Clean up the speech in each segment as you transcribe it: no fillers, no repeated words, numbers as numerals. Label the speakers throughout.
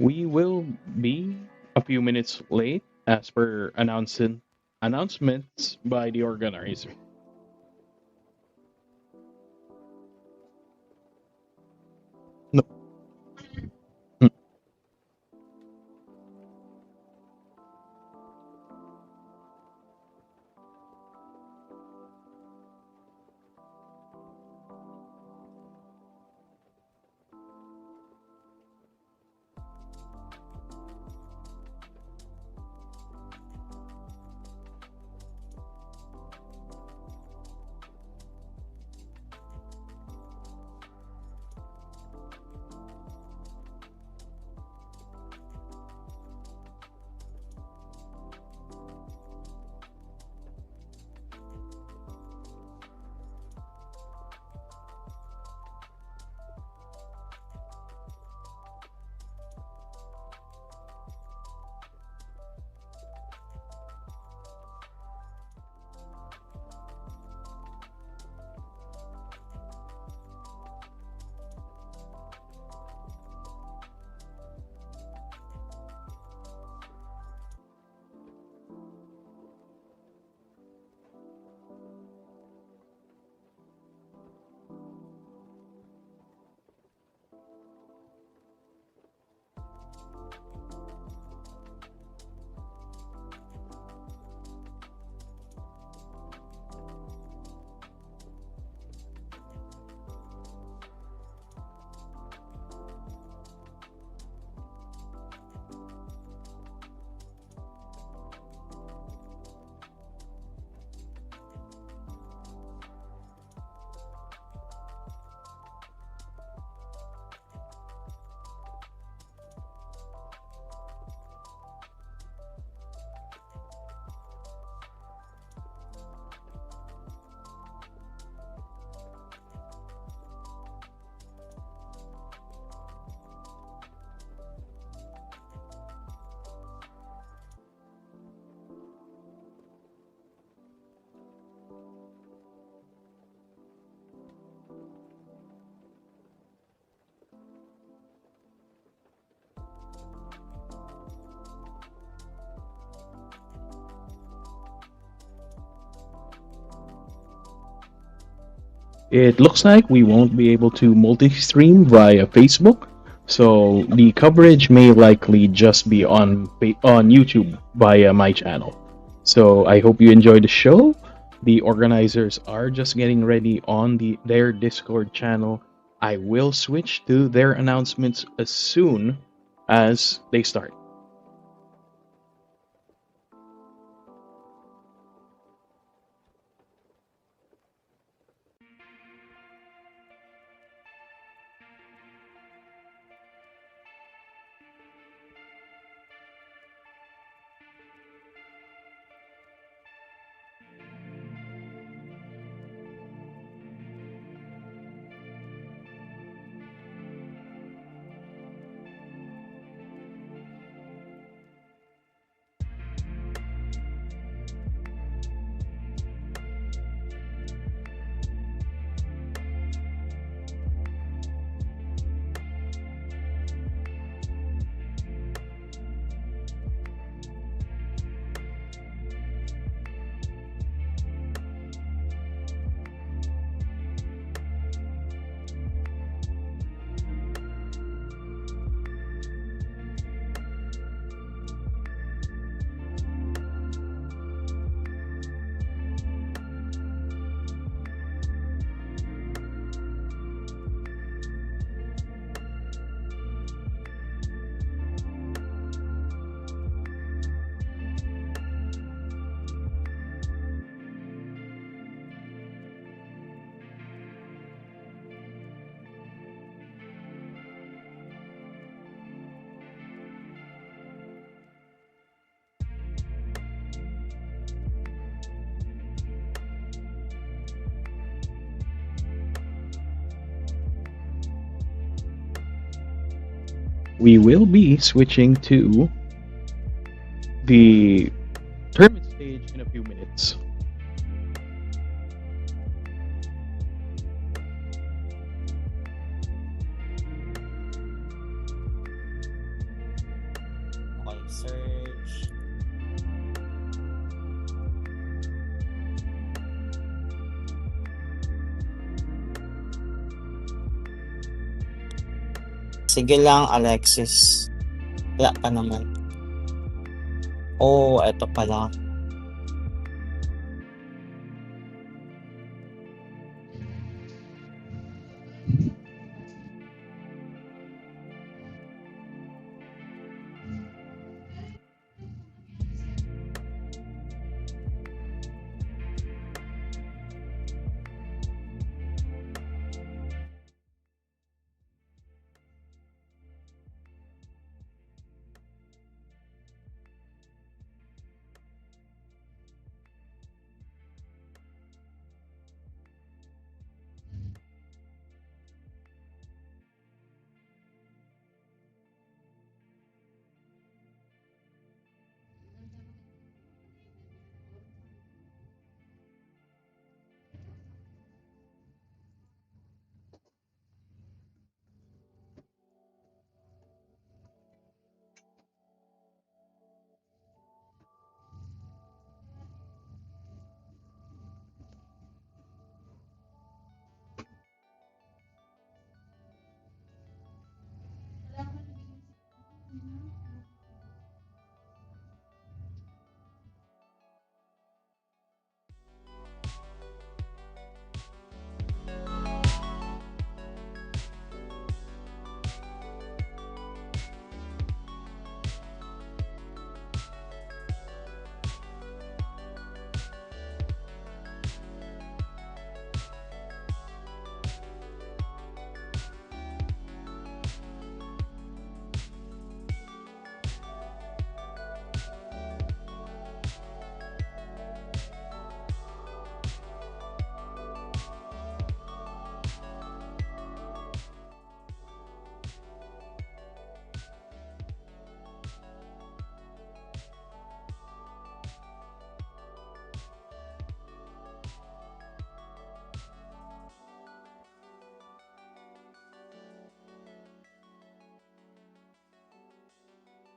Speaker 1: We will be a few minutes late as per announcements by the organizer. No. Mm. It looks like we won't be able to multi-stream via Facebook, so the coverage may likely just be on YouTube via my channel. So I hope you enjoy the show. The organizers are just getting ready on their Discord channel. I will switch to their announcements as soon as they start. We will be switching to the tournament stage in a few minutes.
Speaker 2: Sige lang, Alexis. Wala pa naman. Oh, eto pala.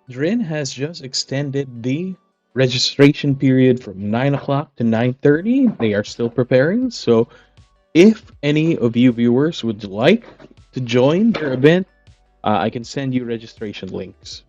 Speaker 1: Drin has just extended the registration period from 9 o'clock to 9:30. They are still preparing, so if any of you viewers would like to join their event, I can send you registration links.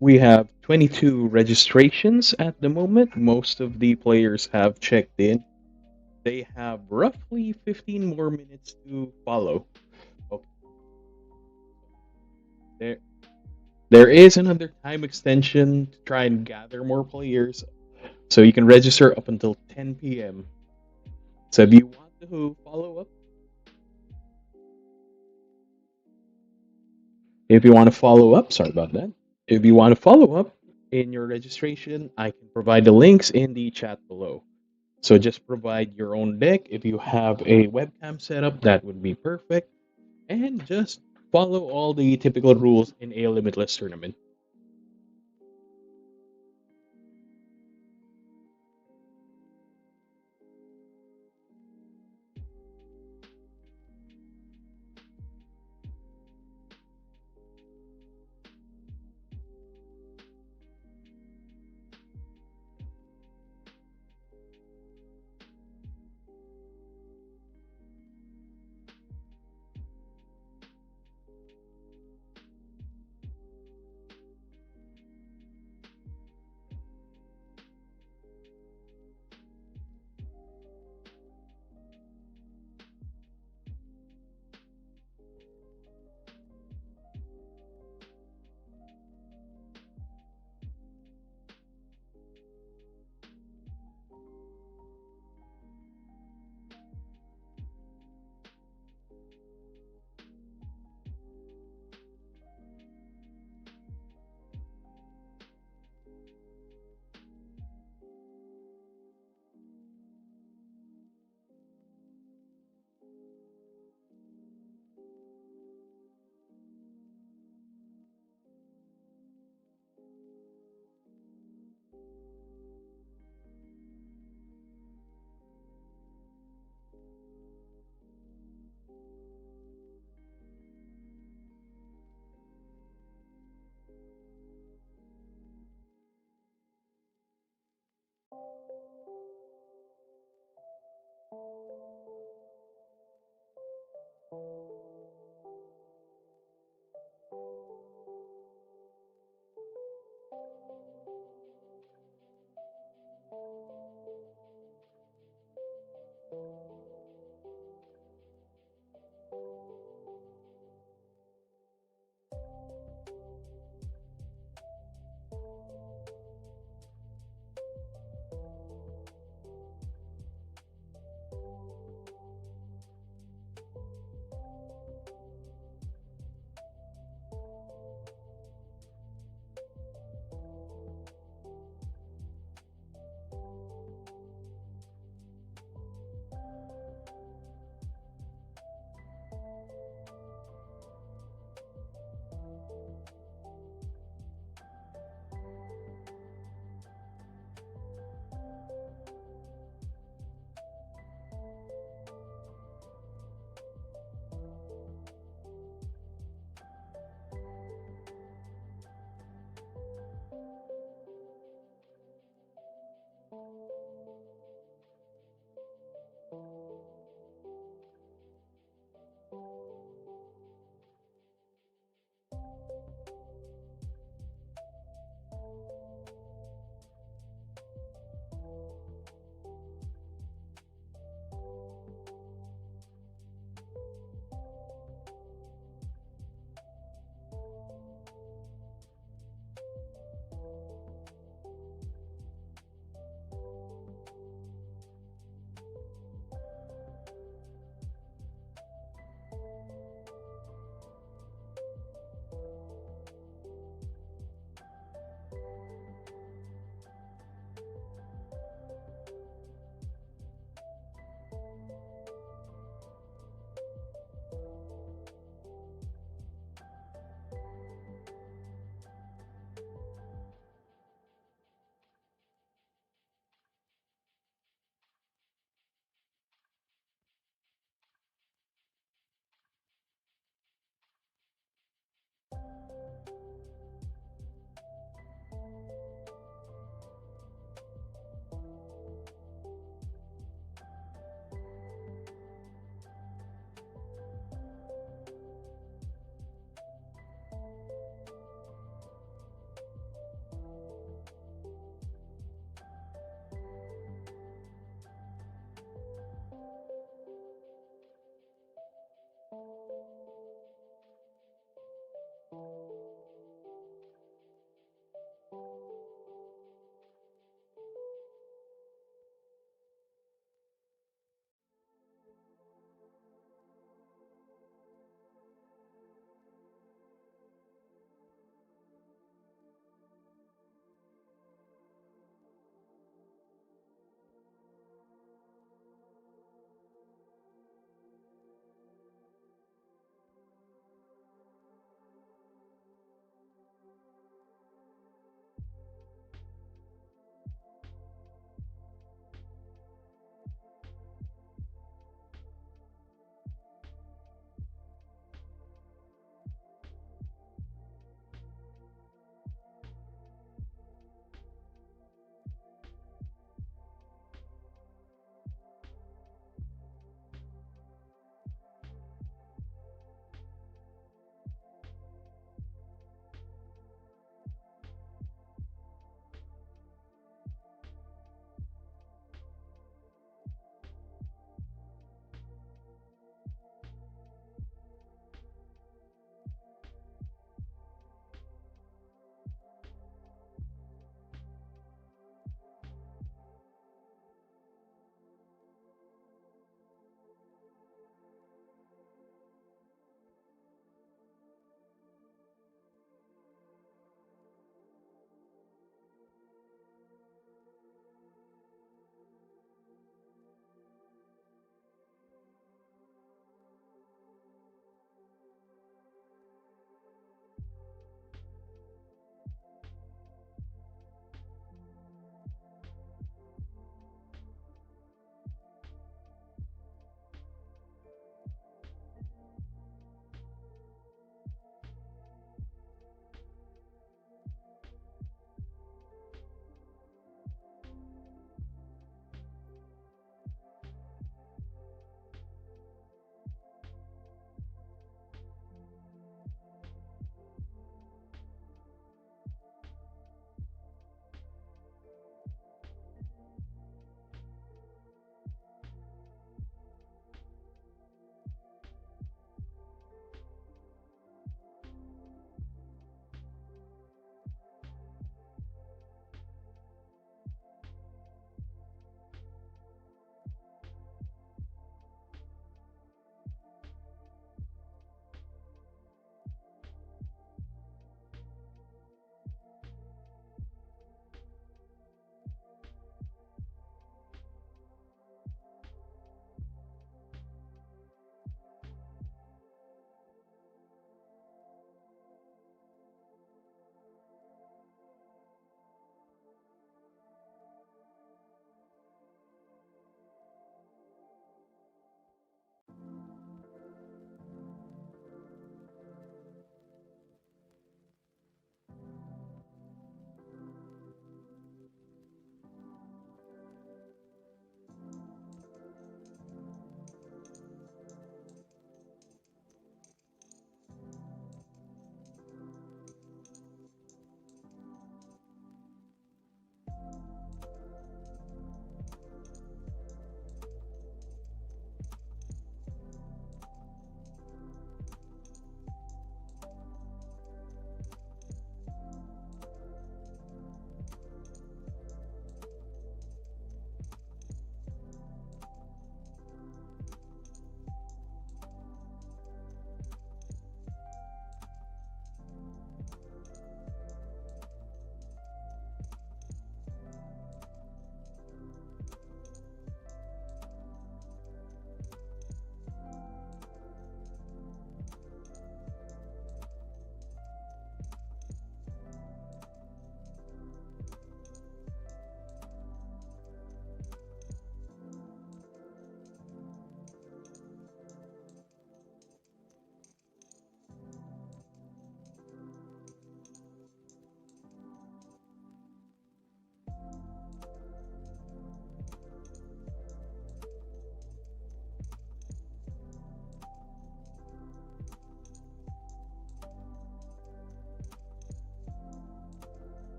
Speaker 1: We have 22 registrations at the moment. Most of the players have checked in. They have roughly 15 more minutes to follow. Okay. There, there is another time extension to try and gather more players. So you can register up until 10 p.m. So if you want to follow up, if you want to follow up, sorry about that. If you want to follow up in your registration, I can provide the links in the chat below. So just provide your own deck. If you have a webcam setup, that would be perfect. And just follow all the typical rules in a limitless tournament.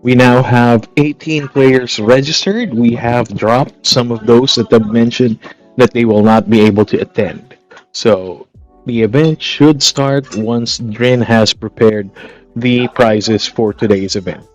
Speaker 1: We now have 18 players registered. We have dropped some of those that have mentioned that they will not be able to attend. So the event should start once Drin has prepared the prizes for today's event.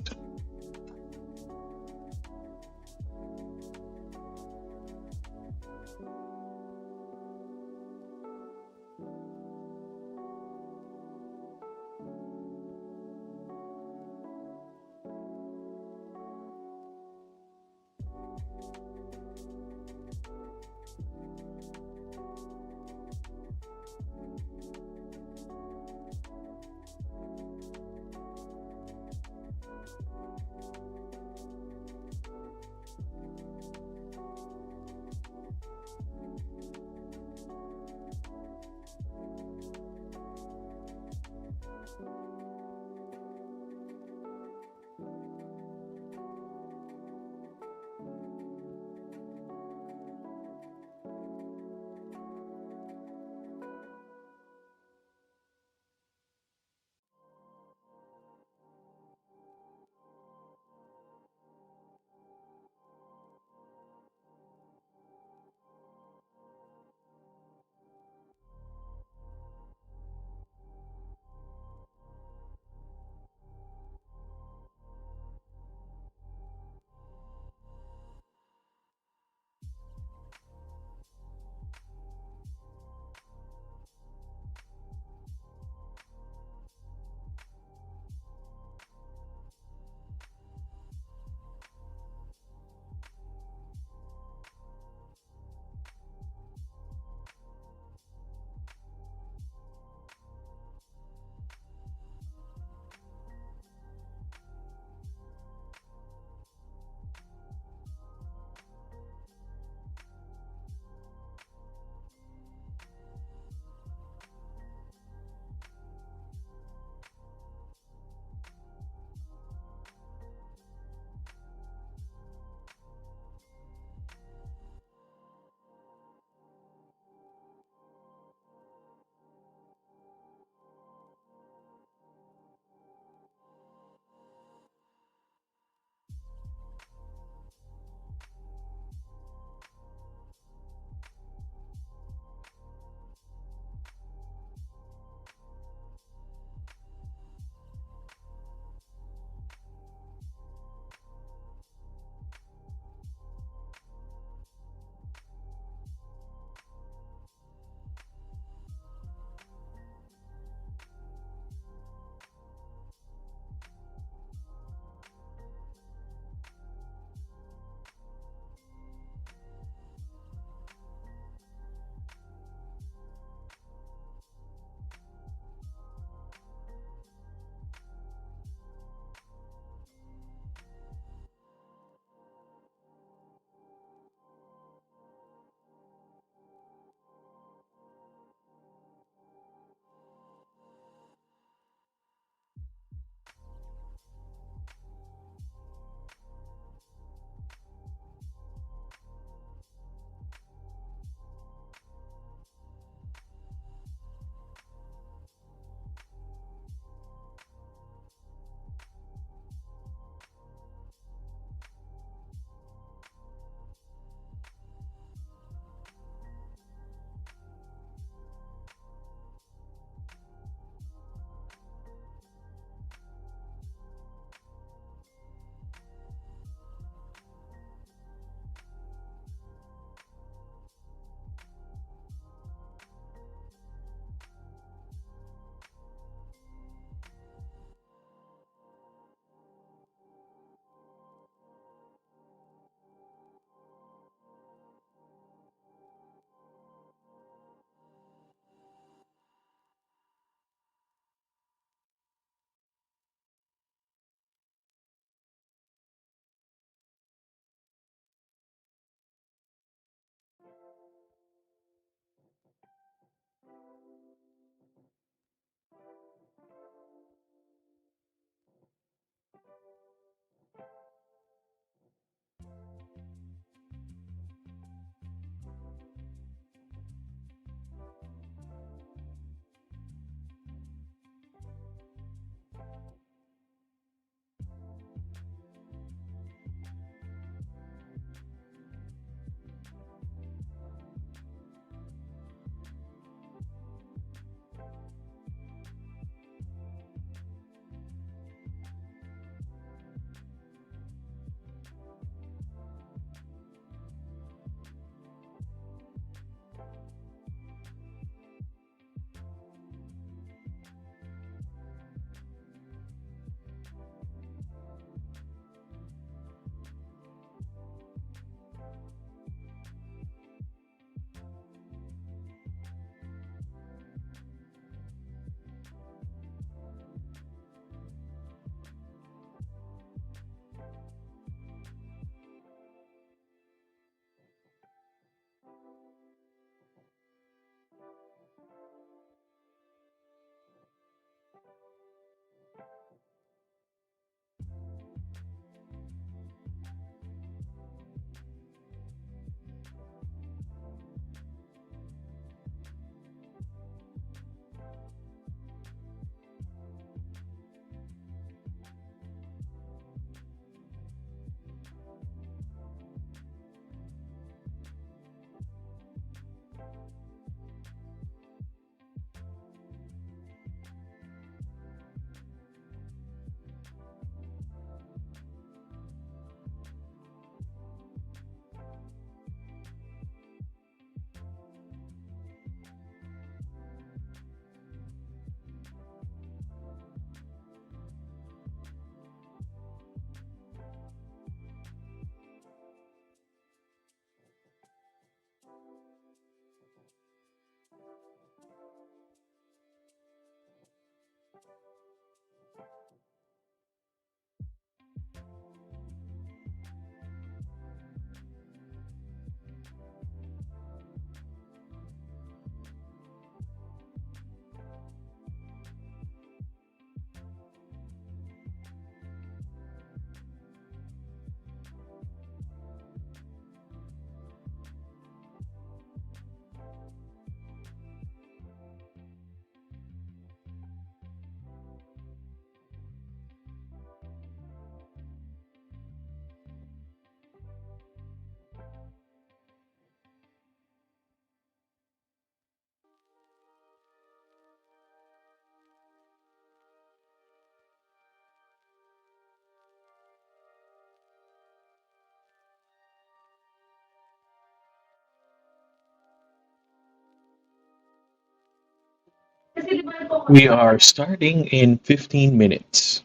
Speaker 1: We are starting in 15 minutes.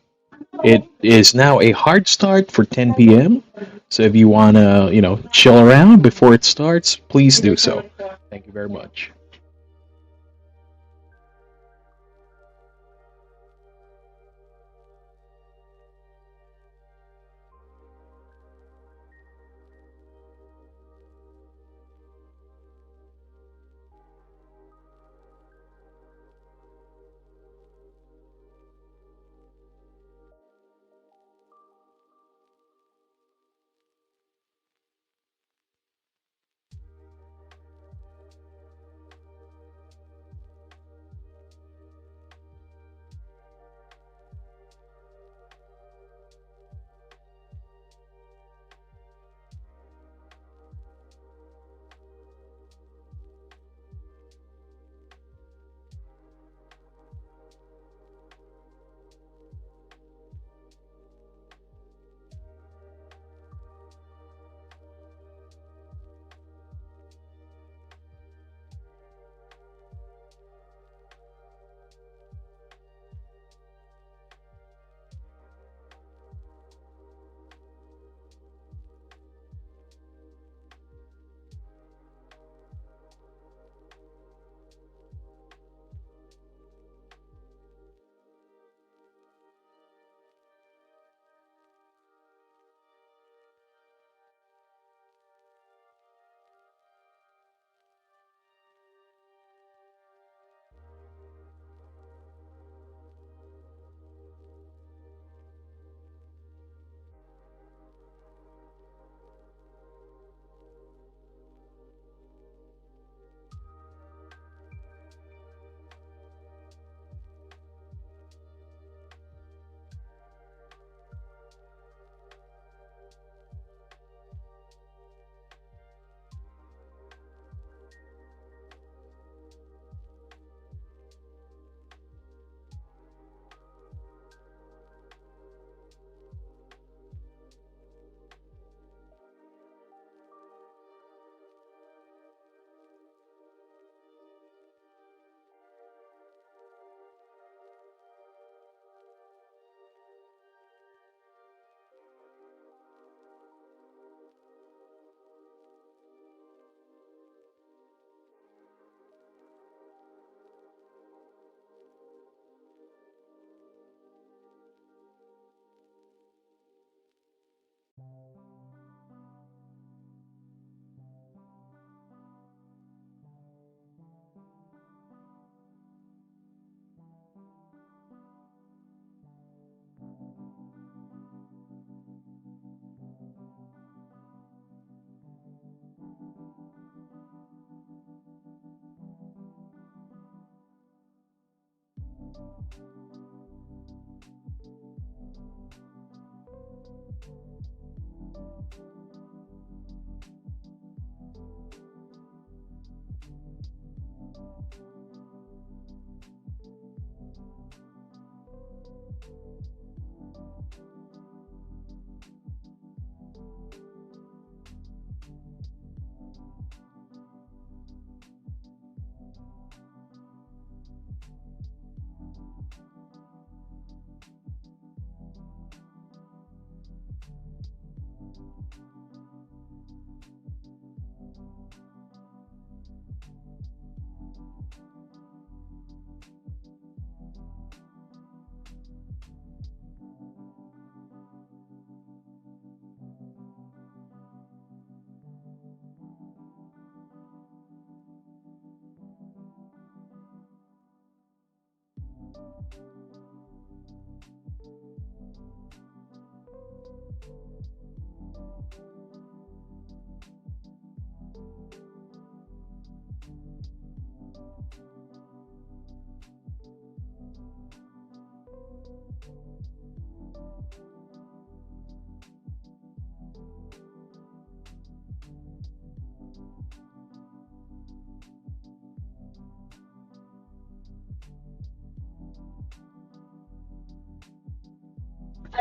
Speaker 1: It is now a hard start for 10 p.m. So if you want to, chill around before it starts, please do so. Thank you very much.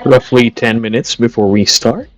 Speaker 1: Roughly 10 minutes before we start.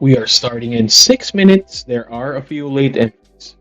Speaker 1: We are starting in 6 minutes. There are a few late entries.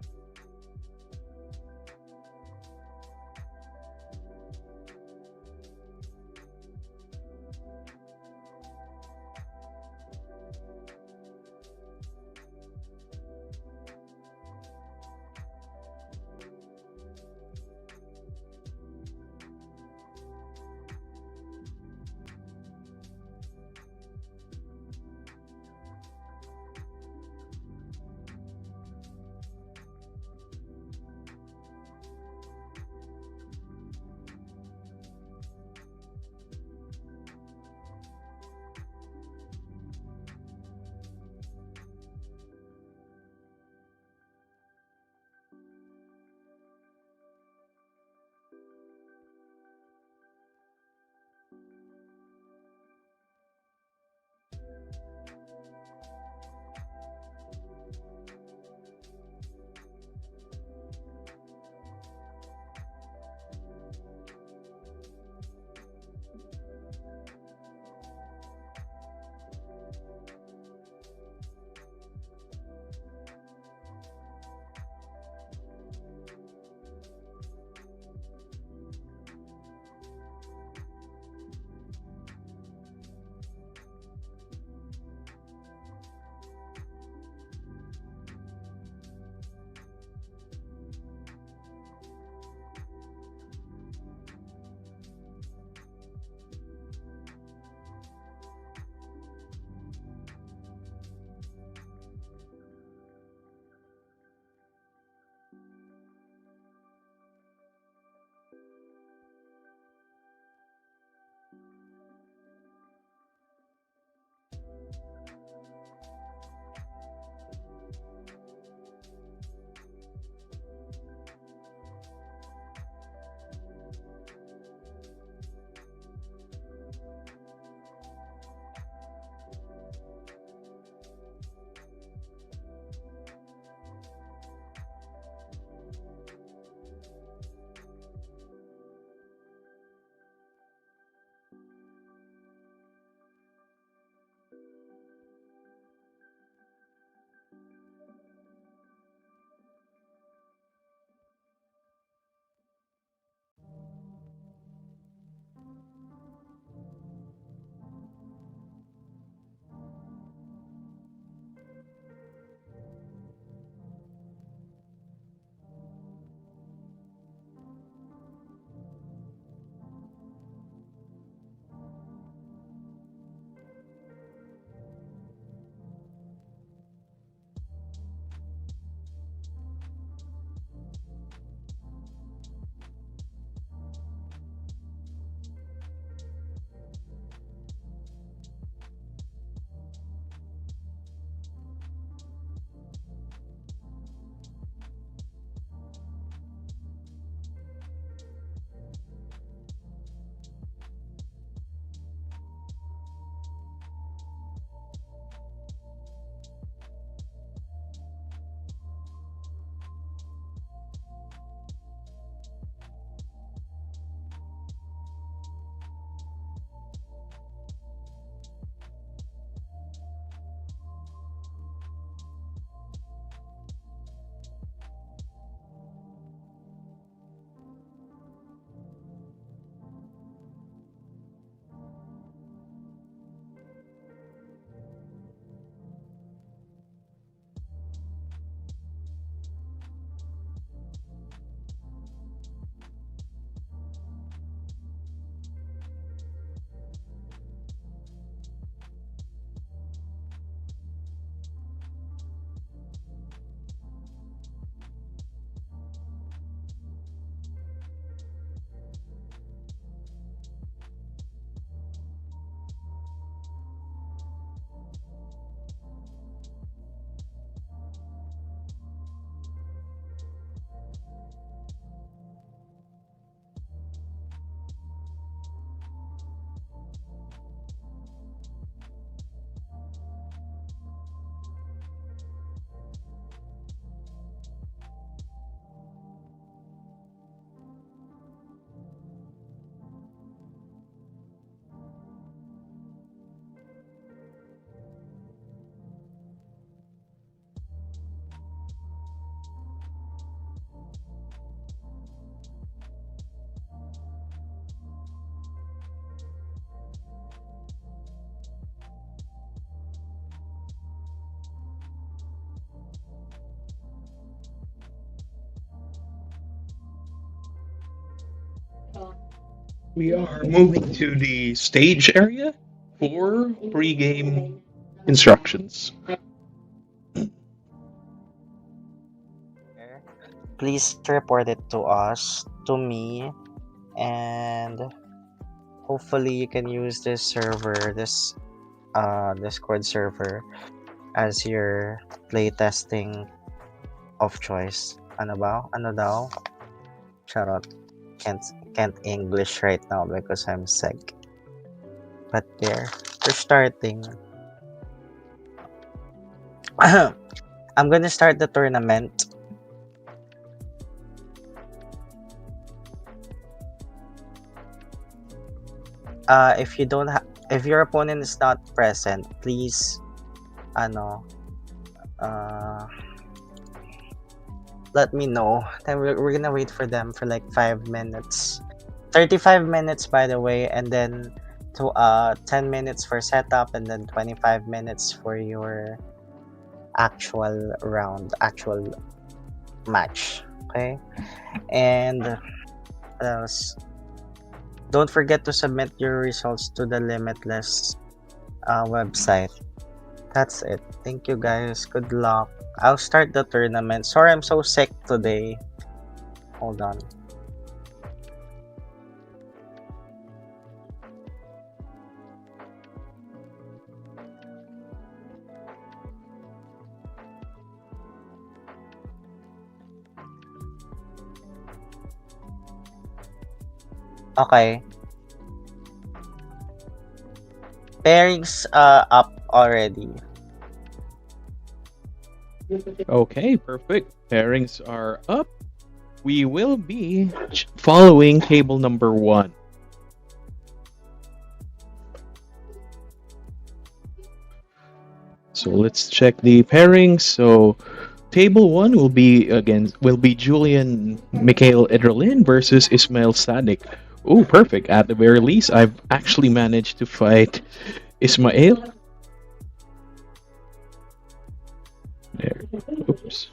Speaker 1: We are moving to the stage area for pre-game instructions.
Speaker 2: Please report it to us, to me, and hopefully you can use this server, this Discord server, as your playtesting of choice. Ano ba? Ano daw? Charot. Can't English right now because I'm sick. But there, we're starting. I'm gonna start the tournament. If you don't if your opponent is not present, please let me know. Then we're gonna wait for them for like 5 minutes. 35 minutes by the way, and then 10 minutes for setup, and then 25 minutes for your actual match. Okay? And what else? Don't forget to submit your results to the Limitless website. That's it. Thank you guys. Good luck. I'll start the tournament. Sorry I'm so sick today. Hold on. Okay. Pairings up already.
Speaker 1: Okay, perfect. Pairings are up. We will be following table number 1. So let's check the pairings. So table 1 will be Julian Mikhail Edrelin versus Ismail Sadik. Oh, perfect. At the very least, I've actually managed to fight Ismail. There. Oops.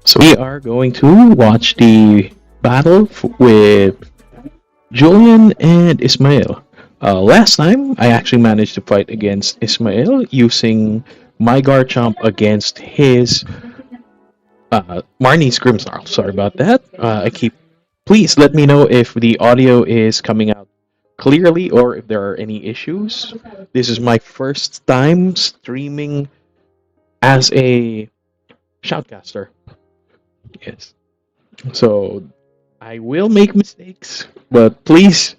Speaker 1: So we are going to watch the battle with Julian and Ismail. Last time, I actually managed to fight against Ismail using my Garchomp against his Marnie's Grimmsnarl. Sorry about that. Please let me know if the audio is coming out clearly or if there are any issues. This is my first time streaming as a shoutcaster. Yes. So I will make mistakes, but please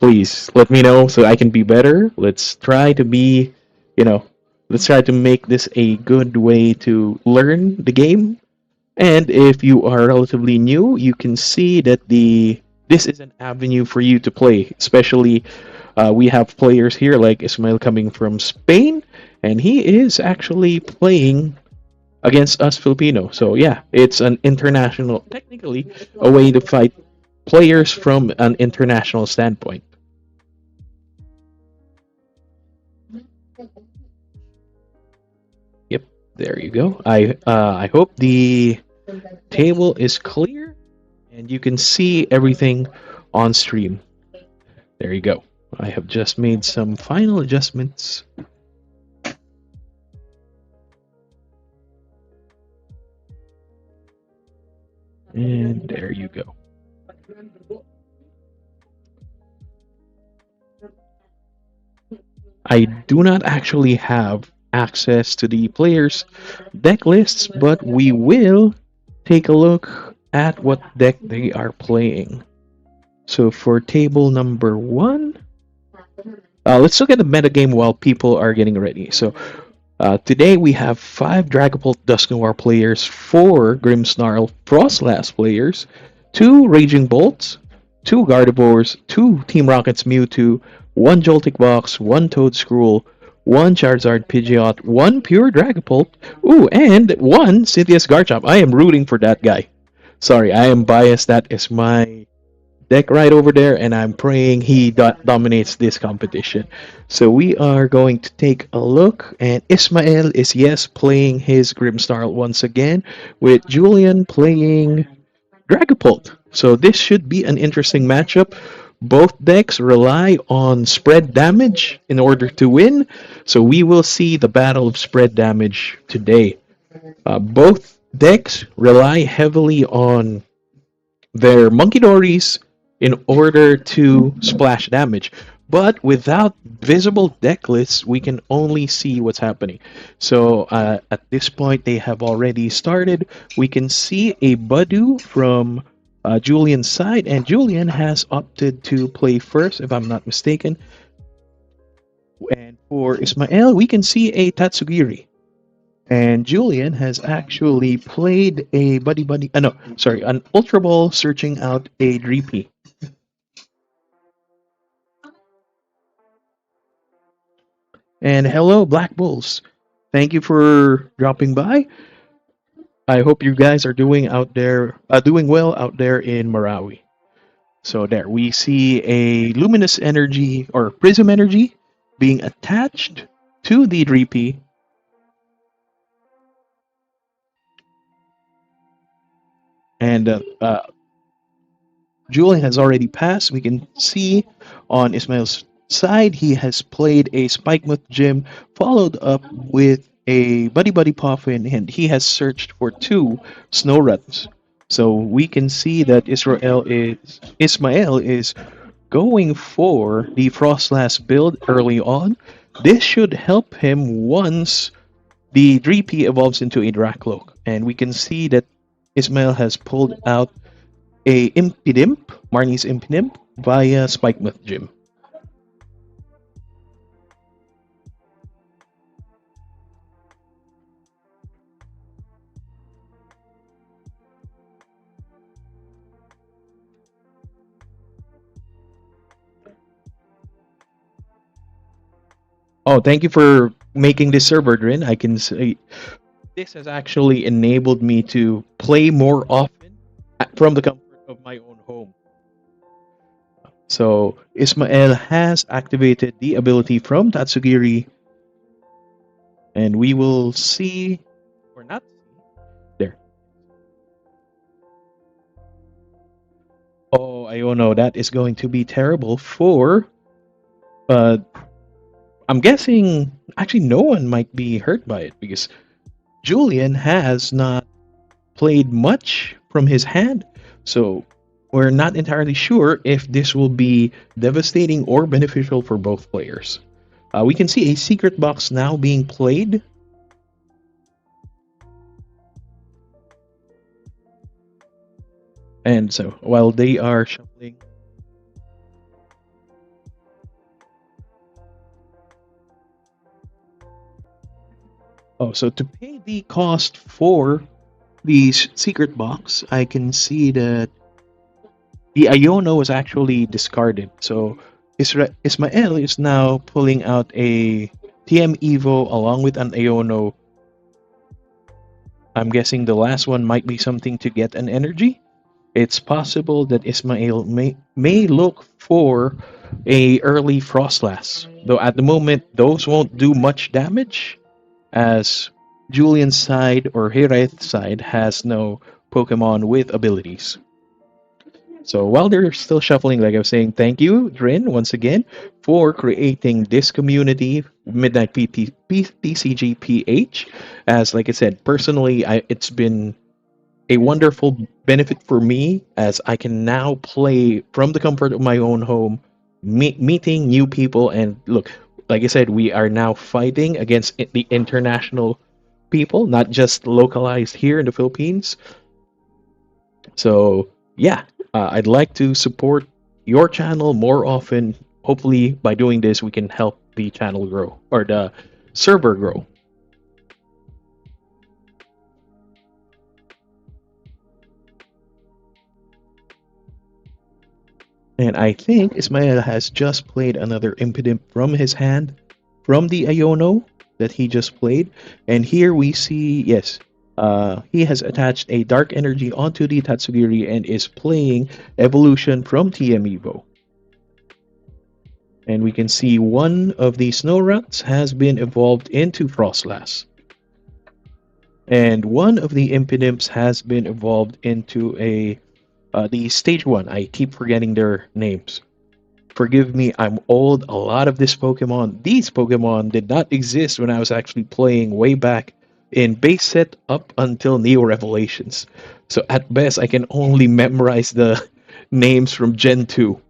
Speaker 1: let me know so I can be better. Let's try to be, let's try to make this a good way to learn the game. And if you are relatively new, you can see that this is an avenue for you to play. Especially, we have players here like Ismail coming from Spain, and he is actually playing against us Filipino. So yeah, it's an international, technically, a way to fight players from an international standpoint. Yep, there you go. I hope the table is clear and you can see everything on stream. There you go. I have just made some final adjustments. And there you go. I do not actually have access to the players' deck lists, but we will take a look at what deck they are playing. So for table number 1, let's look at the metagame while people are getting ready. So Today we have 5 Dragapult Dusknoir players, 4 Grimmsnarl Frostlass players, 2 Raging Bolts, 2 Gardevoirs, 2 Team Rocket's Mewtwo, 1 Joltik Box, 1 Toad 1 Charizard Pidgeot, 1 Pure Dragapult, ooh, and 1 Cynthia's Garchomp. I am rooting for that guy. Sorry, I am biased. That is my deck right over there, and I'm praying he dominates this competition. So we are going to take a look, and Ismael is yes playing his Grimmsnarl once again, with Julian playing Dragapult. So this should be an interesting matchup. Both decks rely on spread damage in order to win, so we will see the battle of spread damage today. Both decks rely heavily on their Monkey Dories in order to splash damage. But without visible deck lists, we can only see what's happening. So at this point, they have already started. We can see a Badu from Julian's side, and Julian has opted to play first, if I'm not mistaken. And for Ismael, we can see a Tatsugiri. And Julian has actually played a Buddy Buddy. No, sorry, an Ultra Ball searching out a Dreepy. And hello, Black Bulls. Thank you for dropping by. I hope you guys are doing well out there in Marawi. So there, we see a luminous energy or prism energy being attached to the Dreepy. And Julian has already passed. We can see on Ismail's side, he has played a Spikemuth Gym, followed up with a Buddy Buddy Poffin, and he has searched for 2 Snoruns. So we can see that Ismail is going for the Frostlass build early on. This should help him once the Dreepy evolves into a Dracloak. And we can see that Ismail has pulled out a Impidimp, Marnie's Impidimp, via Spikemuth Gym. Oh, thank you for making this server, Drin. I can say this has actually enabled me to play more often from the comfort of my own home. So Ismael has activated the ability from Tatsugiri, and we will see or not there. Oh, I don't know. That is going to be terrible for. Uh, I'm guessing actually no one might be hurt by it because Julian has not played much from his hand, so we're not entirely sure if this will be devastating or beneficial for both players. We can see a secret box now being played. And so while they are shuffling. Oh, so to pay the cost for the secret box, I can see that the Iono was actually discarded. So Ismael is now pulling out a TM Evo along with an Iono. I'm guessing the last one might be something to get an energy. It's possible that Ismael may look for a early Frostlass, though at the moment those won't do much damage, as Julian's side or Hiraeth's side has no Pokemon with abilities. So while they're still shuffling, like I was saying, thank you, Drin, once again, for creating this community, Midnight PTCG PH. As like I said, personally, it's been a wonderful benefit for me as I can now play from the comfort of my own home, meeting new people. And look, like I said, we are now fighting against the international people, not just localized here in the Philippines. So, yeah, I'd like to support your channel more often. Hopefully, by doing this, we can help the channel grow or the server grow. And I think Ismail has just played another Impidimp from his hand, from the Iono that he just played. And here we see, yes, he has attached a Dark Energy onto the Tatsugiri and is playing Evolution from TM Evo. And we can see one of the Snoruts has been evolved into Frostlass. And one of the Impidimps has been evolved into the stage 1. I keep forgetting their names. Forgive me, I'm old. A lot of these Pokemon did not exist when I was actually playing way back in base set up until Neo Revelations. So at best, I can only memorize the names from Gen 2.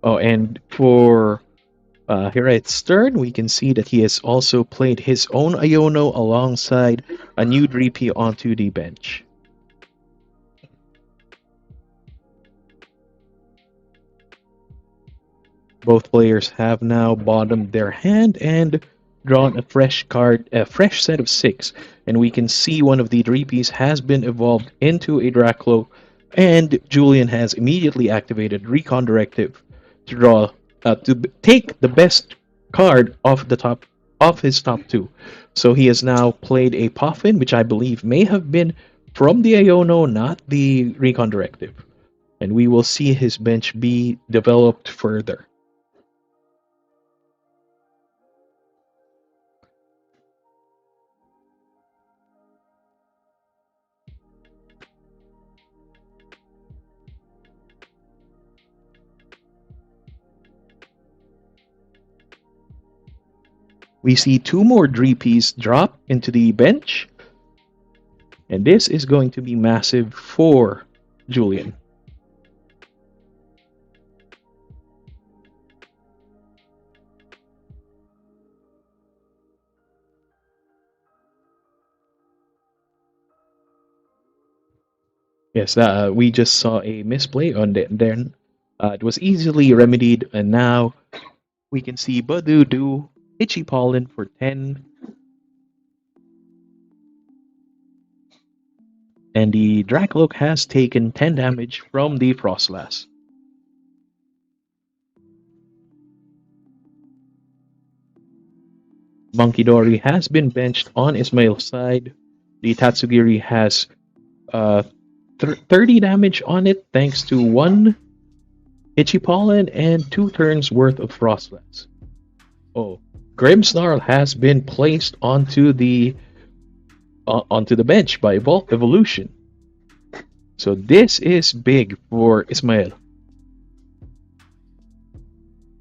Speaker 1: Oh, and for here at Stern, we can see that he has also played his own Iono alongside a new Dreepy onto the bench. Both players have now bottomed their hand and drawn a fresh card, a fresh set of 6, and we can see one of the Dreepies has been evolved into a Draclo, and Julian has immediately activated Recon Directive to draw take the best card off his top 2. So he has now played a Puffin, which I believe may have been from the Iono, not the Recon Directive, and we will see his bench be developed further. We see 2 more Dreepies drop into the bench, and this is going to be massive for Julian. Yes, we just saw a misplay on then. It was easily remedied, and now we can see Badu do Itchy Pollen for 10. And the Dracloak has taken 10 damage from the Frostlass. Monkey has been benched on Ismail's side. The Tatsugiri has 30 damage on it thanks to 1 Itchy Pollen and 2 turns worth of Frostlass. Oh, Grimmsnarl has been placed onto the bench by Evolution. So this is big for Ismail.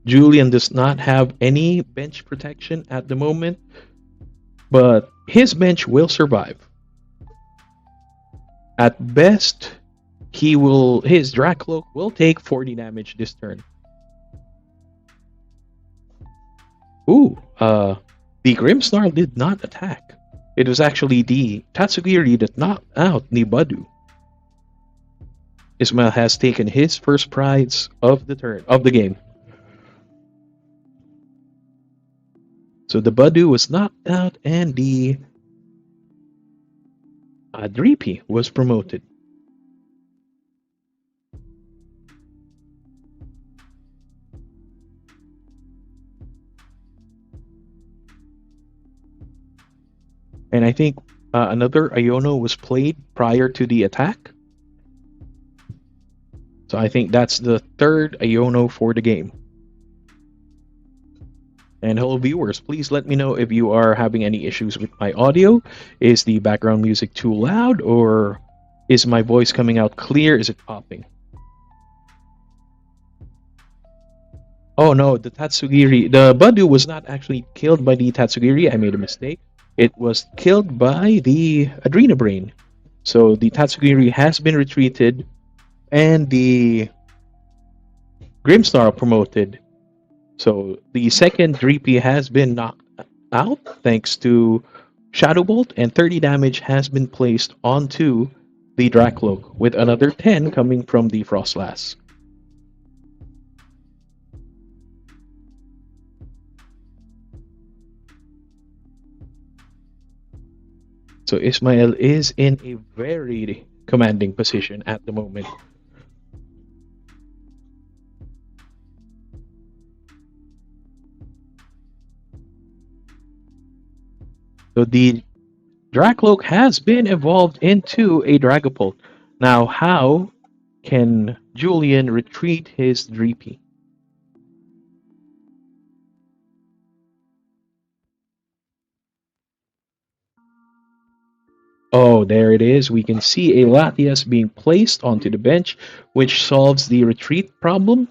Speaker 1: Julian does not have any bench protection at the moment, but his bench will survive. At best, his Dracloak will take 40 damage this turn. Ooh, the Grimmsnarl did not attack. It was actually the Tatsugiri that knocked out Nibadu. Ismail has taken his first prize of the game. So the Badu was knocked out and the Dreepy was promoted. And I think another Iono was played prior to the attack. So I think that's the 3rd Iono for the game. And hello viewers, please let me know if you are having any issues with my audio. Is the background music too loud, or is my voice coming out clear? Is it popping? Oh no, the Badu was not actually killed by the Tatsugiri. I made a mistake. It was killed by the Adrenabrain. So the Tatsugiri has been retreated, and the Grimmsnarl promoted. So the second Dreepy has been knocked out thanks to Shadow Bolt, and 30 damage has been placed onto the Dracloak, with another 10 coming from the Frostlass. So Ismail is in a very commanding position at the moment. So the Dracloak has been evolved into a Dragapult. Now, how can Julian retreat his Dreepy? Oh, there it is. We can see a Latias being placed onto the bench, which solves the retreat problem.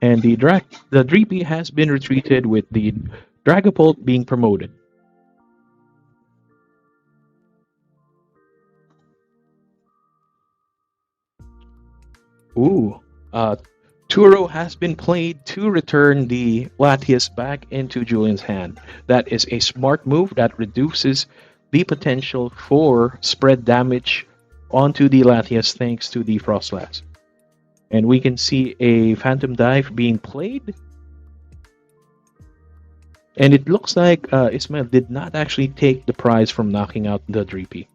Speaker 1: And the Dreepy has been retreated with the Dragapult being promoted. Ooh, Turo has been played to return the Latias back into Julian's hand. That is a smart move that reduces the potential for spread damage onto the Latias thanks to the Frostlass. And we can see a Phantom Dive being played. And it looks like Ismail did not actually take the prize from knocking out the Dreepy.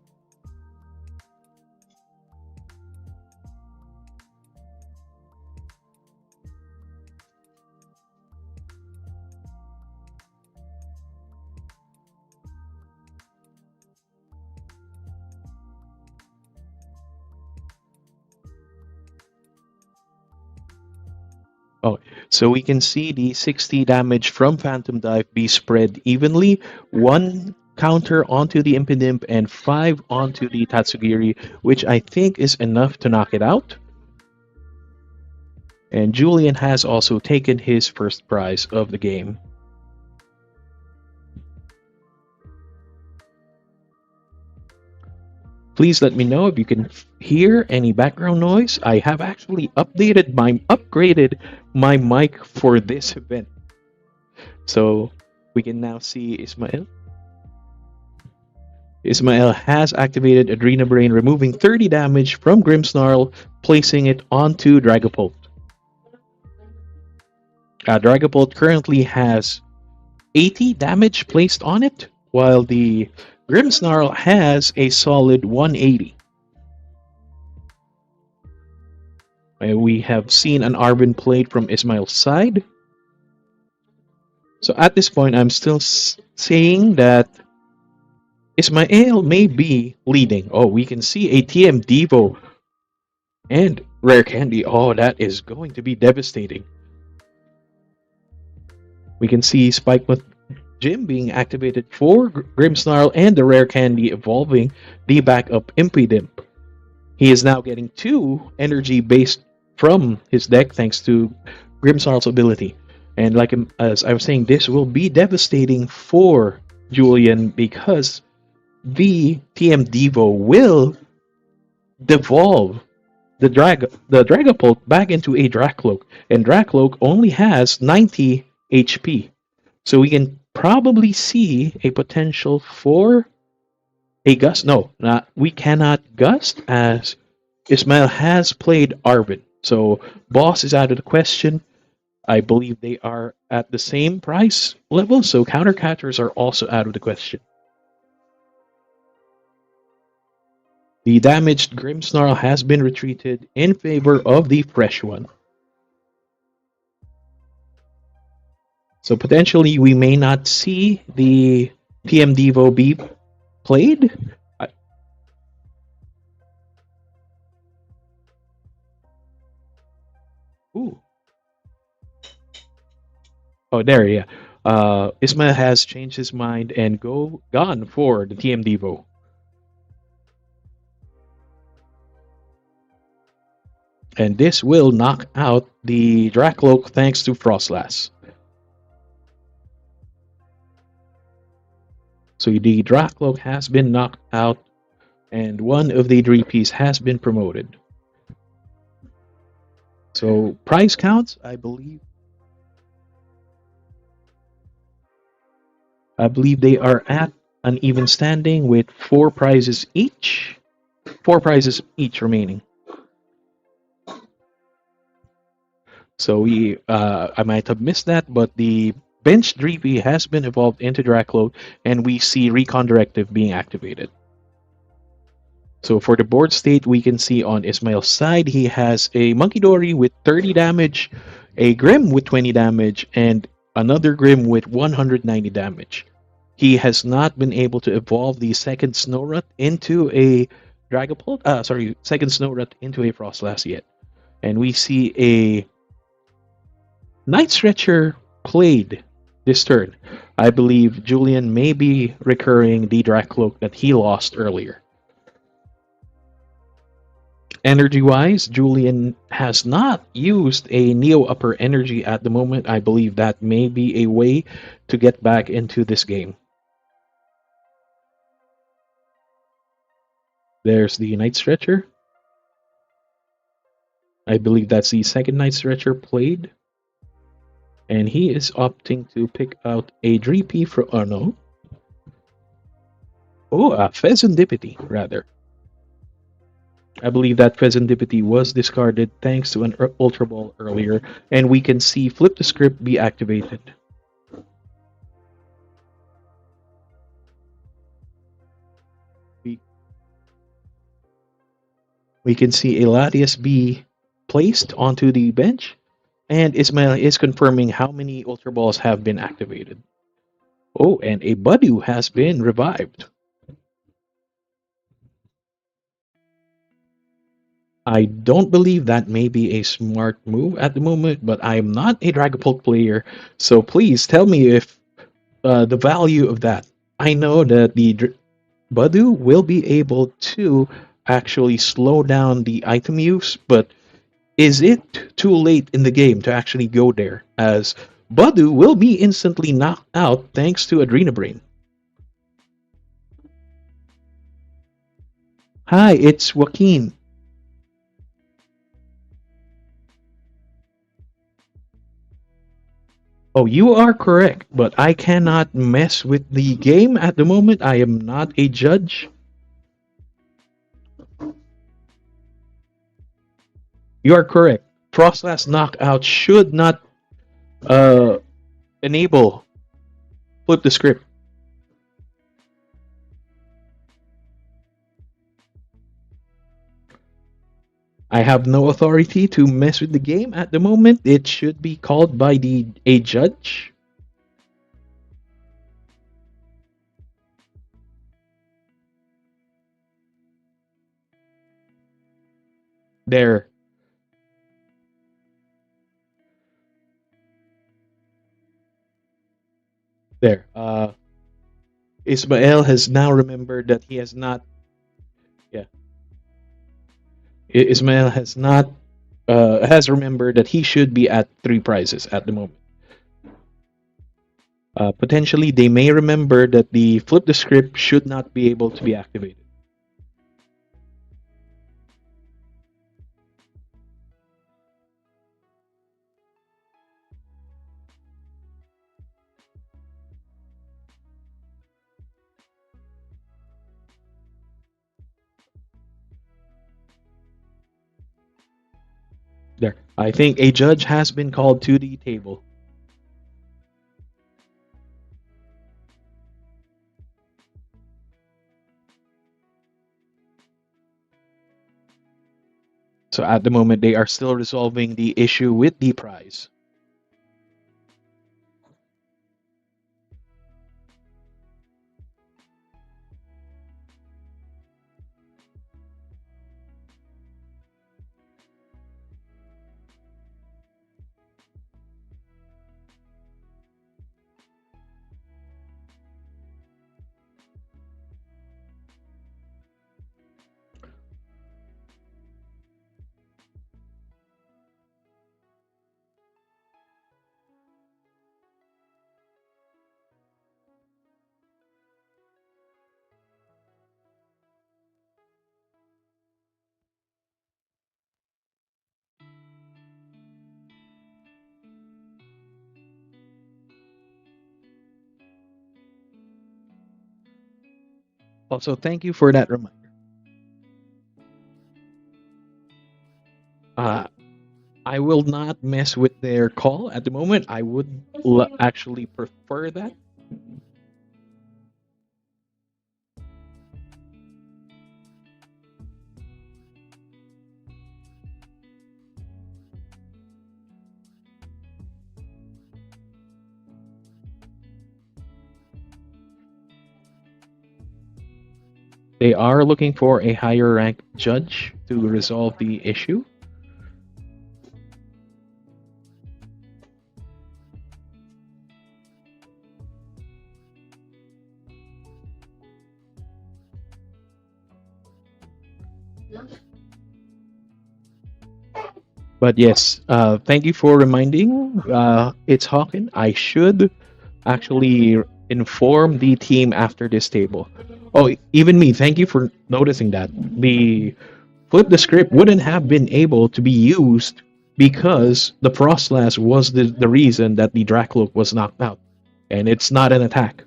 Speaker 1: Oh, so we can see the 60 damage from Phantom Dive be spread evenly. One counter onto the Impidimp and 5 onto the Tatsugiri, which I think is enough to knock it out. And Julian has also taken his first prize of the game. Please let me know if you can hear any background noise. I have actually upgraded my mic for this event. So we can now see Ismail. Ismail has activated Adrena Brain, removing 30 damage from Grimmsnarl, placing it onto Dragapult. Dragapult currently has 80 damage placed on it, while the Grimmsnarl has a solid 180. We have seen an Arven played from Ismail's side. So at this point, I'm still saying that Ismail may be leading. Oh, we can see a TM Devo and Rare Candy. Oh, that is going to be devastating. We can see Spike with Gym being activated for Grimmsnarl and the Rare Candy evolving the backup Impidimp. He is now getting 2 energy based from his deck thanks to Grimmsnarl's ability. And as I was saying, this will be devastating for Julian because the TM Devo will devolve the Dragapult back into a Dracloak, and Dracloak only has 90 HP. So we can probably see a potential for a Gust. No, we cannot Gust as Ismail has played Arven. So Boss is out of the question. I believe they are at the same price level, so Countercatchers are also out of the question. The damaged Grimmsnarl has been retreated in favor of the fresh one. So potentially we may not see the TM Devo be played. Ooh. Oh, there, yeah. Ismail has changed his mind and gone for the TM Devo. And this will knock out the Dracloak thanks to Frostlass. So the Dracloak has been knocked out, and one of the Dreepies has been promoted. So prize counts, I believe they are at an even standing with 4 prizes each. 4 prizes each remaining. So I might have missed that, but the bench Dreepy has been evolved into Dracloak, and we see Recon Directive being activated. So for the board state, we can see on Ismail's side, he has a Monkey Dory with 30 damage, a Grim with 20 damage, and another Grim with 190 damage. He has not been able to evolve the second Snowrut into a Dragapult. Second Snowrut into a Frostlass yet. And we see a Night Stretcher played this turn. I believe Julian may be recurring the Dracloak that he lost earlier. Energy-wise, Julian has not used a Neo Upper Energy at the moment. I believe that may be a way to get back into this game. There's the Night Stretcher. I believe that's the second Night Stretcher played. And he is opting to pick out a Dreepy for... Oh, no. Oh, a Pheasantipity, rather. I believe that Pheasantipity was discarded thanks to an Ultra Ball earlier, and we can see Flip the Script be activated. We can see a Latias be placed onto the bench, and Ismail is confirming how many Ultra Balls have been activated. Oh, and a Budu has been revived. I don't believe that may be a smart move at the moment, but I am not a Dragapult player, so please tell me if the value of that. I know that the Budu will be able to actually slow down the item use, but is it too late in the game to actually go there, as Budu will be instantly knocked out thanks to Adrenabrain? Hi, it's Joaquin. Oh, you are correct, but I cannot mess with the game at the moment. I am not a judge. You are correct. Frostlass knockout should not uh, enable flip the script. I have no authority to mess with the game at the moment. It should be called by a judge. There. There. Ismael has now remembered that he has not. Yeah. Ismael has not. Has remembered that he should be at 3 prizes at the moment. Potentially, they may remember that the flip the script should not be able to be activated. There. I think a judge has been called to the table. So at the moment, they are still resolving the issue with the prize. Also, thank you for that reminder. Uh, I will not mess with their call at the moment. I would actually prefer that. They are looking for a higher ranked judge to resolve the issue. But yes, thank you for reminding. It's Hawken. I should actually inform the team after this table. Oh, even me. Thank you for noticing that. The flip the script wouldn't have been able to be used because the Frostlass was the reason that the Dracloak was knocked out, and it's not an attack.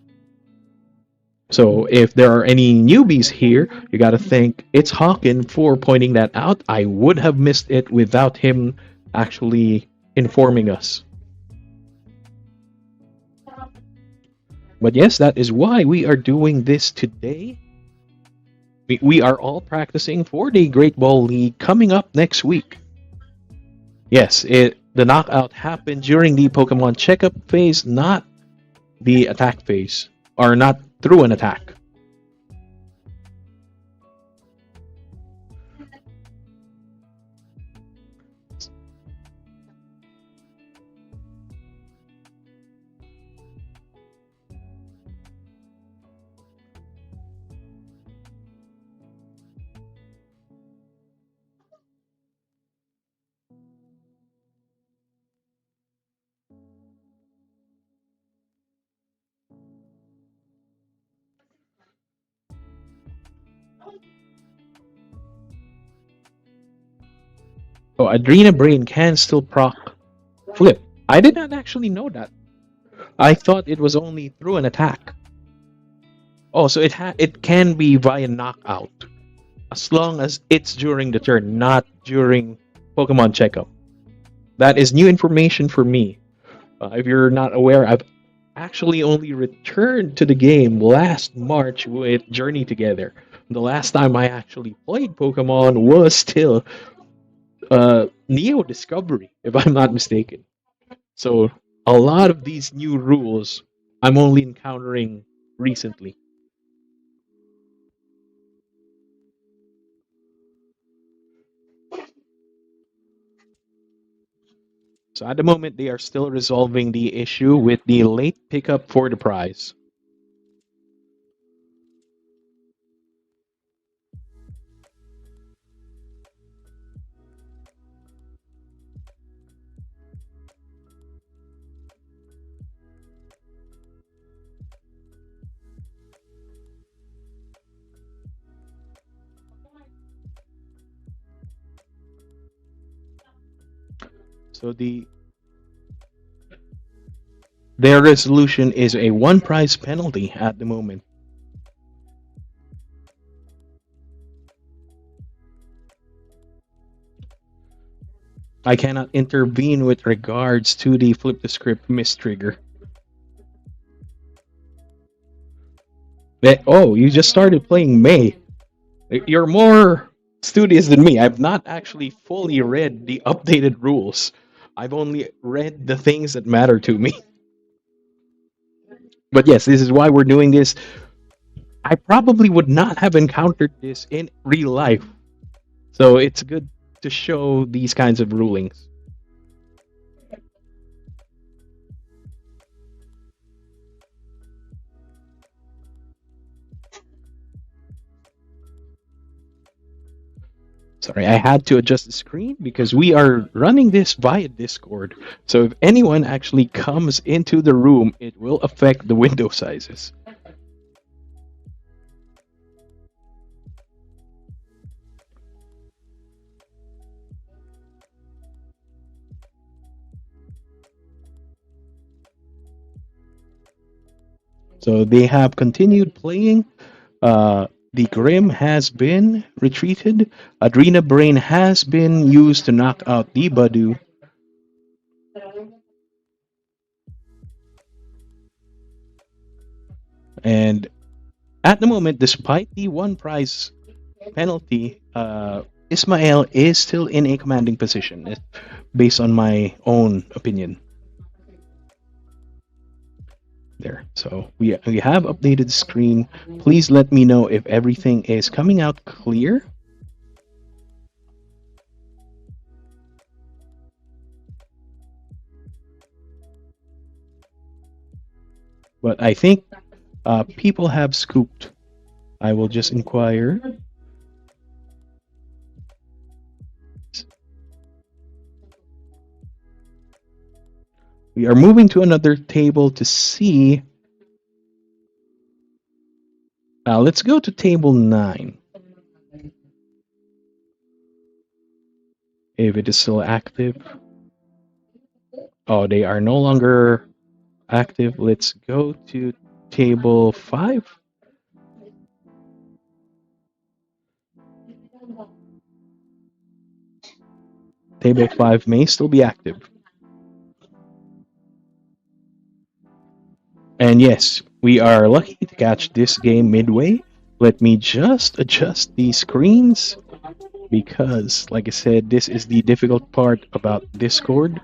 Speaker 1: So if there are any newbies here, you got to thank It's Hawken for pointing that out. I would have missed it without him actually informing us. But yes, that is why we are doing this today. We are all practicing for the Great Ball League coming up next week. Yes, the knockout happened during the Pokemon checkup phase, not the attack phase, or not through an attack. So Adrena Brain can still proc flip. I did not actually know that. I thought it was only through an attack. Oh, so it can be via knockout, as long as it's during the turn, not during Pokemon checkup. That is new information for me. If you're not aware, I've actually only returned to the game last March with Journey Together. The last time I actually played Pokemon was still Neo Discovery, if I'm not mistaken. So a lot of these new rules I'm only encountering recently. So at the moment, they are still resolving the issue with the late pickup for the prize. So their resolution is a one prize penalty at the moment. I cannot intervene with regards to the flip the script mistrigger. Oh, you just started playing May. You're more studious than me. I've not actually fully read the updated rules. I've only read the things that matter to me. But yes, this is why we're doing this. I probably would not have encountered this in real life. So it's good to show these kinds of rulings. Sorry, I had to adjust the screen because we are running this via Discord. So if anyone actually comes into the room, it will affect the window sizes. So they have continued playing. The Grim has been retreated. Adrena Brain has been used to knock out the Badu. And at the moment, despite the one prize penalty, Ismael is still in a commanding position, based on my own opinion. There. So we have updated the screen. Please let me know if everything is coming out clear. But I think people have scooped. I will just inquire. We are moving to another table to see. Let's go to table 9. If it is still active. Oh, they are no longer active. Let's go to table 5. Table 5 may still be active. And yes, we are lucky to catch this game midway. Let me just adjust these screens because, like I said, this is the difficult part about Discord.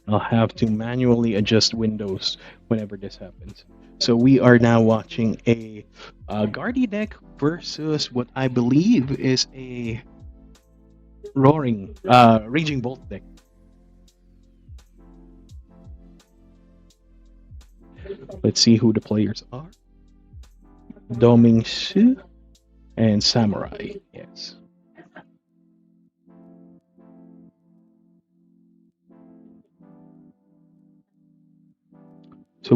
Speaker 1: I'll have to manually adjust windows whenever this happens. So we are now watching a Guardy deck versus what I believe is a Raging Bolt deck. Let's see who the players are. Doming Su and Samurai. Yes. So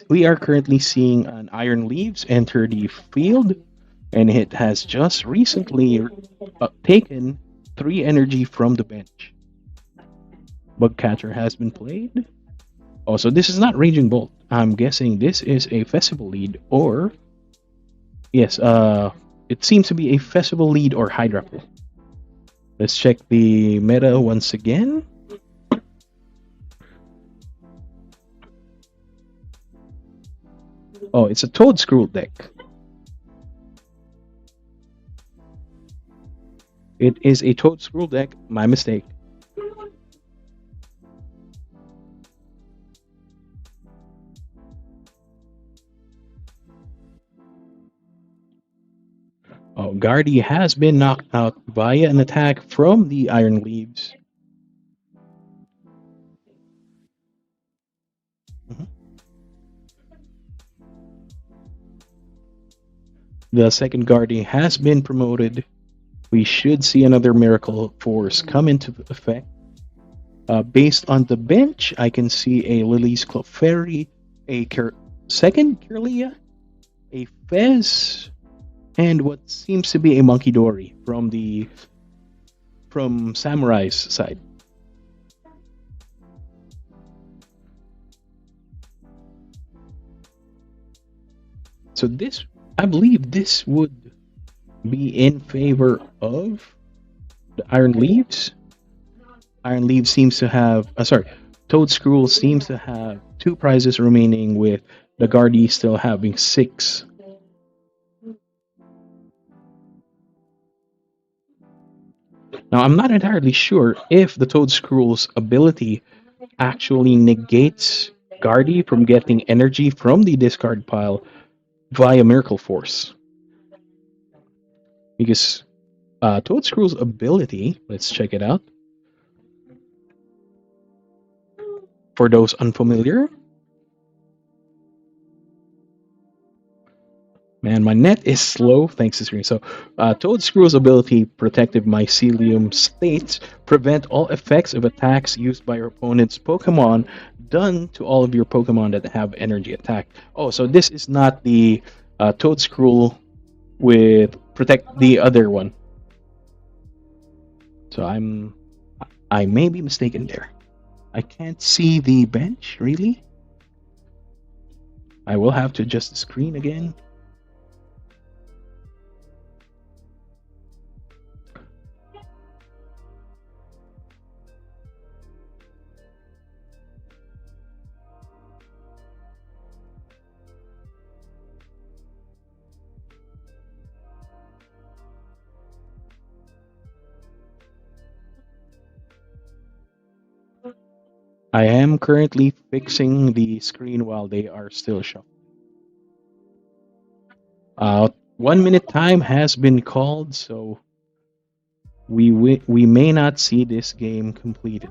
Speaker 1: we are currently seeing an Iron Leaves enter the field, and it has just recently taken 3 energy from the bench. Bugcatcher has been played. Oh, so this is not Raging Bolt. I'm guessing this is a Festival lead, or yes, it seems to be a Festival lead or Hydrapple. Let's check the meta once again. Oh, it's a Toadscruel deck. It is a Toadscruel deck. My mistake. Oh, Guardy has been knocked out via an attack from the Iron Leaves. The second Guardy has been promoted. We should see another Miracle Force come into effect. Based on the bench, I can see a Lily's Clefairy, a second Kirlia, a Fez, and what seems to be a Monkey Dory from Samurai's side. So this, I believe this would be in favor of the Iron Leaves. Iron Leaves seems to have, Toadscruel seems to have 2 prizes remaining, with the Guardy still having 6. Now, I'm not entirely sure if the Toadscruel's ability actually negates Guardy from getting energy from the discard pile via Miracle Force. Because Toadscruel's ability, let's check it out. For those unfamiliar, man, my net is slow thanks to screen. So, Toadscruel's ability, Protective Mycelium, states prevent all effects of attacks used by your opponent's Pokemon done to all of your Pokemon that have energy attack. Oh, so this is not the Toadscruel with Protect, the other one. So I may be mistaken there. I can't see the bench, really. I will have to adjust the screen again. I am currently fixing the screen while they are still shuffling. 1 minute time has been called, so we may not see this game completed.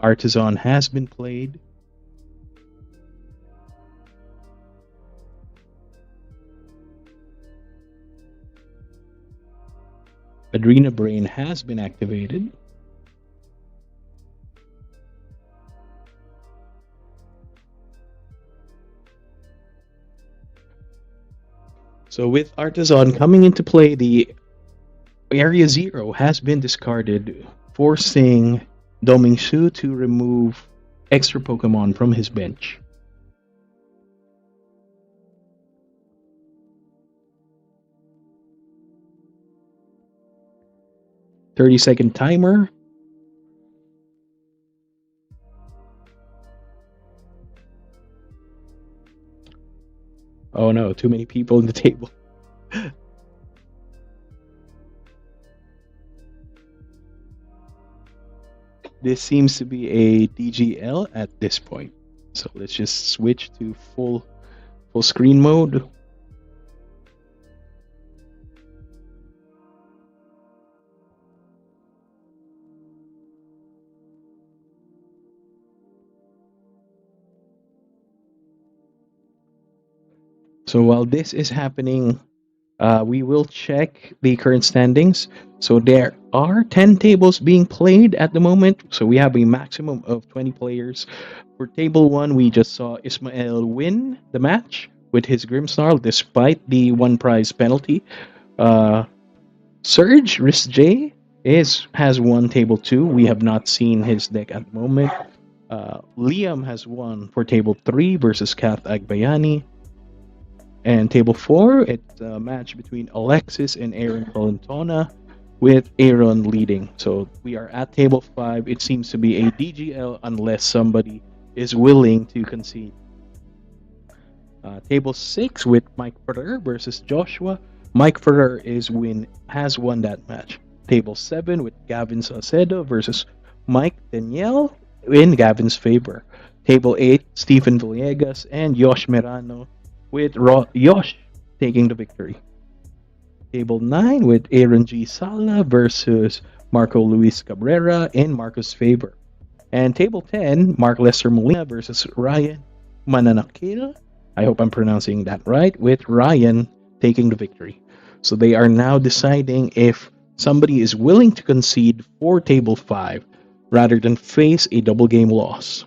Speaker 1: Artisan has been played. Adrena Brain has been activated. So with Artisan coming into play, the Area Zero has been discarded, forcing Domingsu to remove extra Pokemon from his bench. 30-second timer. Oh no, too many people in the table. This seems to be a DGL at this point. So let's just switch to full screen mode. So while this is happening, we will check the current standings. So there are 10 tables being played at the moment. So we have a maximum of 20 players. For table 1, we just saw Ismael win the match with his Grimmsnarl despite the one prize penalty. Surge Risk J has won table 2. We have not seen his deck at the moment. Liam has won for table 3 versus Kath Agbayani. And table 4, it's a match between Alexis and Aaron Colantona, with Aaron leading. So we are at table 5. It seems to be a DGL unless somebody is willing to concede. Table 6 with Mike Ferrer versus Joshua. Mike Ferrer has won that match. Table 7 with Gavin Saucedo versus Mike Danielle in Gavin's favor. Table 8, Stephen Villegas and Yosh Merano, with Yosh taking the victory. Table 9 with Aaron G. Sala versus Marco Luis Cabrera in Marco's favor. And table 10, Mark Lester Molina versus Ryan Mananakil. I hope I'm pronouncing that right, with Ryan taking the victory. So they are now deciding if somebody is willing to concede for table 5 rather than face a double game loss.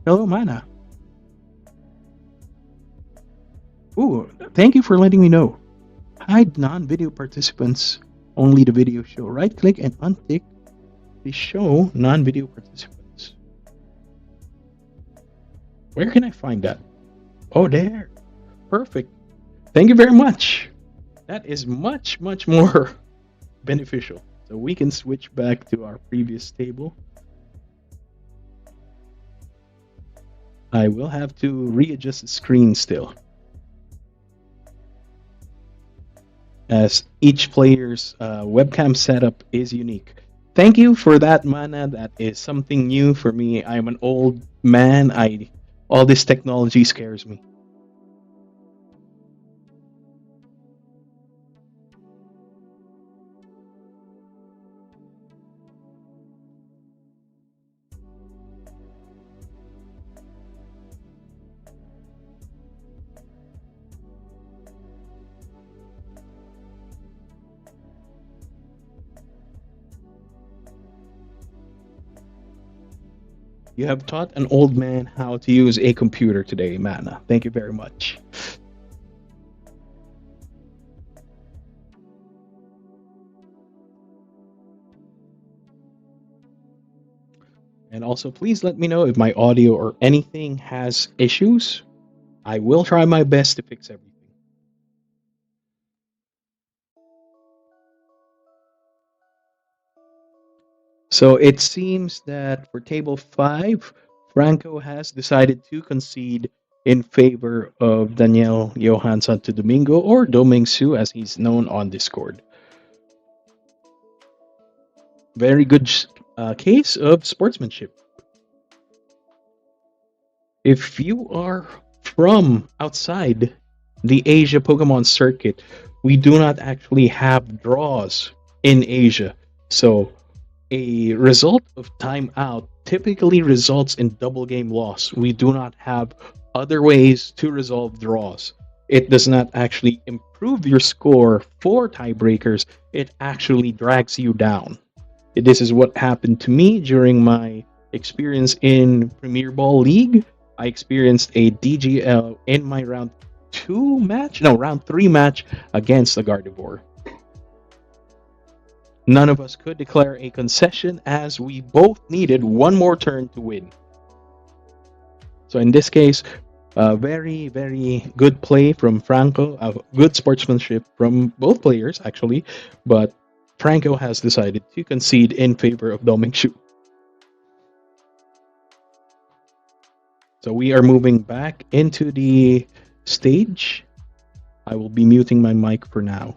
Speaker 1: Hello, Mana. Ooh, thank you for letting me know. Hide non-video participants, only the video show. Right-click and untick the show non-video participants. Where can I find that? Oh, there. Perfect. Thank you very much. That is much, much more beneficial. So we can switch back to our previous table. I will have to readjust the screen still, as each player's webcam setup is unique. Thank you for that, Mana. That is something new for me. I'm an old man. All this technology scares me. You have taught an old man how to use a computer today, Mana. Thank you very much. And also, please let me know if my audio or anything has issues. I will try my best to fix everything. So it seems that for table 5, Franco has decided to concede in favor of Daniel Johan Santo Domingo, or Domingsu as he's known on Discord. Very good case of sportsmanship. If you are from outside the Asia Pokemon circuit, we do not actually have draws in Asia. So a result of timeout typically results in double game loss. We do not have other ways to resolve draws. It does not actually improve your score for tiebreakers, it actually drags you down. This is what happened to me during my experience in Premier Ball League. I experienced a DGL in my round 3 match against the Gardevoir. None of us could declare a concession as we both needed one more turn to win. So in this case, very, very good play from Franco, good sportsmanship from both players, actually, but Franco has decided to concede in favor of Domingsu. So we are moving back into the stage. I will be muting my mic for now.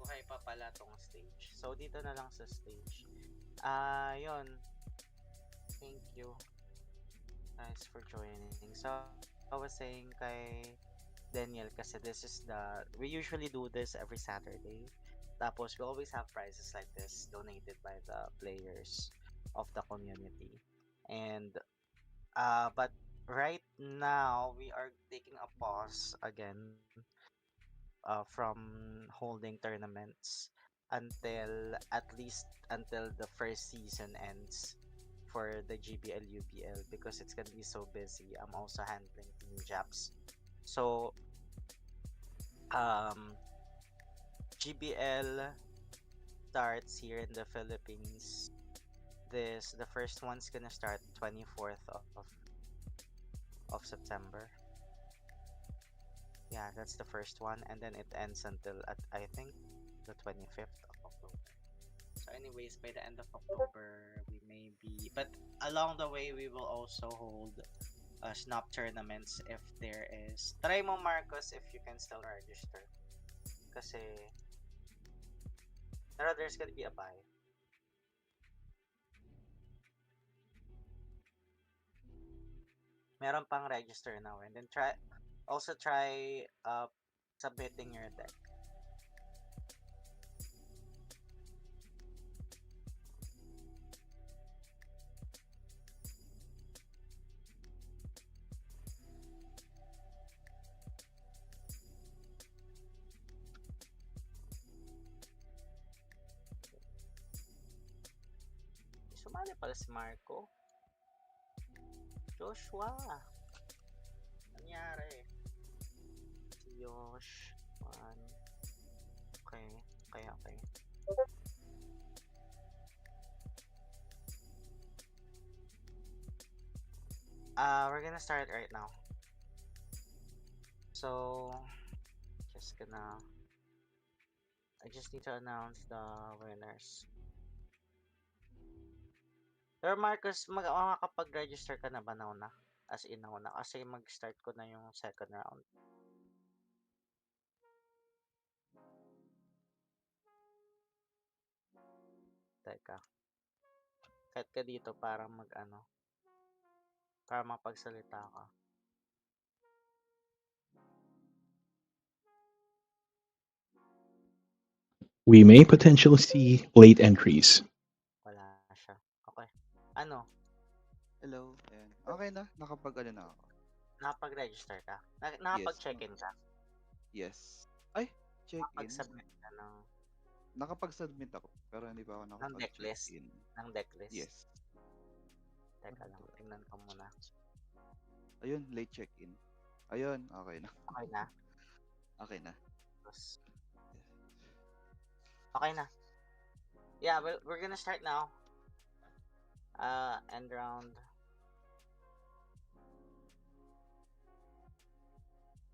Speaker 2: Buhay pa pala tong stage. So, dito na lang sa stage. Yun. Thank you guys for joining. So, I was saying kay Daniel kasi this is we usually do this every Saturday. Tapos, we always have prizes like this donated by the players of the community. And, but right now, we are taking a pause again from holding tournaments at least until the first season ends for the GBL UBL because it's gonna be so busy. I'm also handling Team Japs. So um GBL starts here in the Philippines. The first one's gonna start 24th of September. Yeah, that's the first one, and then it ends until at I think the 25th of October. So, anyways, by the end of October, we may be, but along the way, we will also hold snap tournaments if there is. Try mo, Marcos, if you can still register. Kasi Pero there's gonna be a buy. Meron pang register now, and then try submitting your deck. Sumali pala si Marco. Joshua. Nangyari. Si Josh. One. Okay. Okay. We're gonna start right now. So, I just need to announce the winners. Pero Marcus, makakapag-register ka na ba na? As in na kasi mag-start ko na yung second round. Teka. Kahit ka dito para para mapagsalita ka.
Speaker 1: We may potentially see late entries.
Speaker 2: Wala siya. Okay. Ano?
Speaker 3: Hello, ayan. Okay na, nakapag-ano na ako.
Speaker 2: Nakapag-register ka? Nakapag-check-in ka?
Speaker 3: Yes. Ay, check-in.
Speaker 2: Nakapag-submit ka ng
Speaker 3: Nakapag-submit ako, pero hindi pa ako
Speaker 2: decklist?
Speaker 3: nakapag-check-in.
Speaker 2: Ng decklist?
Speaker 3: Yes.
Speaker 2: Teka lang, tingnan ko muna.
Speaker 3: Ayun, late check-in. Ayun, okay na.
Speaker 2: Okay na?
Speaker 3: Okay na.
Speaker 2: Okay na. Yeah, we're gonna start now. End round.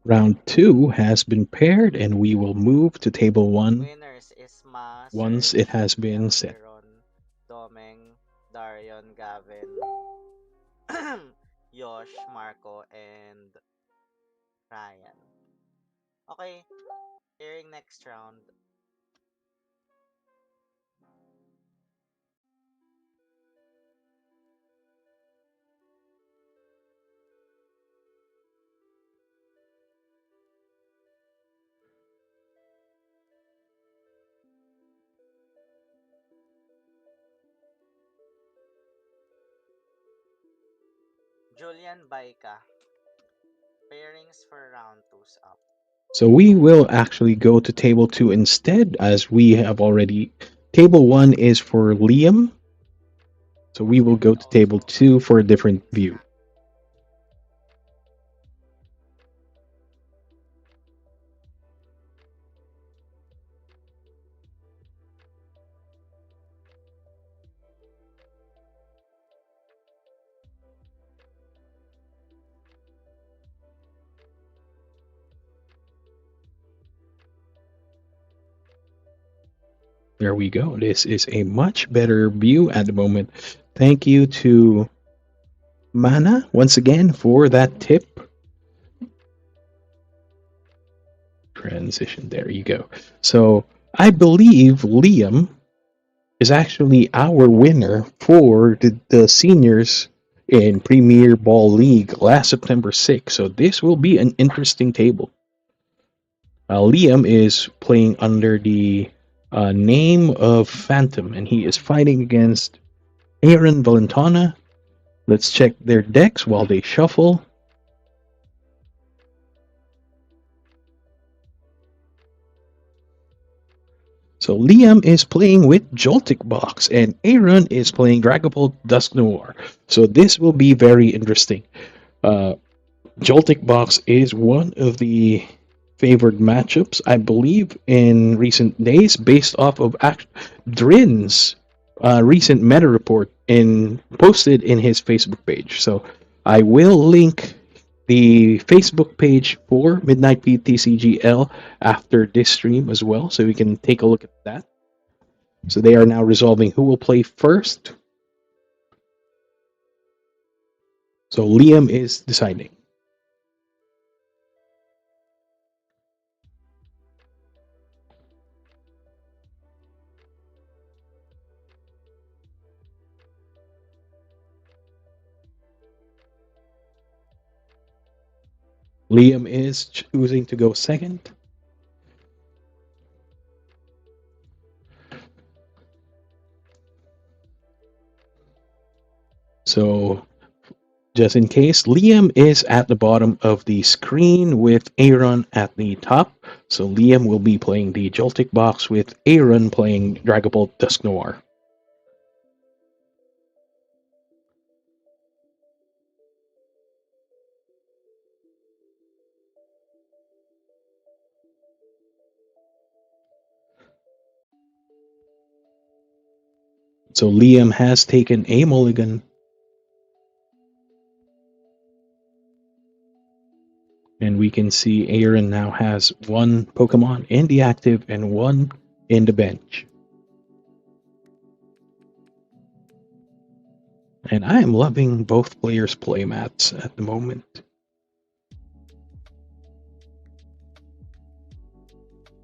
Speaker 1: Round 2 has been paired, and we will move to table 1
Speaker 2: Winners is
Speaker 1: once it has been set.
Speaker 2: Domeng, Darion, Gavin, Yosh, Marco, and Ryan. Okay, hearing next round. Julian Baika. Pairings for round 2's up.
Speaker 1: So we will actually go to table 2 instead, as we have already. Table 1 is for Liam. So we will go to table 2 for a different view. There we go. This is a much better view at the moment. Thank you to Mana once again for that tip. Transition. There you go. So I believe Liam is actually our winner for the seniors in Premier Ball League last September 6th. So this will be an interesting table. Liam is playing under the name of Phantom, and he is fighting against Aaron Valentana. Let's check their decks while they shuffle. So Liam is playing with Joltik box, and Aaron is playing Dragapult Dusknoir. So this will be very interesting. Joltik box is one of the favored matchups, I believe, in recent days, based off of Drin's recent meta report posted in his Facebook page. So I will link the Facebook page for Midnight PTCGL after this stream as well, so we can take a look at that. So they are now resolving who will play first. So Liam is deciding. Liam is choosing to go second. So, just in case, Liam is at the bottom of the screen with Aaron at the top. So Liam will be playing the Joltik box with Aaron playing Dragapult Dusknoir. So Liam has taken a mulligan. And we can see Aaron now has one Pokemon in the active and one in the bench. And I am loving both players' playmats at the moment.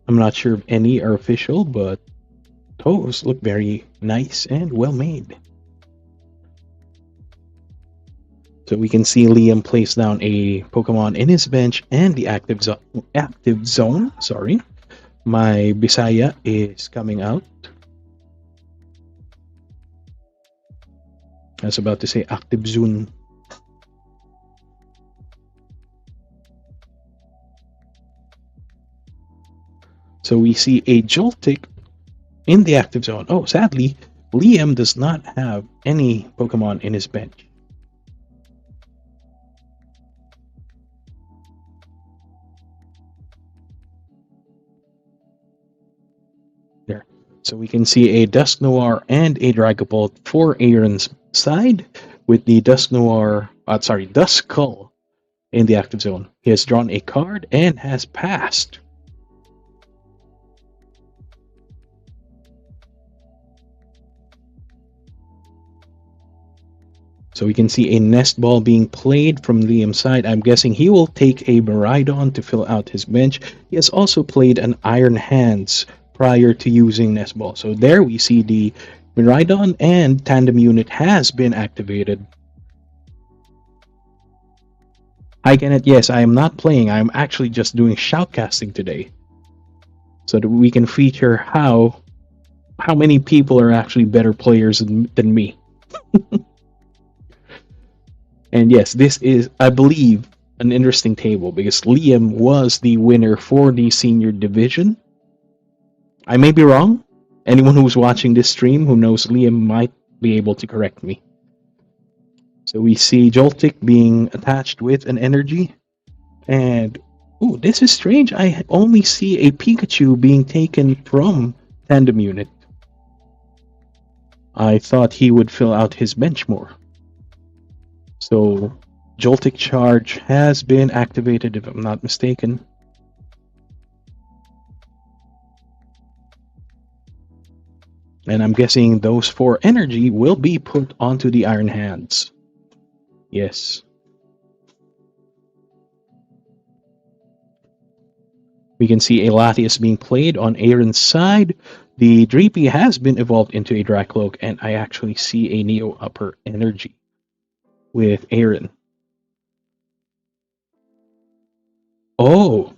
Speaker 1: I'm not sure if any are official, but those look very nice and well made. So we can see Liam place down a Pokemon in his bench and the active zone. Sorry, my Bisaya is coming out. I was about to say active zone. So we see a Joltik in the active zone. Oh, sadly, Liam does not have any Pokemon in his bench. There. So we can see a Dusknoir and a Dragapult for Aaron's side with the Duskull in the active zone. He has drawn a card and has passed. So we can see a nest ball being played from Liam's side. I'm guessing he will take a Miraidon to fill out his bench. He has also played an Iron Hands prior to using nest ball. So there we see the Miraidon and Tandem unit has been activated. Hi Kenneth, yes, I am not playing. I'm actually just doing shoutcasting today. So that we can feature how many people are actually better players than me. And yes, this is, I believe, an interesting table because Liam was the winner for the senior division. I may be wrong. Anyone who's watching this stream who knows Liam might be able to correct me. So we see Joltik being attached with an energy. And, ooh, this is strange. I only see a Pikachu being taken from Tandem unit. I thought he would fill out his bench more. So, Joltik Charge has been activated, if I'm not mistaken. And I'm guessing those 4 energy will be put onto the Iron Hands. Yes. We can see a Latias being played on Aaron's side. The Dreepy has been evolved into a Dracloak, and I actually see a Neo Upper energy with Aaron. Oh!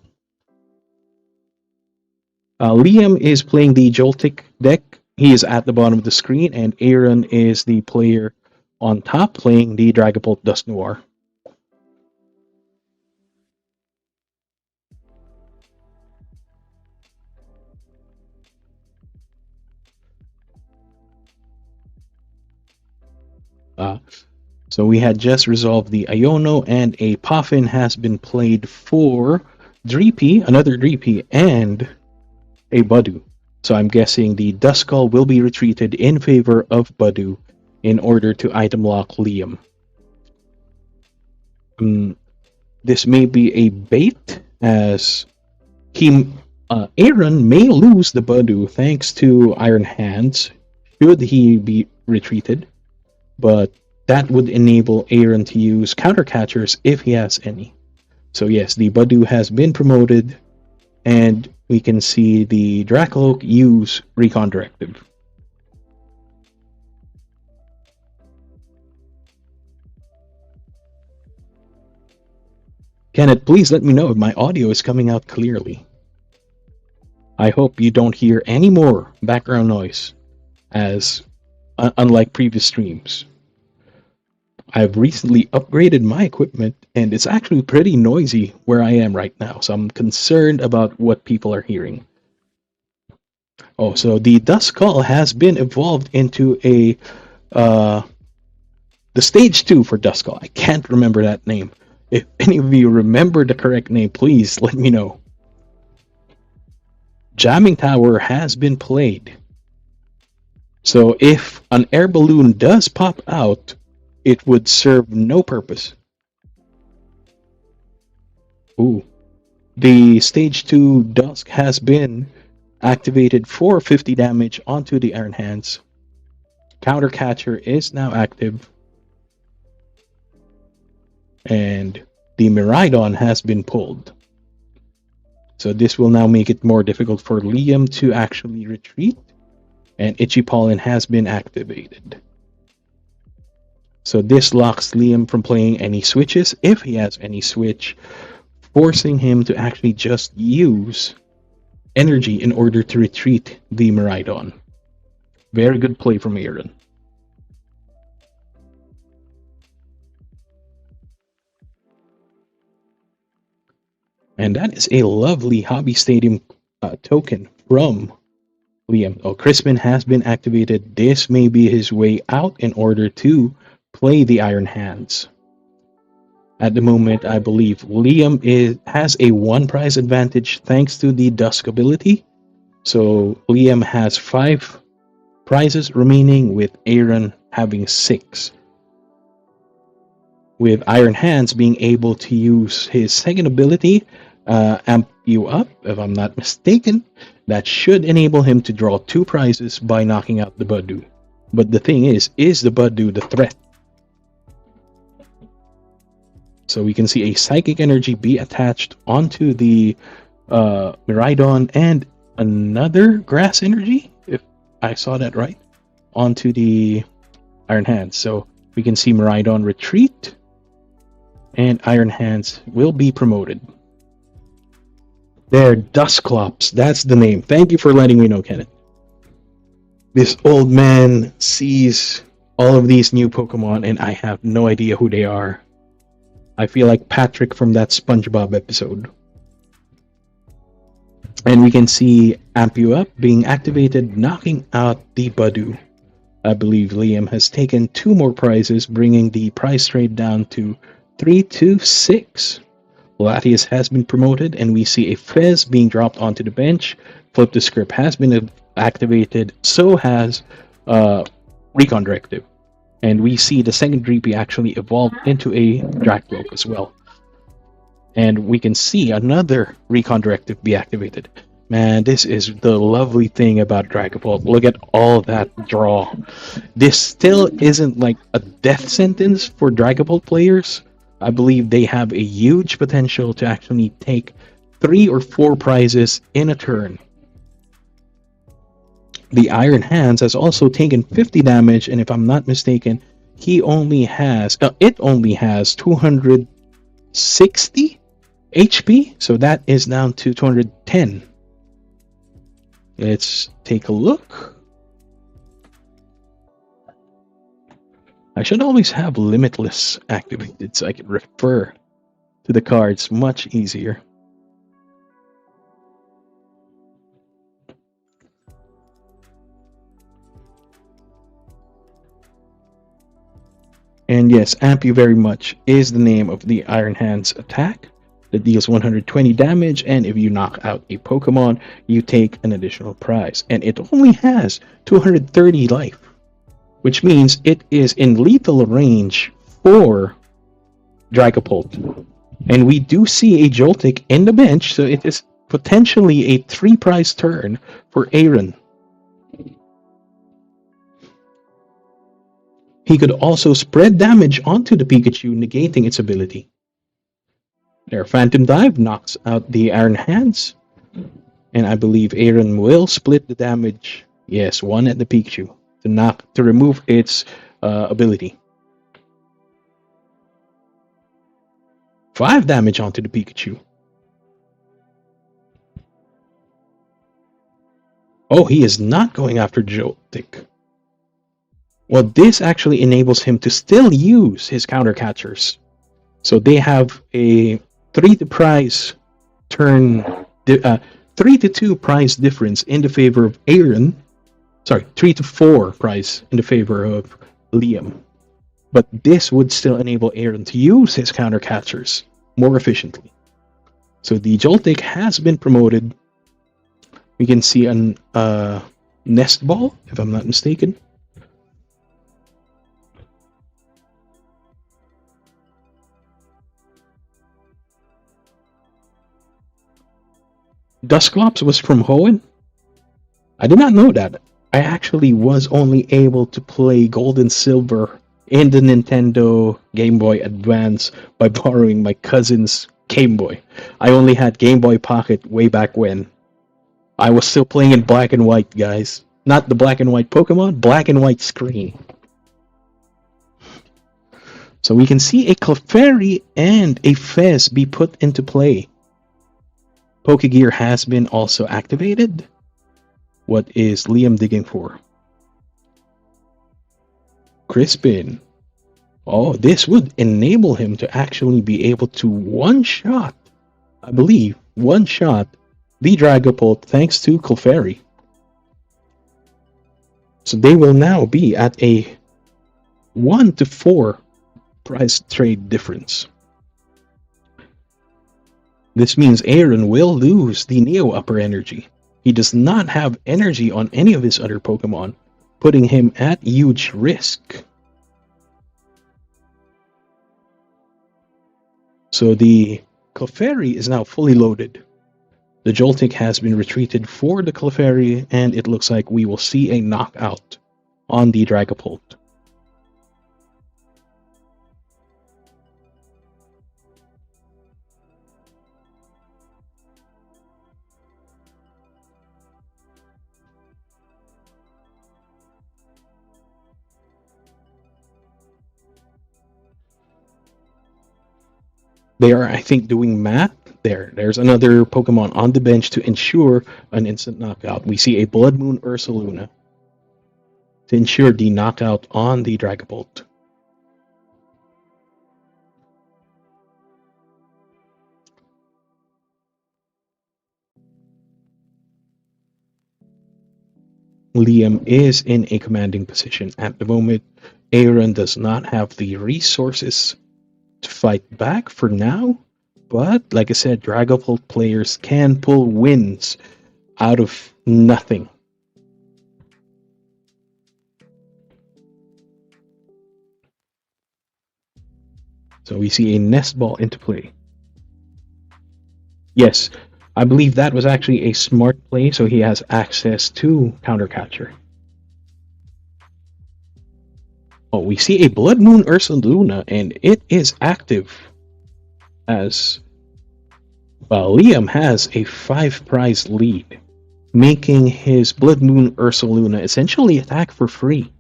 Speaker 1: Liam is playing the Joltik deck. He is at the bottom of the screen, and Aaron is the player on top playing the Dragapult Dusknoir. So we had just resolved the Iono, and a Puffin has been played for Dreepy, another Dreepy, and a Budu. So I'm guessing the Duskull will be retreated in favor of Budu in order to item lock Liam. This may be a bait, as Aaron may lose the Budu thanks to Iron Hands, should he be retreated, but that would enable Aaron to use counter catchers if he has any. So yes, the Budu has been promoted, and we can see the Dracloak use Recon Directive. Kenneth, please let me know if my audio is coming out clearly. I hope you don't hear any more background noise, as unlike previous streams. I've recently upgraded my equipment, and it's actually pretty noisy where I am right now, so I'm concerned about what people are hearing. Oh, so the Dusknoir has been evolved into a the stage 2 for Dusknoir. I can't remember that name. If any of you remember the correct name, please let me know. Jamming Tower has been played. So if an air balloon does pop out, it would serve no purpose. Ooh. The stage 2 Dusk has been activated for 50 damage onto the Iron Hands. Counter Catcher is now active. And the Miraidon has been pulled. So this will now make it more difficult for Liam to actually retreat. And Itchy Pollen has been activated. So this locks Liam from playing any switches, if he has any switch, forcing him to actually just use energy in order to retreat the Miraidon. Very good play from Aaron. And that is a lovely Hobby Stadium token from Liam. Oh, Crispin has been activated. This may be his way out in order to play the Iron Hands. At the moment, I believe Liam has a 1 prize advantage thanks to the Dusk ability. So Liam has 5 prizes remaining, with Aaron having 6. With Iron Hands being able to use his second ability, Amp You Up, if I'm not mistaken, that should enable him to draw 2 prizes by knocking out the Budew. But the thing is the Budew the threat? So we can see a Psychic Energy be attached onto the Miraidon, and another Grass Energy, if I saw that right, onto the Iron Hands. So we can see Miraidon retreat, and Iron Hands will be promoted. There, Dusknoir, that's the name. Thank you for letting me know, Kenneth. This old man sees all of these new Pokemon, and I have no idea who they are. I feel like Patrick from that SpongeBob episode. And we can see Amp You Up being activated, knocking out the Budew. I believe Liam has taken 2 more prizes, bringing the prize trade down to 3 to 6. Latias has been promoted, and we see a Fez being dropped onto the bench. Flip the Script has been activated, so has Recon Directive. And we see the second Dreepy actually evolved into a Dragapult as well. And we can see another Recon Directive be activated. Man, this is the lovely thing about Dragapult. Look at all that draw. This still isn't like a death sentence for Dragapult players. I believe they have a huge potential to actually take 3 or 4 prizes in a turn. The Iron Hands has also taken 50 damage, and if I'm not mistaken, it only has 260 HP, so that is down to 210. Let's take a look. I should always have Limitless activated so I can refer to the cards much easier. And yes, Amp You Very Much is the name of the Iron Hands attack that deals 120 damage, and if you knock out a Pokemon, you take an additional prize. And it only has 230 life, which means it is in lethal range for Dragapult. And we do see a Joltik in the bench, so it is potentially a 3-prize turn for Aaron. He could also spread damage onto the Pikachu, negating its ability. Their Phantom Dive knocks out the Iron Hands. And I believe Aaron will split the damage. Yes, 1 at the Pikachu to remove its ability. 5 damage onto the Pikachu. Oh, he is not going after Joltik. Well, this actually enables him to still use his counter catchers. So they have a 3 to prize turn, 3 to 2 prize difference in the favor of Aaron. Sorry, 3 to 4 prize in the favor of Liam. But this would still enable Aaron to use his counter catchers more efficiently. So the Joltik has been promoted. We can see a nest ball, if I'm not mistaken. Dusclops was from Hoenn? I did not know that. I actually was only able to play Gold and Silver in the Nintendo Game Boy Advance by borrowing my cousin's Game Boy. I only had Game Boy Pocket way back when. I was still playing in black and white, guys. Not the black and white Pokemon, black and white screen. So we can see a Clefairy and a Fez be put into play. Pokegear has been also activated. What is Liam digging for? Crispin. Oh, this would enable him to actually be able to one-shot, I believe, one-shot the Dragapult thanks to Clefairy. So they will now be at a 1 to 4 price trade difference. This means Aaron will lose the Neo Upper Energy. He does not have energy on any of his other Pokemon, putting him at huge risk. So the Clefairy is now fully loaded. The Joltik has been retreated for the Clefairy, and it looks like we will see a knockout on the Dragapult. They are, I think, doing math. There's another Pokemon on the bench to ensure an instant knockout. We see a Blood Moon Ursaluna to ensure the knockout on the Dragapult. Liam is in a commanding position at the moment. Aaron does not have the resources to fight back for now, but like I said, Dragapult players can pull wins out of nothing. So we see a nest ball into play. Yes, I believe that was actually a smart play, so he has access to counter catcher. Oh, we see a Blood Moon Ursaluna, and it is active. As well, Liam has a 5 prize lead, making his Blood Moon Ursaluna essentially attack for free.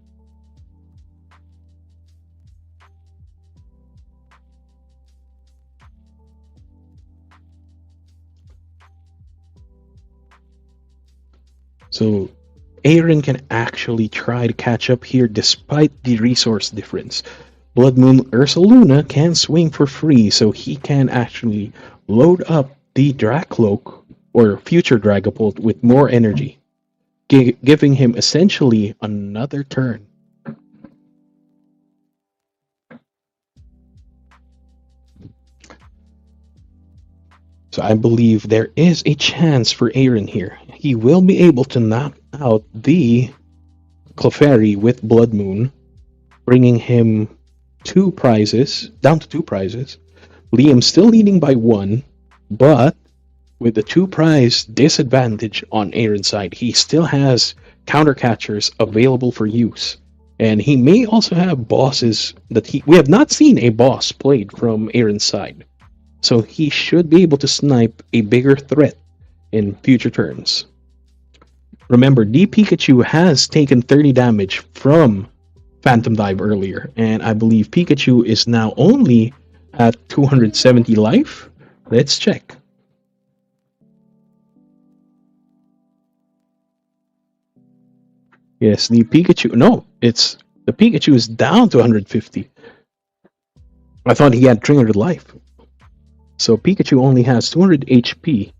Speaker 1: So Aaron can actually try to catch up here despite the resource difference. Blood Moon Ursaluna can swing for free, so he can actually load up the Dracloak or future Dragapult with more energy, giving him essentially another turn. So I believe there is a chance for Aaron here. He will be able to knock out the Clefairy with Blood Moon, bringing him down to 2 prizes. Liam still leading by 1, but with the 2 prize disadvantage on Aaron's side, he still has counter catchers available for use. And he may also have bosses that we have not seen a boss played from Aaron's side. So he should be able to snipe a bigger threat in future turns. Remember, the Pikachu has taken 30 damage from Phantom Dive earlier, and I believe Pikachu is now only at 270 life. Let's check. Yes, the Pikachu. No, the Pikachu is down to 150. I thought he had 300 life. So Pikachu only has 200 HP.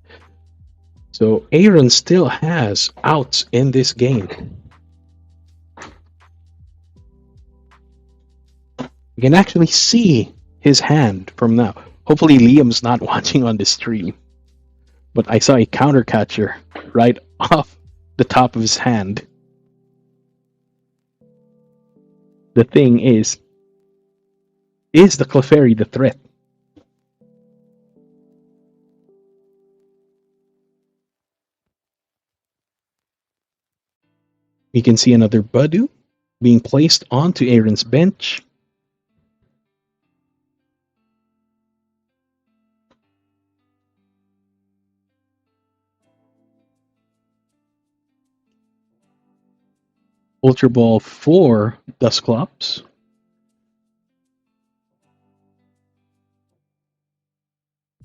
Speaker 1: So Aaron still has outs in this game. You can actually see his hand from now. Hopefully Liam's not watching on the stream. But I saw a counter catcher right off the top of his hand. The thing is the Clefairy the threat? You can see another Budu being placed onto Aaron's bench. Ultra Ball for Dusclops.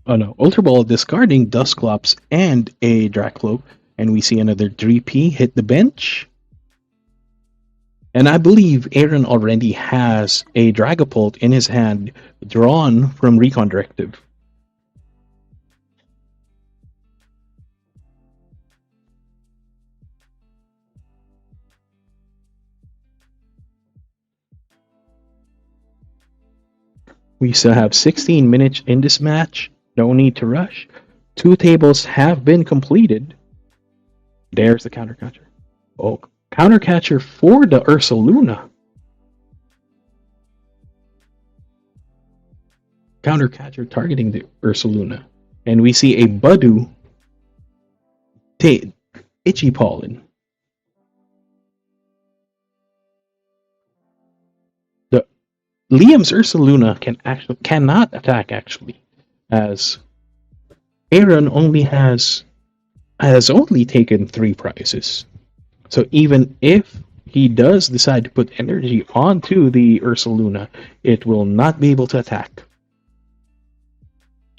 Speaker 1: Oh no, Ultra Ball discarding Dusclops and a Dracloak, and we see another 3P hit the bench. And I believe Aaron already has a Dragapult in his hand drawn from Recon Directive. We still have 16 minutes in this match. No need to rush. 2 tables have been completed. There's the counter catcher. Oh, counter catcher for the Ursaluna. Counter catcher targeting the Ursaluna. And we see a Budu Itchy Pollen. The Liam's Ursaluna cannot attack actually, as Aaron has only taken 3 prizes. So even if he does decide to put energy onto the Ursaluna, it will not be able to attack.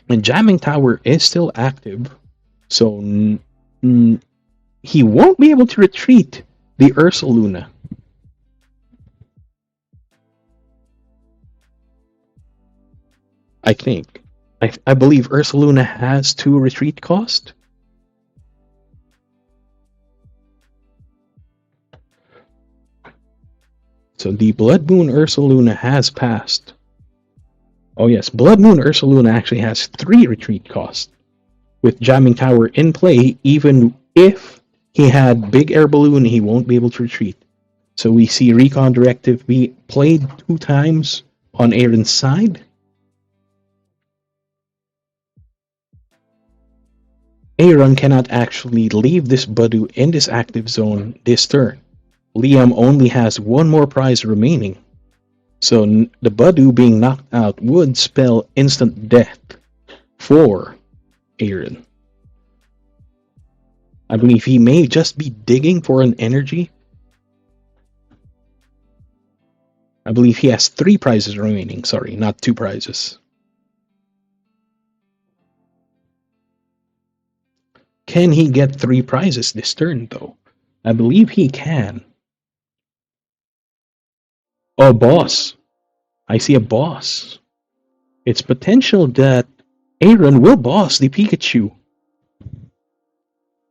Speaker 1: And Jamming Tower is still active, so he won't be able to retreat the Ursaluna. I think. I believe Ursaluna has 2 retreat cost. So the Blood Moon Ursaluna has passed. Oh yes, Blood Moon Ursaluna actually has 3 retreat costs. With Jamming Tower in play, even if he had Big Air Balloon, he won't be able to retreat. So we see Recon Directive be played 2 times on Aaron's side. Aaron cannot actually leave this Budu in this active zone this turn. Liam only has 1 more prize remaining. So the Budu being knocked out would spell instant death for Aaron. I believe he may just be digging for an energy. I believe he has 3 prizes remaining. Sorry, not 2 prizes. Can he get 3 prizes this turn, though? I believe he can. Oh, boss. I see a boss. It's potential that Aaron will boss the Pikachu.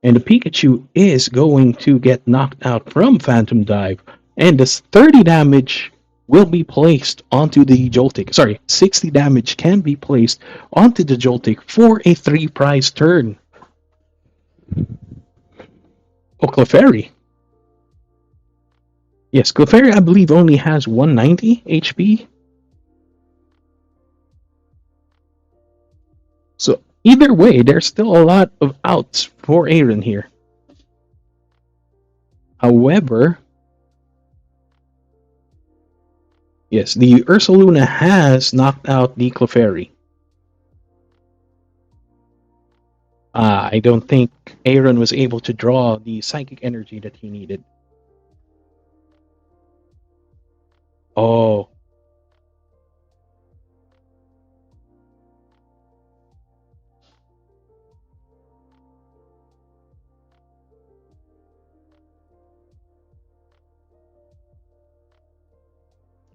Speaker 1: And the Pikachu is going to get knocked out from Phantom Dive. And this 30 damage will be placed onto the Joltik. Sorry, 60 damage can be placed onto the Joltik for a 3 prize turn. Oh, Clefairy. Yes, Clefairy, I believe, only has 190 HP. So, either way, there's still a lot of outs for Aaron here. However, yes, the Ursaluna has knocked out the Clefairy. I don't think Aaron was able to draw the psychic energy that he needed. Oh.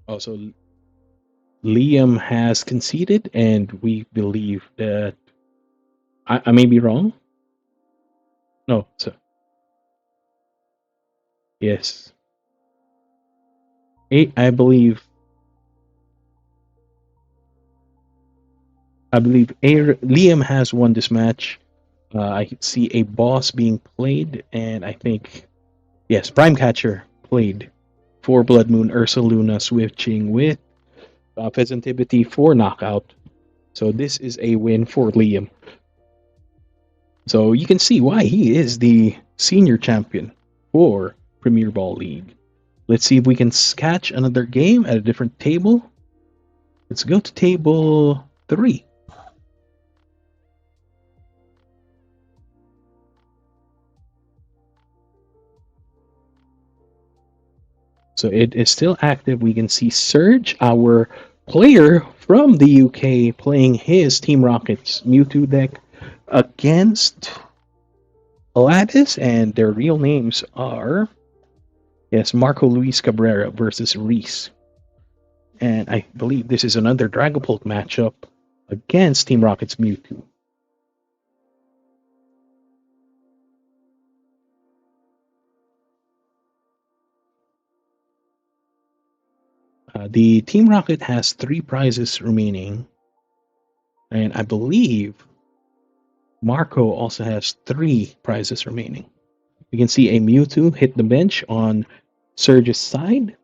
Speaker 1: Also, Liam has conceded, and we believe that I may be wrong. No, so yes, I believe Liam has won this match. I see a boss being played, and I think yes, Prime Catcher played for Blood Moon Ursaluna, switching with Pheasantivity for knockout. So this is a win for Liam. So you can see why he is the senior champion for Premier Ball League. Let's see if we can catch another game at a different table. Let's go to table 3. So it is still active. We can see Surge, our player from the UK, playing his Team Rocket's Mewtwo deck against Aladdis, and their real names are yes, Marco Luis Cabrera versus Reese. And I believe this is another Dragapult matchup against Team Rocket's Mewtwo. The Team Rocket has 3 prizes remaining, and I believe Marco also has 3 prizes remaining. We can see a Mewtwo hit the bench on Surge's side.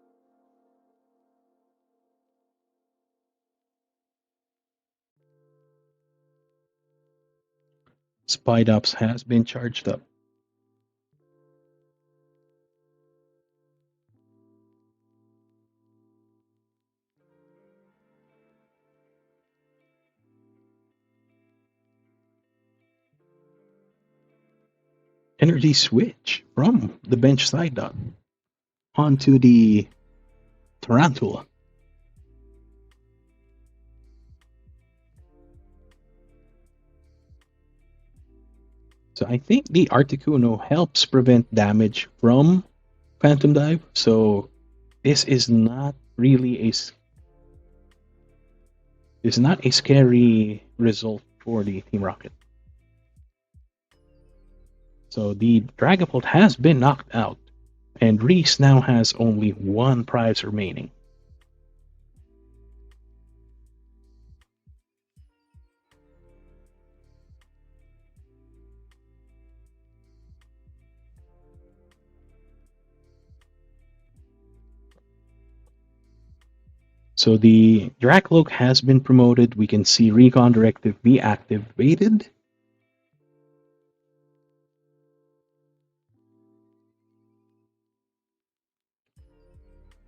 Speaker 1: Spidops has been charged up. Energy switch from the bench side up onto the Tarantula. So I think the Articuno helps prevent damage from Phantom Dive. So this is not really a scary result for the Team Rocket. So the Dragapult has been knocked out, and Reese now has only 1 prize remaining. So the Dracloak has been promoted. We can see Recon Directive be activated.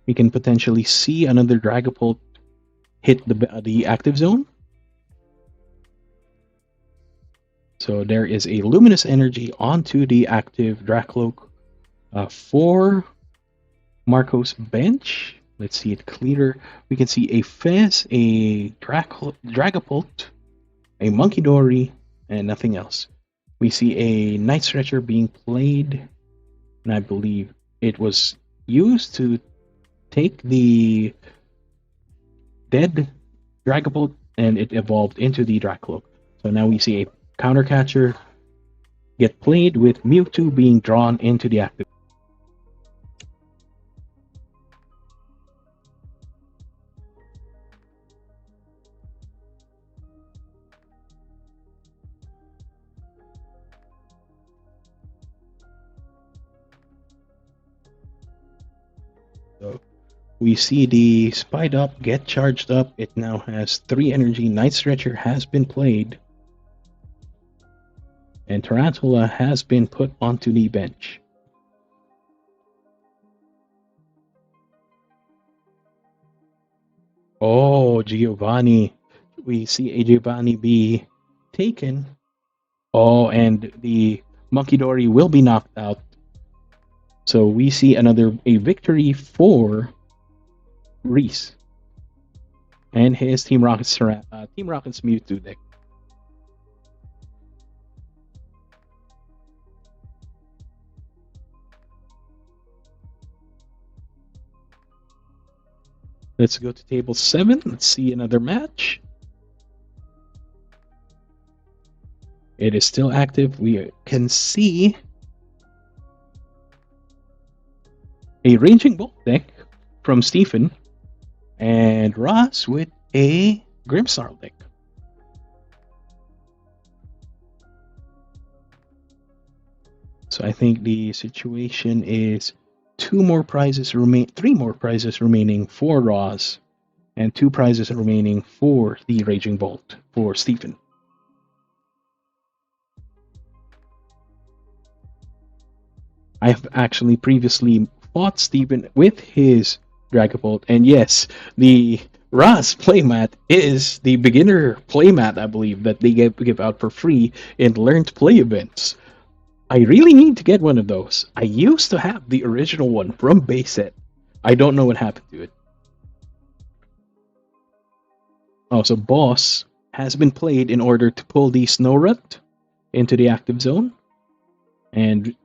Speaker 1: We can potentially see another Dragapult hit the active zone. So there is a Luminous Energy onto the active Dracloak for Marco's bench. Let's see it clearer. We can see a Fez, a Dragapult, a Munkidori, and nothing else. We see a Night Stretcher being played, and I believe it was used to take the dead Dragapult, and it evolved into the Dracloak. So now we see a Counter Catcher get played with Mewtwo being drawn into the active. So we see the Spide Up get charged up. It now has 3 energy. Night Stretcher has been played, and Tarantula has been put onto the bench. Oh, Giovanni. We see a Giovanni be taken. Oh, and the Munkidori will be knocked out. So we see a victory for Reese and his Team Rocket's Mewtwo deck. Let's go to table 7. Let's see another match. It is still active. We can see a Raging Bolt deck from Stephen and Ross with a Grimmsnarl deck. So I think the situation is three more prizes remaining for Ross, and 2 prizes remaining for the Raging Bolt for Stephen. I have actually previously fought Stephen with his Dragapult, and yes, the Ross playmat is the beginner playmat, I believe, that they give out for free in Learn to Play events. I really need to get one of those. I used to have the original one from base set. I don't know what happened to it. Oh, so Boss has been played in order to pull the Snorunt into the active zone. And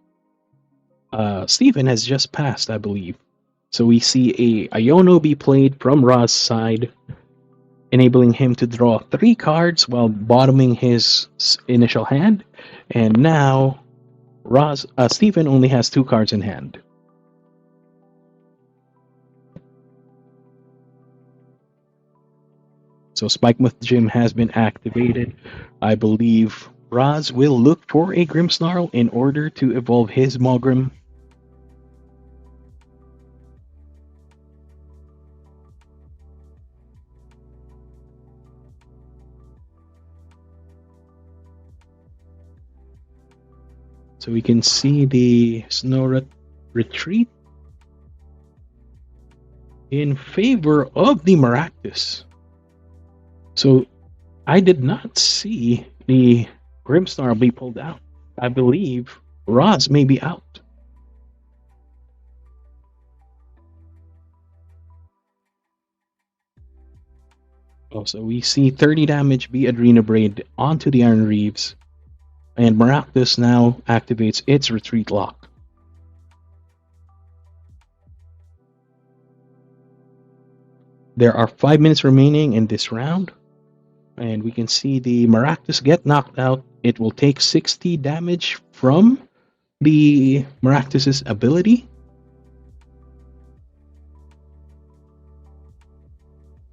Speaker 1: Stephen has just passed, I believe. So we see a Iono be played from Ra's side, enabling him to draw 3 cards while bottoming his initial hand. And now Stephen only has 2 cards in hand. So Spikemuth Gym has been activated. I believe Raz will look for a Grimmsnarl in order to evolve his Mogrim. So we can see the Snorunt retreat in favor of the Maractus. So I did not see the Grimmsnarl be pulled out. I believe Raz may be out. Also, we see 30 damage be Adrena Braid onto the Iron Reeves, and Maractus now activates its retreat lock. There are 5 minutes remaining in this round, and we can see the Maractus get knocked out. It will take 60 damage from the Maractus's ability.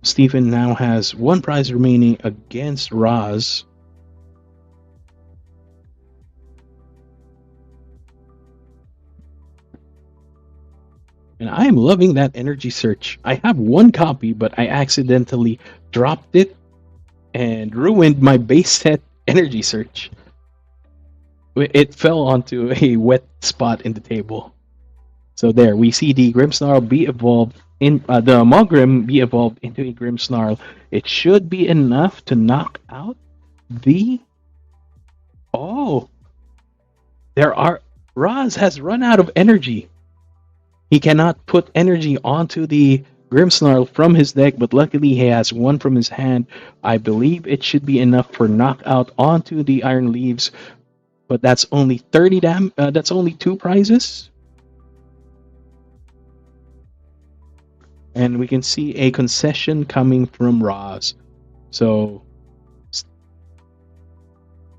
Speaker 1: Stephen now has 1 prize remaining against Raz. And I am loving that energy search. I have 1 copy, but I accidentally dropped it and ruined my base set energy search. It fell onto a wet spot in the table. So there, we see the Grimmsnarl be evolved in the Mogrim be evolved into a Grimmsnarl. It should be enough to knock out the. Oh, Raz has run out of energy. He cannot put energy onto the Grimmsnarl from his deck, but luckily he has 1 from his hand. I believe it should be enough for knockout onto the Iron Leaves, but that's only 30 that's only 2 prizes. And we can see a concession coming from Raz. So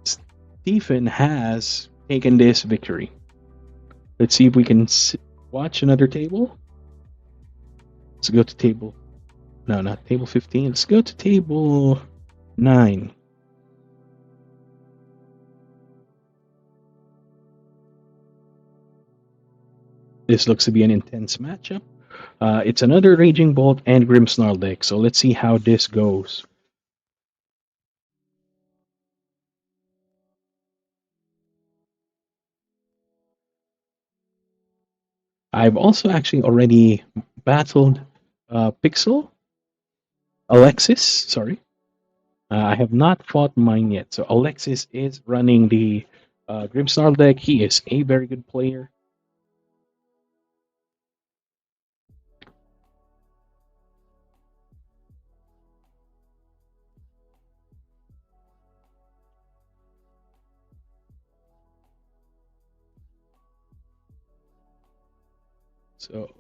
Speaker 1: Stephen has taken this victory. Let's see if we can watch another table. Let's go to table. No, not table 15. Let's go to table 9. This looks to be an intense matchup. It's another Raging Bolt and Grimmsnarl deck, so let's see how this goes. I've also actually already battled Alexis, sorry. I have not fought mine yet, so Alexis is running the Grimmsnarl deck. He is a very good player. So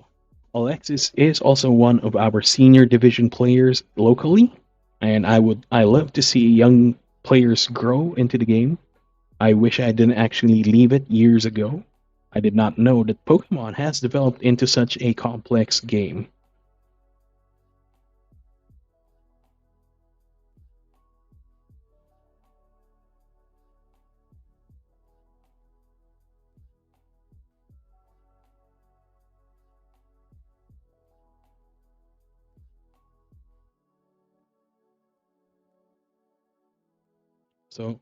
Speaker 1: Alexis is also one of our senior division players locally, and I love to see young players grow into the game. I wish I didn't actually leave it years ago. I did not know that Pokemon has developed into such a complex game. So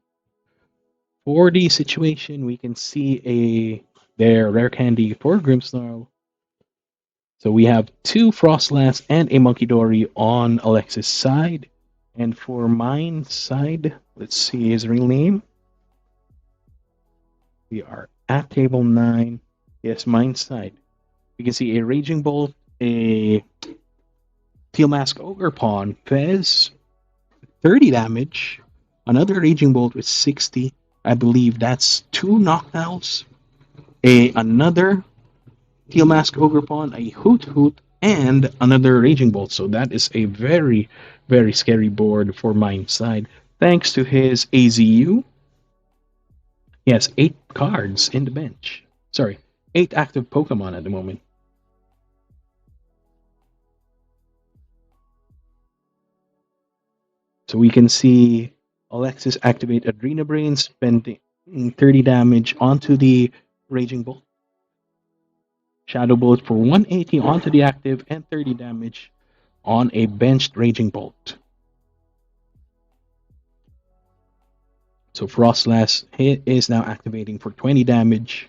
Speaker 1: for the situation, we can see their rare candy for Grimmsnarl. So we have two Frostlass and a Munkidori on Alexis' side. And for mine side, let's see his real name. We are at table 9. Yes, mine side. We can see a Raging Bolt, a Teal Mask Ogre Pawn, Fez, 30 damage, another Raging Bolt with 60. I believe that's 2 Noctowls, another Teal Mask Ogre Pawn, a Hoot Hoot, and another Raging Bolt. So that is a very, very scary board for mine side. Thanks to his AZU, he has 8 cards in the bench. Sorry, 8 active Pokemon at the moment. So we can see Alexis activate Adrena Brain, spending 30 damage onto the Raging Bolt. Shadow Bolt for 180 onto the active and 30 damage on a benched Raging Bolt. So Frostlass is now activating for 20 damage.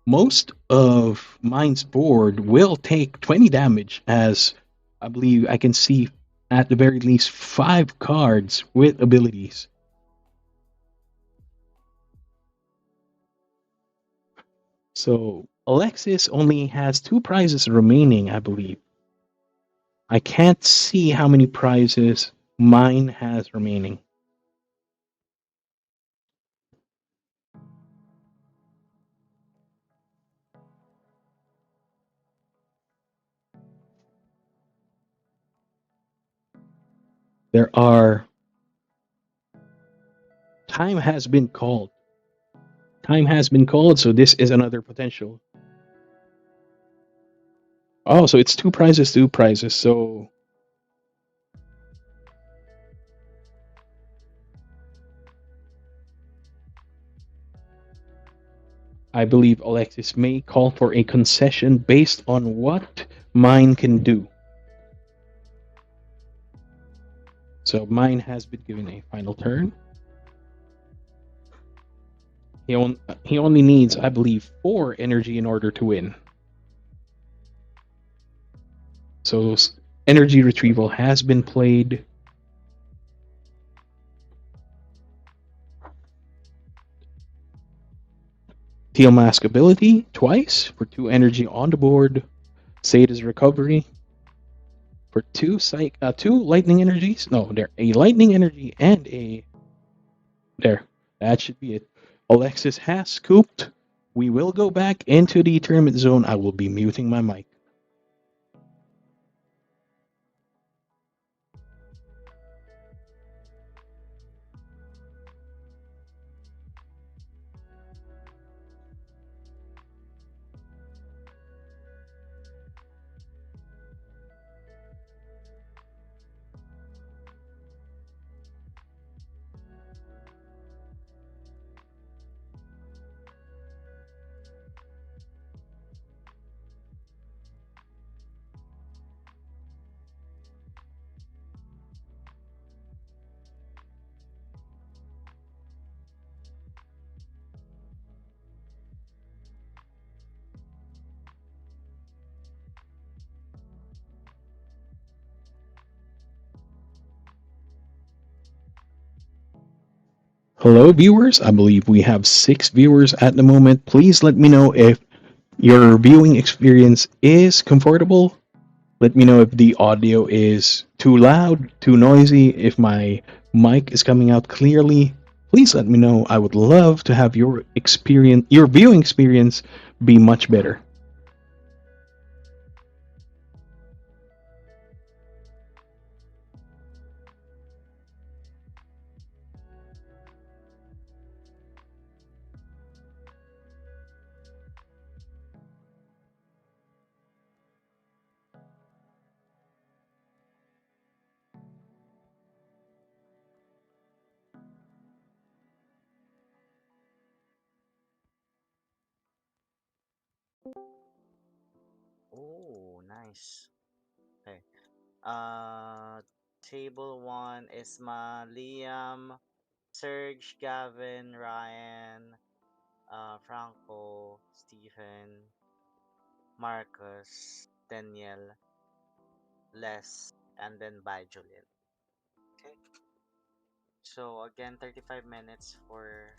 Speaker 1: Most of mine's board will take 20 damage, as I believe I can see at the very least 5 cards with abilities. So Alexis only has 2 prizes remaining, I believe. I can't see how many prizes mine has remaining. There are... Time has been called. Time has been called, so this is another potential. Oh, so it's 2 prizes, so... I believe Alexis may call for a concession based on what mine can do. So mine has been given a final turn. He only needs, I believe, 4 energy in order to win. So energy retrieval has been played. Teal Mask ability twice for 2 energy on the board. Sada's recovery for 2 lightning energies. No, there a lightning energy and a there. That should be it. Alexis has scooped. We will go back into the tournament zone. I will be muting my mic. Hello, viewers. I believe we have 6 viewers at the moment. Please let me know if your viewing experience is comfortable. Let me know if the audio is too loud, too noisy, if my mic is coming out clearly. Please let me know. I would love to have your viewing experience be much better.
Speaker 2: Oh, nice. Okay. Table 1 is Liam, Serge, Gavin, Ryan, Franco, Stephen, Marcus, Daniel, Les, and then by Julian. Okay. So again, 35 minutes for.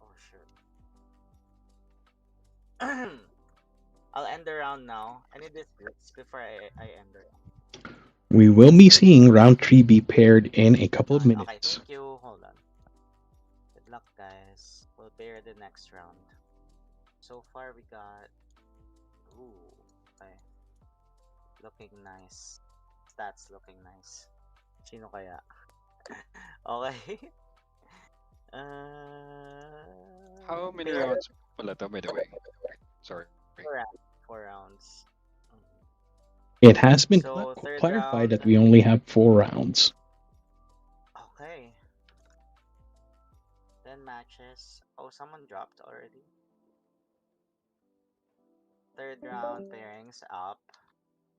Speaker 2: Oh shoot. I'll end the round now. Any disputes before I end the round?
Speaker 1: We will be seeing round 3 be paired in a couple of
Speaker 2: Okay,
Speaker 1: minutes.
Speaker 2: thank you. Hold on. Good luck, guys. We'll pair the next round. So far, we got. Ooh, okay. Looking nice. Stats looking nice. Sino kaya? Okay.
Speaker 4: How many
Speaker 2: Pair
Speaker 4: rounds pala to, by the way? Sorry.
Speaker 2: 4 rounds. 4 rounds.
Speaker 1: It has been
Speaker 2: So, third
Speaker 1: clarified
Speaker 2: round.
Speaker 1: that we only have 4 rounds.
Speaker 2: Okay. 10 matches. Oh, someone dropped already. Third round pairings up.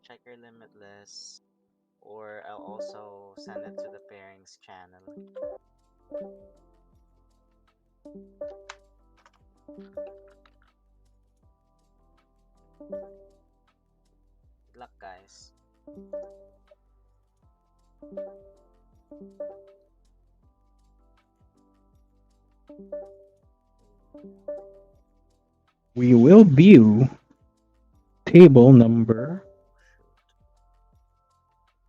Speaker 2: Check your limit list. Or I'll also send it to the pairings channel. Good luck, guys.
Speaker 1: We will view table number.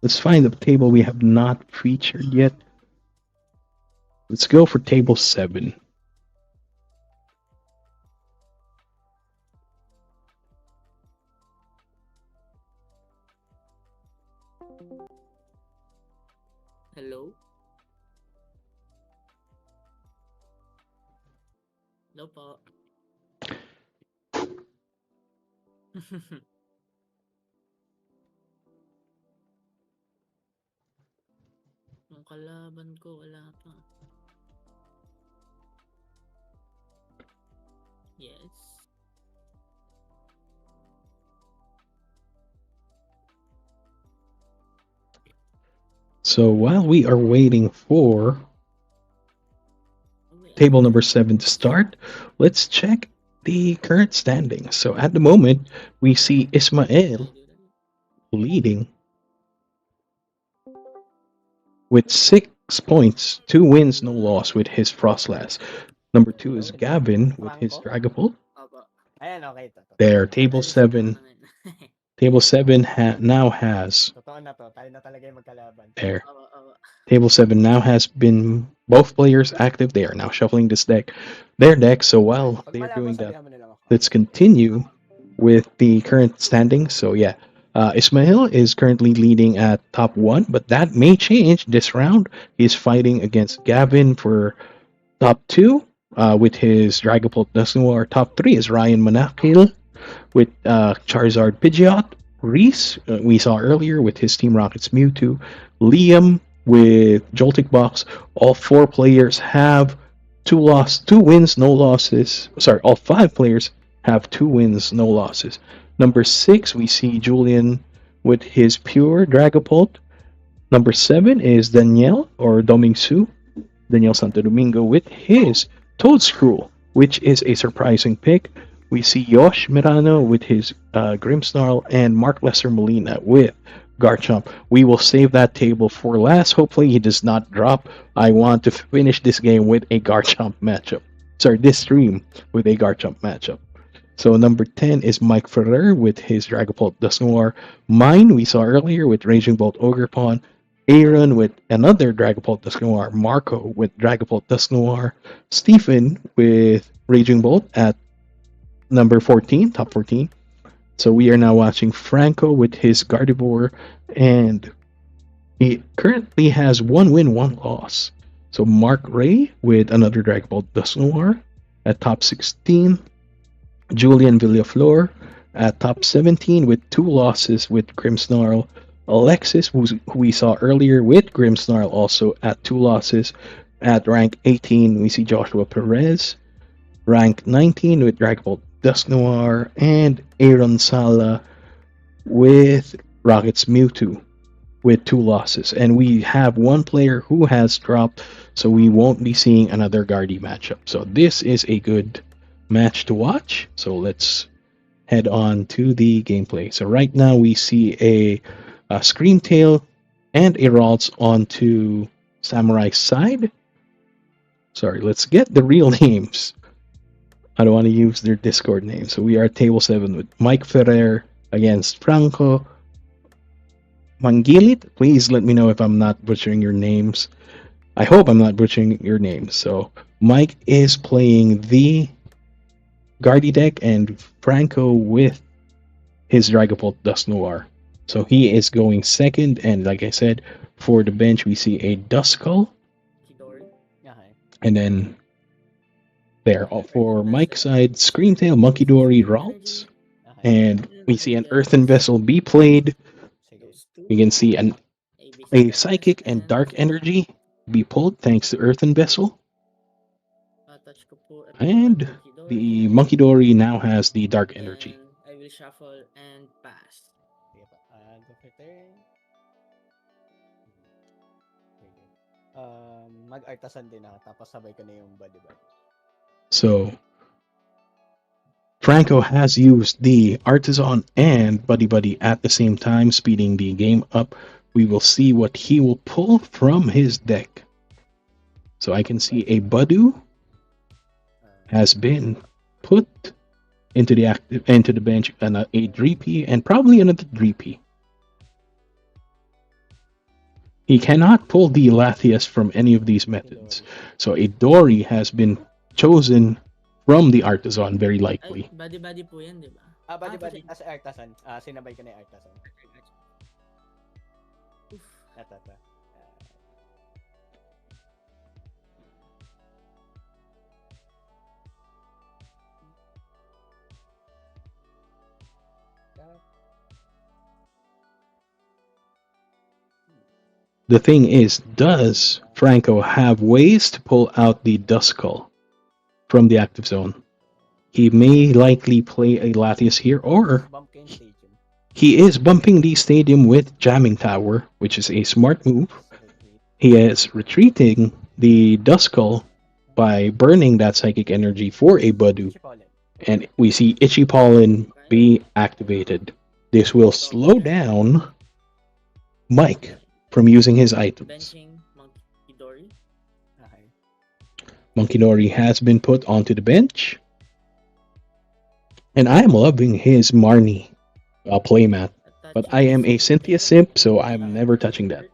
Speaker 1: Let's find the table we have not featured yet. Let's go for table 7.
Speaker 5: Hello? Hello po. Yung kalaban ko, wala pa. Yes.
Speaker 1: So while we are waiting for table number 7 to start, let's check the current standings. So at the moment, we see Ismael leading with 6 points, 2 wins, no loss with his Frostlass. Number 2 is Gavin with his Dragapult.
Speaker 5: Opo.
Speaker 6: Ayan, okay.
Speaker 1: There, table 7. Table 7 now has.
Speaker 6: Totoo na to. Tayo na talaga yung magkalaban.
Speaker 1: There. Table 7 now has been both players active. They are now shuffling their deck. So while they're doing that, let's continue with the current standings. So yeah, Ismail is currently leading at top 1, but that may change this round. He's fighting against Gavin for top 2 with his Dragapult Dusknoir. Top 3 is Ryan Manakil with Charizard Pidgeot. Reese, we saw earlier with his Team Rocket's Mewtwo. Liam with Joltik Box. All 4 players have 2 wins, no losses. Sorry, all 5 players have 2 wins, no losses. Number 6, we see Julian with his pure Dragapult. Number 7 is Danielle or Domingsu, Danielle Santo Domingo with his Toadscrew, which is a surprising pick. We see Yosh Mirano with his Grimmsnarl and Mark Lesser Molina with Garchomp. We will save that table for last. Hopefully he does not drop. I want to finish this game with a Garchomp matchup. Sorry, this stream with a Garchomp matchup. So number 10 is Mike Ferrer with his Dragapult Dusknoir. Mine we saw earlier with Raging Bolt Ogrepon. Aaron with another Dragapult Dusknoir. Marco with Dragapult Dusknoir. Stephen with Raging Bolt at number 14, top 14. So we are now watching Franco with his Gardevoir, and he currently has 1 win, 1 loss. So Mark Ray with another Dragapult Dusknoir at top 16. Julian Villaflor at top 17 with 2 losses with Grimmsnarl. Alexis, who we saw earlier with Grimmsnarl, also at 2 losses. At rank 18, we see Joshua Perez. rank 19 with Dragapult Dusknoir, and Aaron Sala with Rocket's Mewtwo with 2 losses. And we have one player who has dropped, so we won't be seeing another Guardy matchup. So this is a good match to watch. So let's head on to the gameplay. So right now we see a Screamtail and a Ralts onto Samurai's side. Sorry, let's get the real names. I don't want to use their Discord name. So we are table 7 with Mike Ferrer against Franco Mangilit. Please let me know if I'm not butchering your names. I hope I'm not butchering your names. So Mike is playing the Guardy deck and Franco with his Dragapult Dusknoir. So he is going second, and like I said, for the bench we see a Duskull,
Speaker 5: Hidori.
Speaker 6: Okay.
Speaker 1: and then there for Mike's side, Screamtail, Munkidori, Ralts,
Speaker 6: Okay.
Speaker 1: and we see an Earthen Vessel be played.
Speaker 6: Sige.
Speaker 5: Those two.
Speaker 1: We can see a Psychic and Dark
Speaker 5: Psychic.
Speaker 1: Energy be pulled thanks to Earthen Vessel,
Speaker 5: Touch ko po.
Speaker 1: and the Munkidori now has the Dark Energy.
Speaker 5: Then I will shuffle and pass.
Speaker 6: Sige pa. Go for turn. Sige. Mag-artasan din ako, tapos sabay ko na yung body bag.
Speaker 1: So Franco has used the Artisan and Buddy Buddy at the same time, speeding the game up. We will see what he will pull from his deck. So I can see a Budu has been put into the bench, and a Dreepy and probably another Dreepy. He cannot pull the Latias from any of these methods. So a Dory has been chosen from the Artisan, very likely.
Speaker 5: Ay, body po yan, di ba?
Speaker 6: Body
Speaker 5: pati.
Speaker 6: as artasan. Sinabay ko na yung artasan.
Speaker 5: Oof.
Speaker 6: Ito.
Speaker 1: The thing is, does Franco have ways to pull out the Duskull from the active zone? He may likely play a Latias here, or
Speaker 6: Bump ko yung stadium.
Speaker 1: he is bumping the stadium with Jamming Tower, which is a smart move. He is retreating the Duskull by burning that Psychic Energy for a Budu, and we see Itchy Pollen be activated. This will slow down Mike from using his items.
Speaker 5: Benching Munkidori.
Speaker 6: Okay.
Speaker 1: Munkidori has been put onto the bench, and I am loving his Marnie playmat. But I am a Cynthia simp, so I'm never touching that.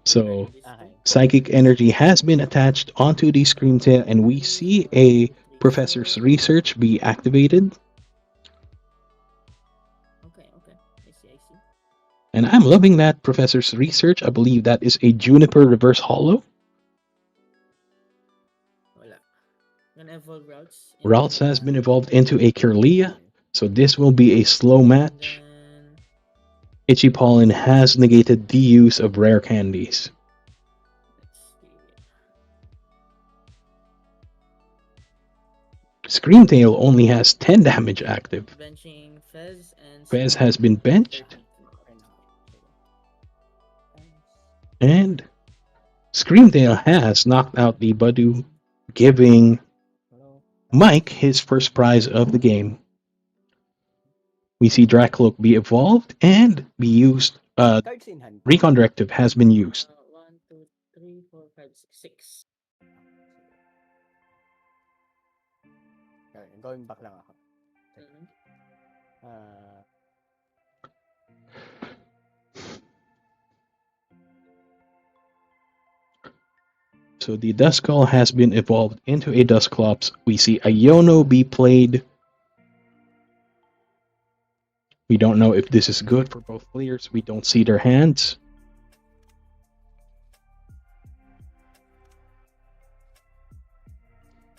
Speaker 1: So
Speaker 6: Okay.
Speaker 1: Psychic Energy has been attached onto the Screamtail, and we see a Professor's Research be activated.
Speaker 5: Okay. I see.
Speaker 1: And I'm loving that Professor's Research. I believe that is a Juniper Reverse Hollow.
Speaker 5: Wala. Gonna evolve Routes.
Speaker 1: Ralts has been evolved into a Kirlia, so this will be a slow match.
Speaker 5: Then,
Speaker 1: Itchy Pollen has negated the use of rare candies.
Speaker 5: let's see.
Speaker 1: Screamtail only has 10 damage active.
Speaker 5: Benching Fez and
Speaker 1: Fez has been benched, and Screamtail has knocked out the Budu, giving Mike his first prize of the game. We see Dracloak be evolved and be used.
Speaker 6: Cards in hand.
Speaker 1: Recon Directive has been used.
Speaker 5: 1, 2, 3, 4, 5, 6.
Speaker 6: Okay, going back lang ako.
Speaker 5: Mhm.
Speaker 1: So the Duskull has been evolved into a Dusclops. We see a Yono be played. We don't know if this is good for both players. We don't see their hands.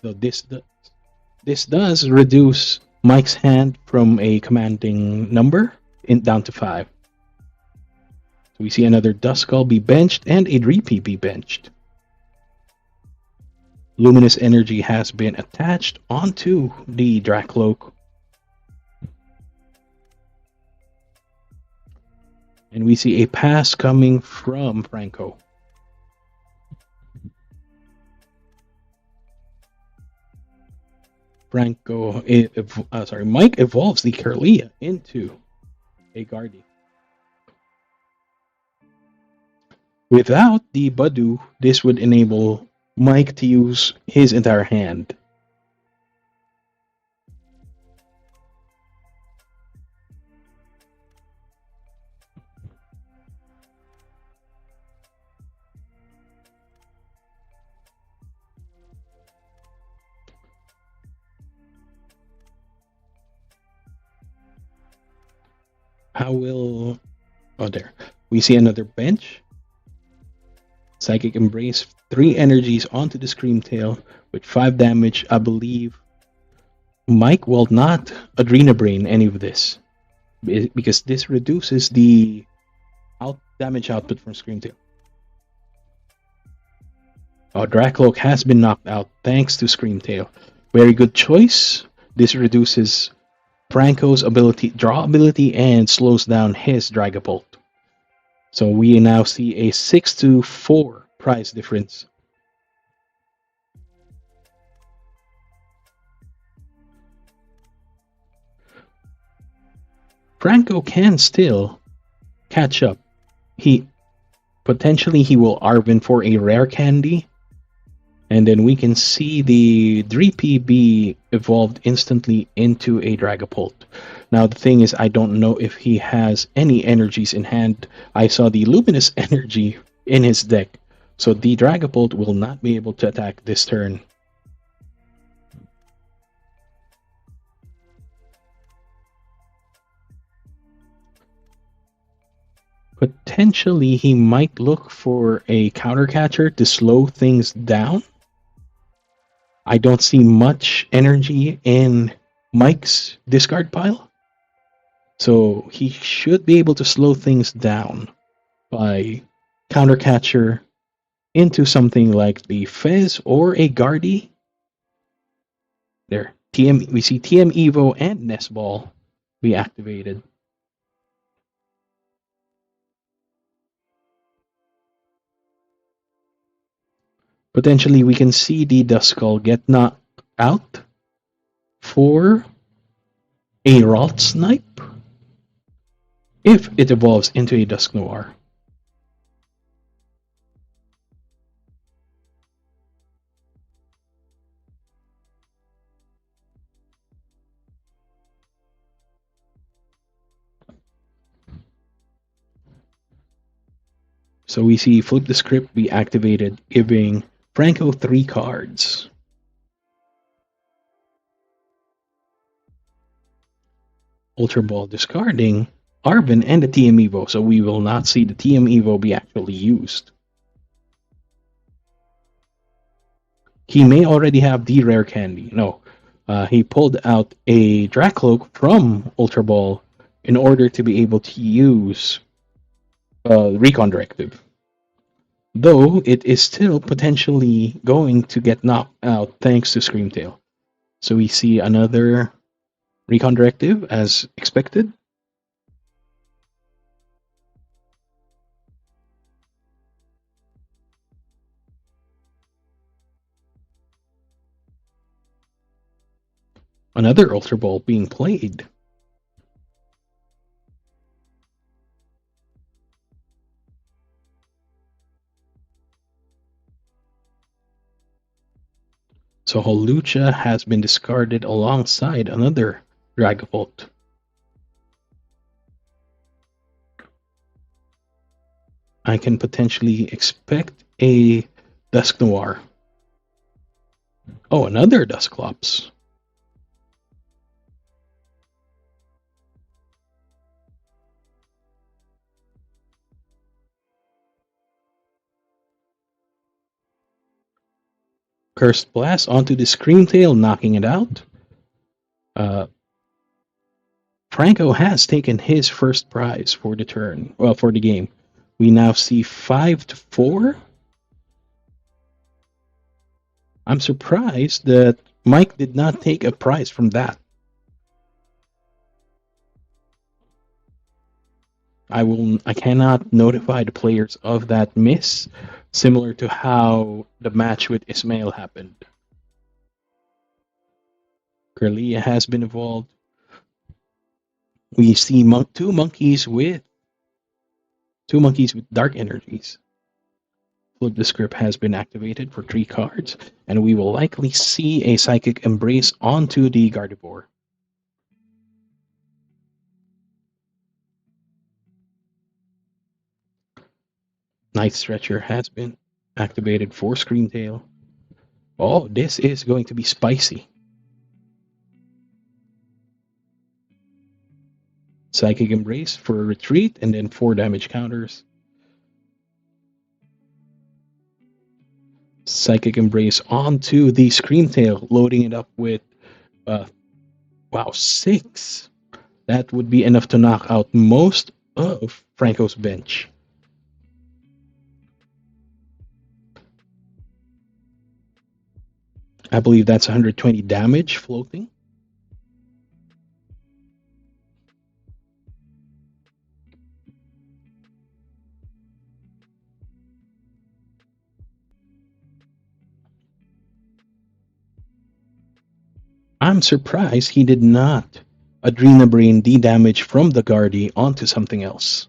Speaker 1: So this does reduce Mike's hand from a commanding number down to 5. So we see another Duskull be benched and a Dreepy be benched. Luminous energy has been attached onto the Dracloak. And we see a pass coming from Franco. Mike evolves the Kirlia into a Guardian. Without the Badu, this would enable Mike to use his entire hand. How will... Oh, there. We see another bench. Psychic Embrace, 3 energies onto the Screamtail with 5 damage. I believe Mike will not Adrena Brain any of this because this reduces the damage output from Screamtail. Oh, Dracloak has been knocked out thanks to Screamtail. Very good choice. This reduces Franco's draw ability and slows down his Dragapult. So we now see a 6-4 price difference. Franco can still catch up. Potentially he will Arven for a rare candy. And then we can see the Dreepy be evolved instantly into a Dragapult. Now the thing is, I don't know if he has any energies in hand. I saw the Luminous energy in his deck. So the Dragapult will not be able to attack this turn. Potentially he might look for a counter catcher to slow things down. I don't see much energy in Mike's discard pile. So he should be able to slow things down by counter catcher into something like the Fez or a Guardy. There. We see TM Evo and Nest Ball be activated. Potentially, we can see the Duskull get knocked out for a Ralt Snipe if it evolves into a Dusknoir. So we see Flip the Script be activated, giving Franco 3 cards. Ultra Ball discarding Arven and the TM Evo, so we will not see the TM Evo be actually used. He may already have the rare candy. No, he pulled out a Dracloak from Ultra Ball in order to be able to use Recon Directive. Though it is still potentially going to get knocked out thanks to Screamtail. So we see another Recon Directive as expected. Another Ultra Ball being played. So Holucha has been discarded alongside another Dragapult. I can potentially expect a Dusknoir. Oh, another Dusclops. Cursed Blast onto the Screamtail, knocking it out. Franco has taken his first prize for the turn. Well, for the game. We now see 5-4. I'm surprised that Mike did not take a prize from that. I cannot notify the players of that miss, similar to how the match with Ismail happened. Kirlia has been evolved. We see two monkeys with dark energies. Flip the script has been activated for 3 cards, and we will likely see a Psychic Embrace onto the Gardevoir. Night Stretcher has been activated for Screamtail. Oh, this is going to be spicy. Psychic Embrace for a retreat, and then 4 damage counters. Psychic Embrace onto the Screamtail, loading it up with, wow, 6. That would be enough to knock out most of Franco's bench. I believe that's 120 damage floating. I'm surprised he did not Adrenabrain the damage from the Guardy onto something else.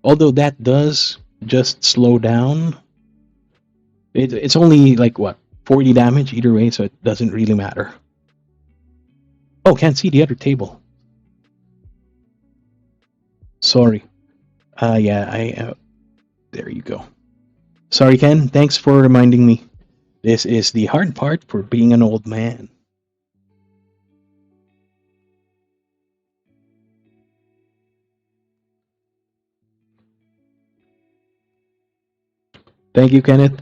Speaker 1: Although that does just slow down. It's only like, what, 40 damage either way, so it doesn't really matter. Oh, can't see the other table. Sorry. Yeah, there you go. Sorry, Ken. Thanks for reminding me. This is the hard part for being an old man. Thank you, Kenneth.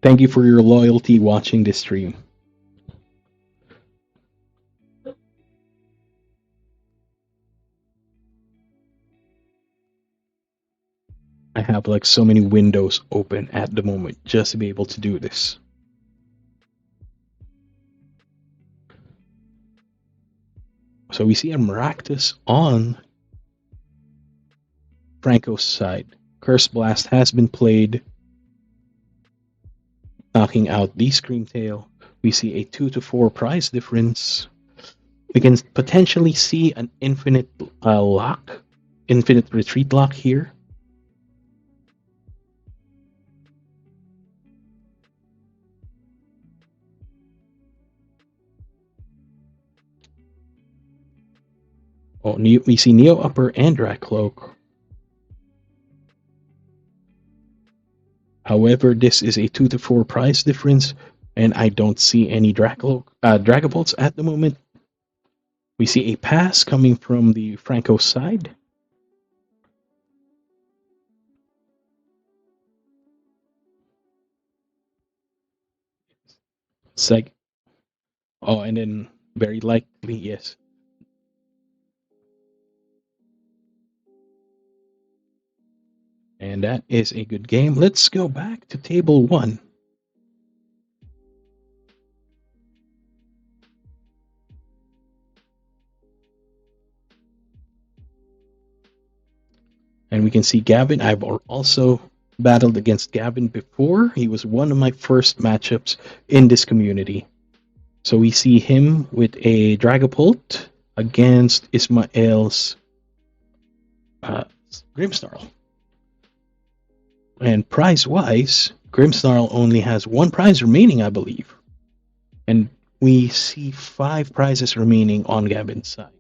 Speaker 1: Thank you for your loyalty watching this stream. I have like so many windows open at the moment just to be able to do this. So we see a Maractus on Franco's side. Curse Blast has been played, knocking out the Screamtail. We see a 2 to 4 price difference. We can potentially see an infinite retreat lock here. Oh, we see Neo Upper and Dracloak. However, this is a 2 to 4 price difference, and I don't see any Dragapults at the moment. We see a pass coming from the Franco side. Oh, and then very likely, yes. And that is a good game. Let's go back to table 1. And we can see Gavin. I've also battled against Gavin before. He was one of my first matchups in this community. So we see him with a Dragapult against Ismael's Grimmsnarl. And prize-wise, Grimmsnarl only has 1 prize remaining, I believe. And we see 5 prizes remaining on Gavin's side.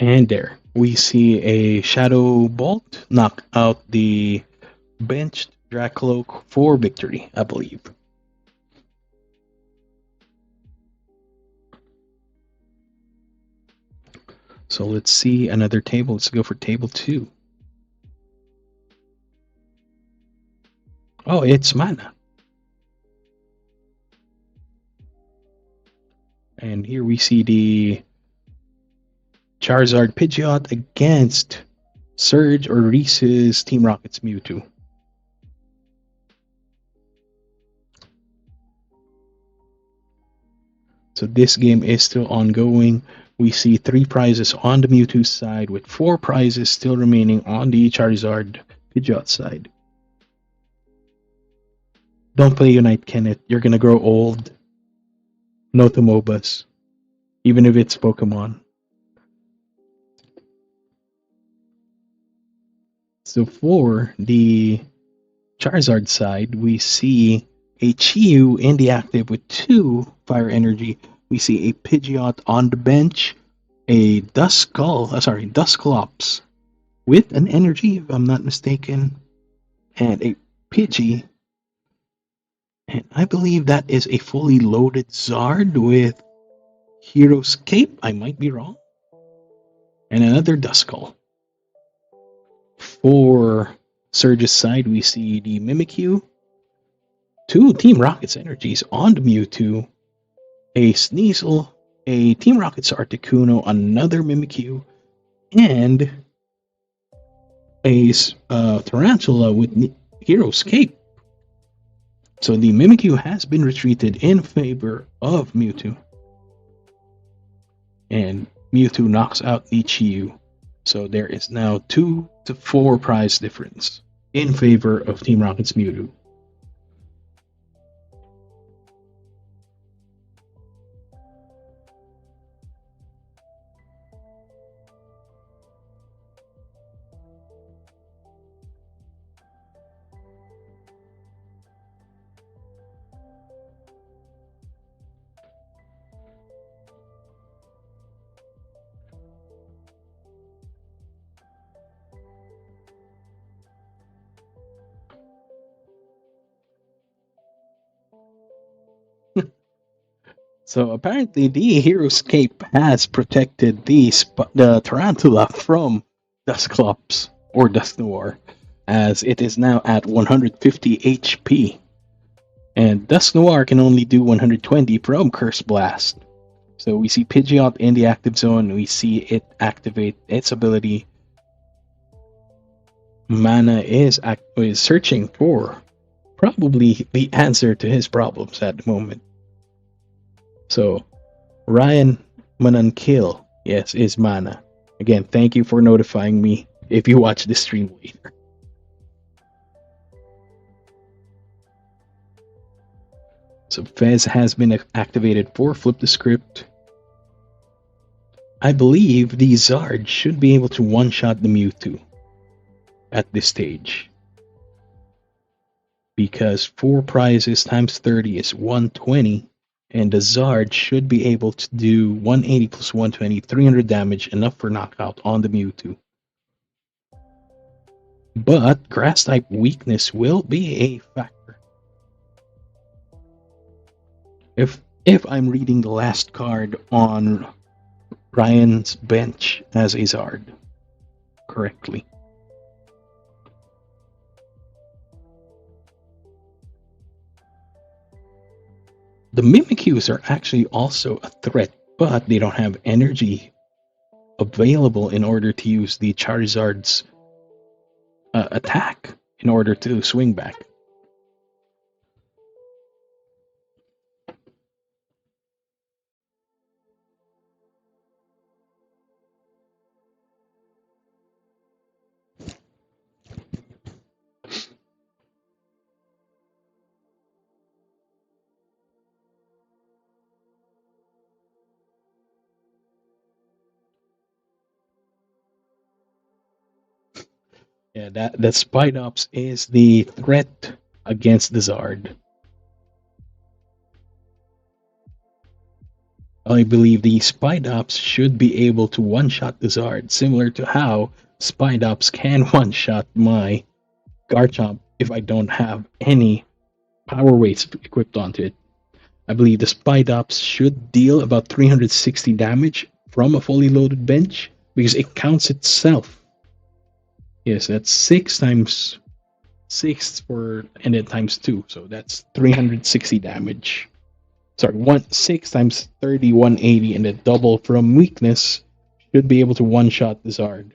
Speaker 1: And there, we see a Shadow Bolt knock out the benched Dracloak for victory, I believe. So let's see another table. Let's go for table 2. Oh, it's Mana. And here we see the Charizard Pidgeot against Surge or Reese's Team Rocket's Mewtwo. So this game is still ongoing. We see 3 prizes on the Mewtwo side with 4 prizes still remaining on the Charizard Pidgeot side. Don't play Unite, Kenneth. You're gonna grow old. No to MOBAs. Even if it's Pokemon. So for the Charizard side, we see a Chiyu in the active with 2 Fire Energy. We see a Pidgeot on the bench, a Dusclops with an Energy, if I'm not mistaken, and a Pidgey. And I believe that is a fully loaded Zard with Hero's Cape. I might be wrong. And another Duskull. For Surge's side, we see the Mimikyu, 2 Team Rocket's energies on the Mewtwo, a Sneasel, a Team Rocket's Articuno, another Mimikyu, and a Tarantula with Hero's Cape. So the Mimikyu has been retreated in favor of Mewtwo. And Mewtwo knocks out the Chiyu. So there is now 2 to 4 prize difference in favor of Team Rocket's Mewtwo. So apparently the Hero's Cape has protected the Tarantula from Dusclops or Dusknoir, as it is now at 150 HP. And Dusknoir can only do 120 from Curse Blast. So we see Pidgeot in the active zone, we see it activate its ability. Mana is searching for probably the answer to his problems at the moment. So, Ryan Manankill, yes, is Mana. Again, thank you for notifying me if you watch the stream later. So, Fez has been activated for Flip the Script. I believe the Zard should be able to one-shot the Mewtwo at this stage. Because 4 prizes times 30 is 120. And the Zard should be able to do 180 plus 120, 300 damage, enough for knockout on the Mewtwo. But Grass-type weakness will be a factor. If I'm reading the last card on Ryan's bench as a Zard correctly. The Mimikyus are actually also a threat, but they don't have energy available in order to use the Charizard's attack in order to swing back. Yeah, that Spidops is the threat against the Zard. I believe the Spidops should be able to one-shot the Zard, similar to how Spidops can one-shot my Garchomp if I don't have any power weights equipped onto it. I believe the Spidops should deal about 360 damage from a fully loaded bench because it counts itself. Yes, that's 6 times 6 for and then times 2, so that's 360 damage. Sorry, 6 times 30, 180, and then double from weakness should be able to one-shot the Zard.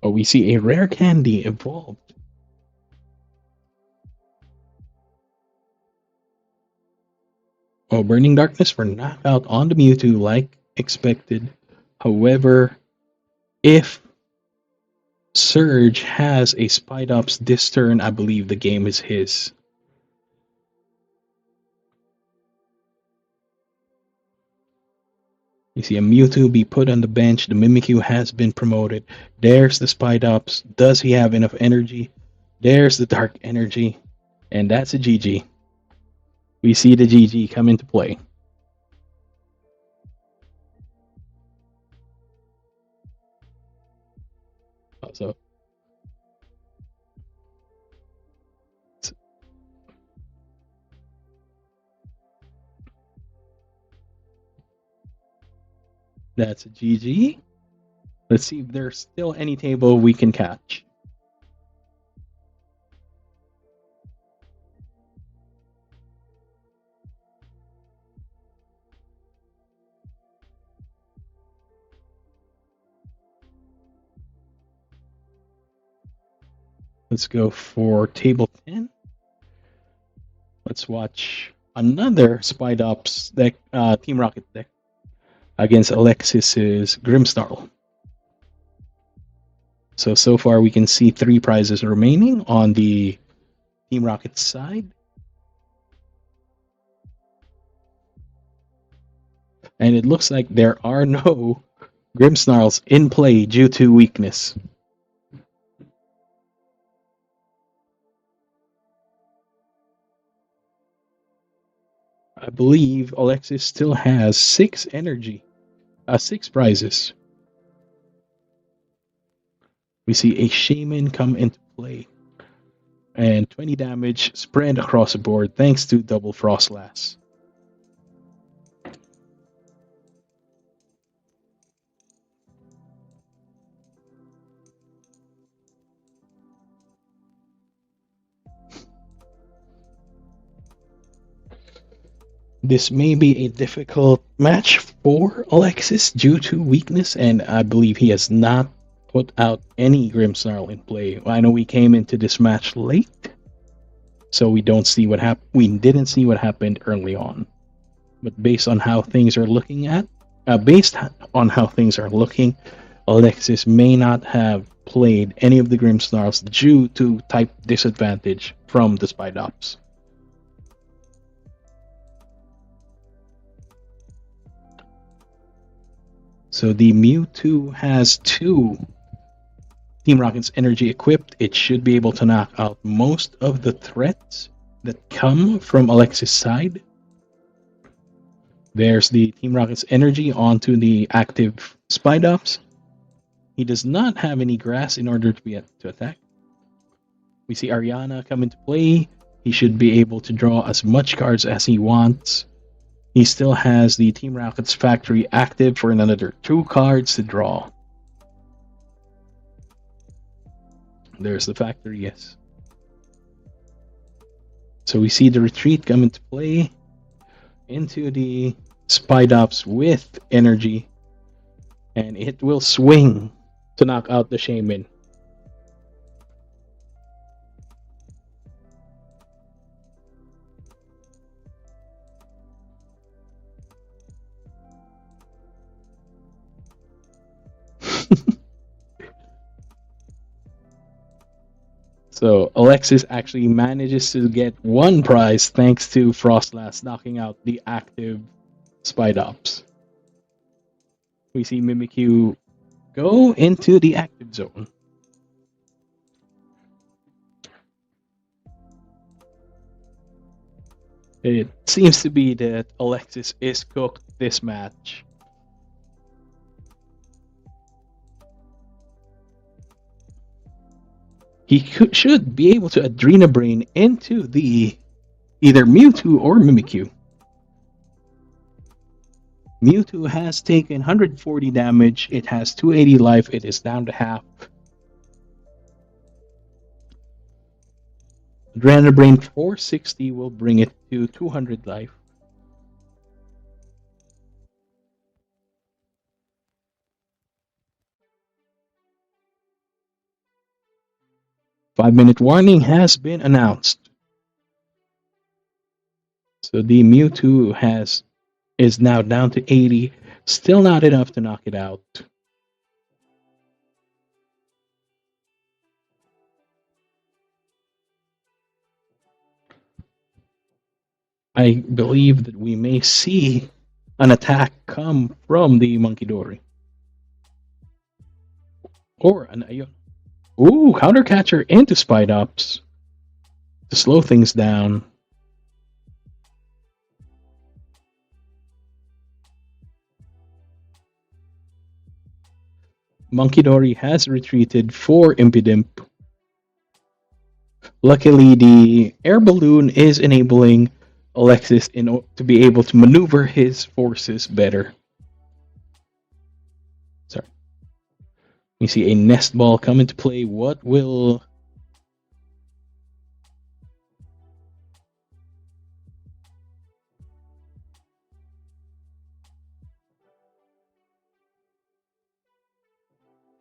Speaker 1: Oh, we see a rare candy evolved. Oh, Burning Darkness for knockout on the Mewtwo like expected. However, if Surge has a Spidops this turn, I believe the game is his. You see a Mewtwo be put on the bench. The Mimikyu has been promoted. There's the Spidops. Does he have enough energy? There's the Dark Energy. And that's a GG. We see the GG come into play. So that's a GG. Let's see if there's still any table we can catch. Let's go for table 10. Let's watch another Spidops deck, Team Rocket deck against Alexis's Grimmsnarl. So far we can see 3 prizes remaining on the Team Rocket side. And it looks like there are no Grimmsnarls in play due to weakness. I believe Alexis still has 6 energy, 6 prizes. We see a Shaman come into play. And 20 damage spread across the board thanks to double Frostlass. This may be a difficult match for Alexis due to weakness, and I believe he has not put out any Grimmsnarl in play. I know we came into this match late, so we don't see what happened. We didn't see what happened early on, but based on how things are looking, Alexis may not have played any of the Grimmsnarls due to type disadvantage from the Spidops. So the Mewtwo has 2 Team Rocket's energy equipped. It should be able to knock out most of the threats that come from Alexis' side. There's the Team Rocket's energy onto the active Spidops. He does not have any grass in order to attack. We see Ariana come into play. He should be able to draw as much cards as he wants. He still has the Team Rocket's factory active for another 2 cards to draw. There's the factory, yes. So we see the retreat come into play into the Spidops with energy, and it will swing to knock out the Shaman. So Alexis actually manages to get 1 prize thanks to Frostlass knocking out the active Spidops. We see Mimikyu go into the active zone. It seems to be that Alexis is cooked this match. He should be able to Adrena Brain into the either Mewtwo or Mimikyu. Mewtwo has taken 140 damage. It has 280 life. It is down to half. Adrena Brain 460 will bring it to 200 life. Five-minute warning has been announced. So the Mewtwo is now down to 80. Still not enough to knock it out. I believe that we may see an attack come from the Monkey-Dory. Or an Ooh, Counter Catcher into Spite Ups to slow things down. Monkey-Dory has retreated for Impidimp. Luckily, the air balloon is enabling Alexis to be able to maneuver his forces better. Sorry. We see a Nest Ball come into play. What will...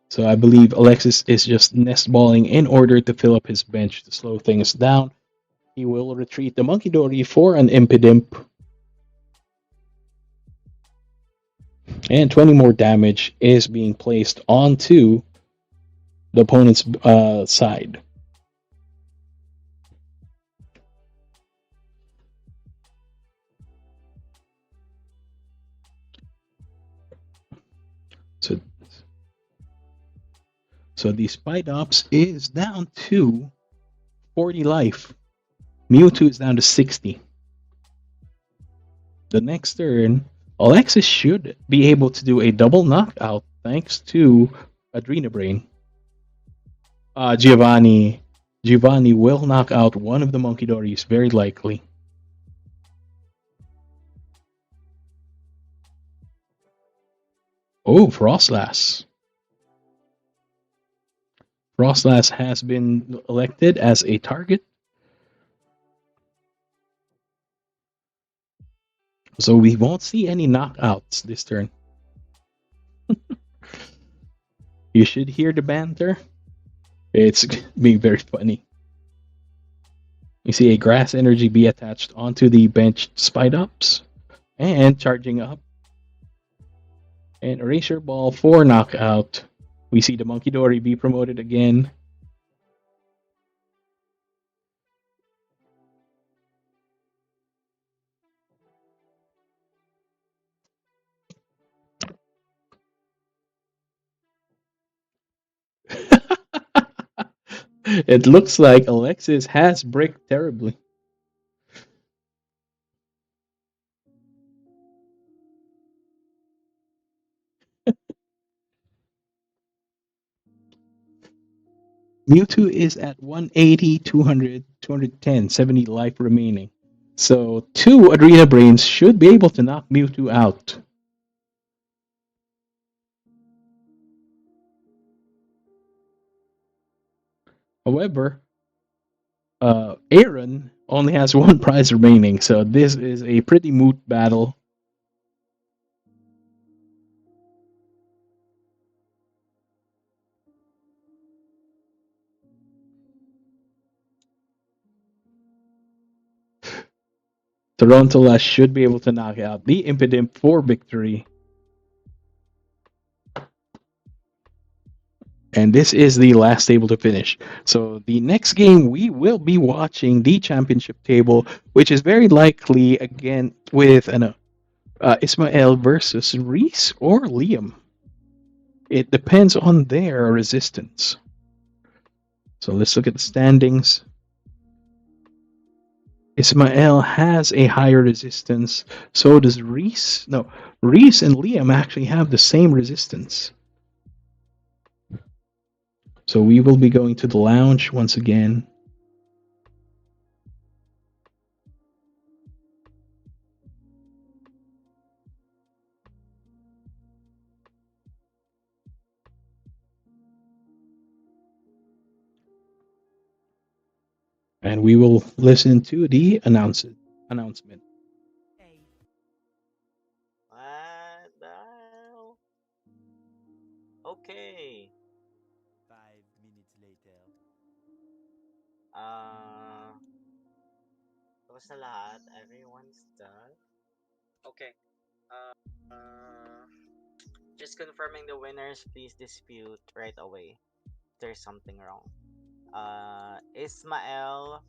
Speaker 1: So I believe Alexis is just Nest Balling in order to fill up his bench to slow things down. He will retreat the Monkey-Dory for an Impidimp. And 20 more damage is being placed onto the opponent's side. So the Spite Ops is down to 40 life. Mewtwo is down to 60. The next turn, Alexis should be able to do a double knockout thanks to Adrena Brain. Giovanni will knock out one of the Monkey-Dorys, very likely. Oh, Frostlass. Frostlass has been elected as a target. So we won't see any knockouts this turn. You should hear the banter. It's being very funny. You see a Grass Energy be attached onto the bench Spite Ups and charging up. And Erasure Ball for knockout. We see the Monkey-Dory be promoted again. It looks like Alexis has bricked terribly. Mewtwo is at 180, 200, 210, 70 life remaining. So 2 Adrena Brains should be able to knock Mewtwo out. However, Aaron only has 1 prize remaining, so this is a pretty moot battle. Tarantulas should be able to knock out the Impidimp for victory. And this is the last table to finish. So the next game, we will be watching the championship table, which is very likely, again, with an Ismael versus Reese or Liam. It depends on their resistance. So let's look at the standings. Ismael has a higher resistance. So does Reese. No, Reese and Liam actually have the same resistance. So we will be going to the lounge once again. And we will listen to the announcement.
Speaker 2: What the hell? Okay.
Speaker 7: 5 minutes later.
Speaker 2: Tapos na lahat. Everyone's done. Okay. Just confirming the winners. Please dispute right away. There's something wrong. Ismael,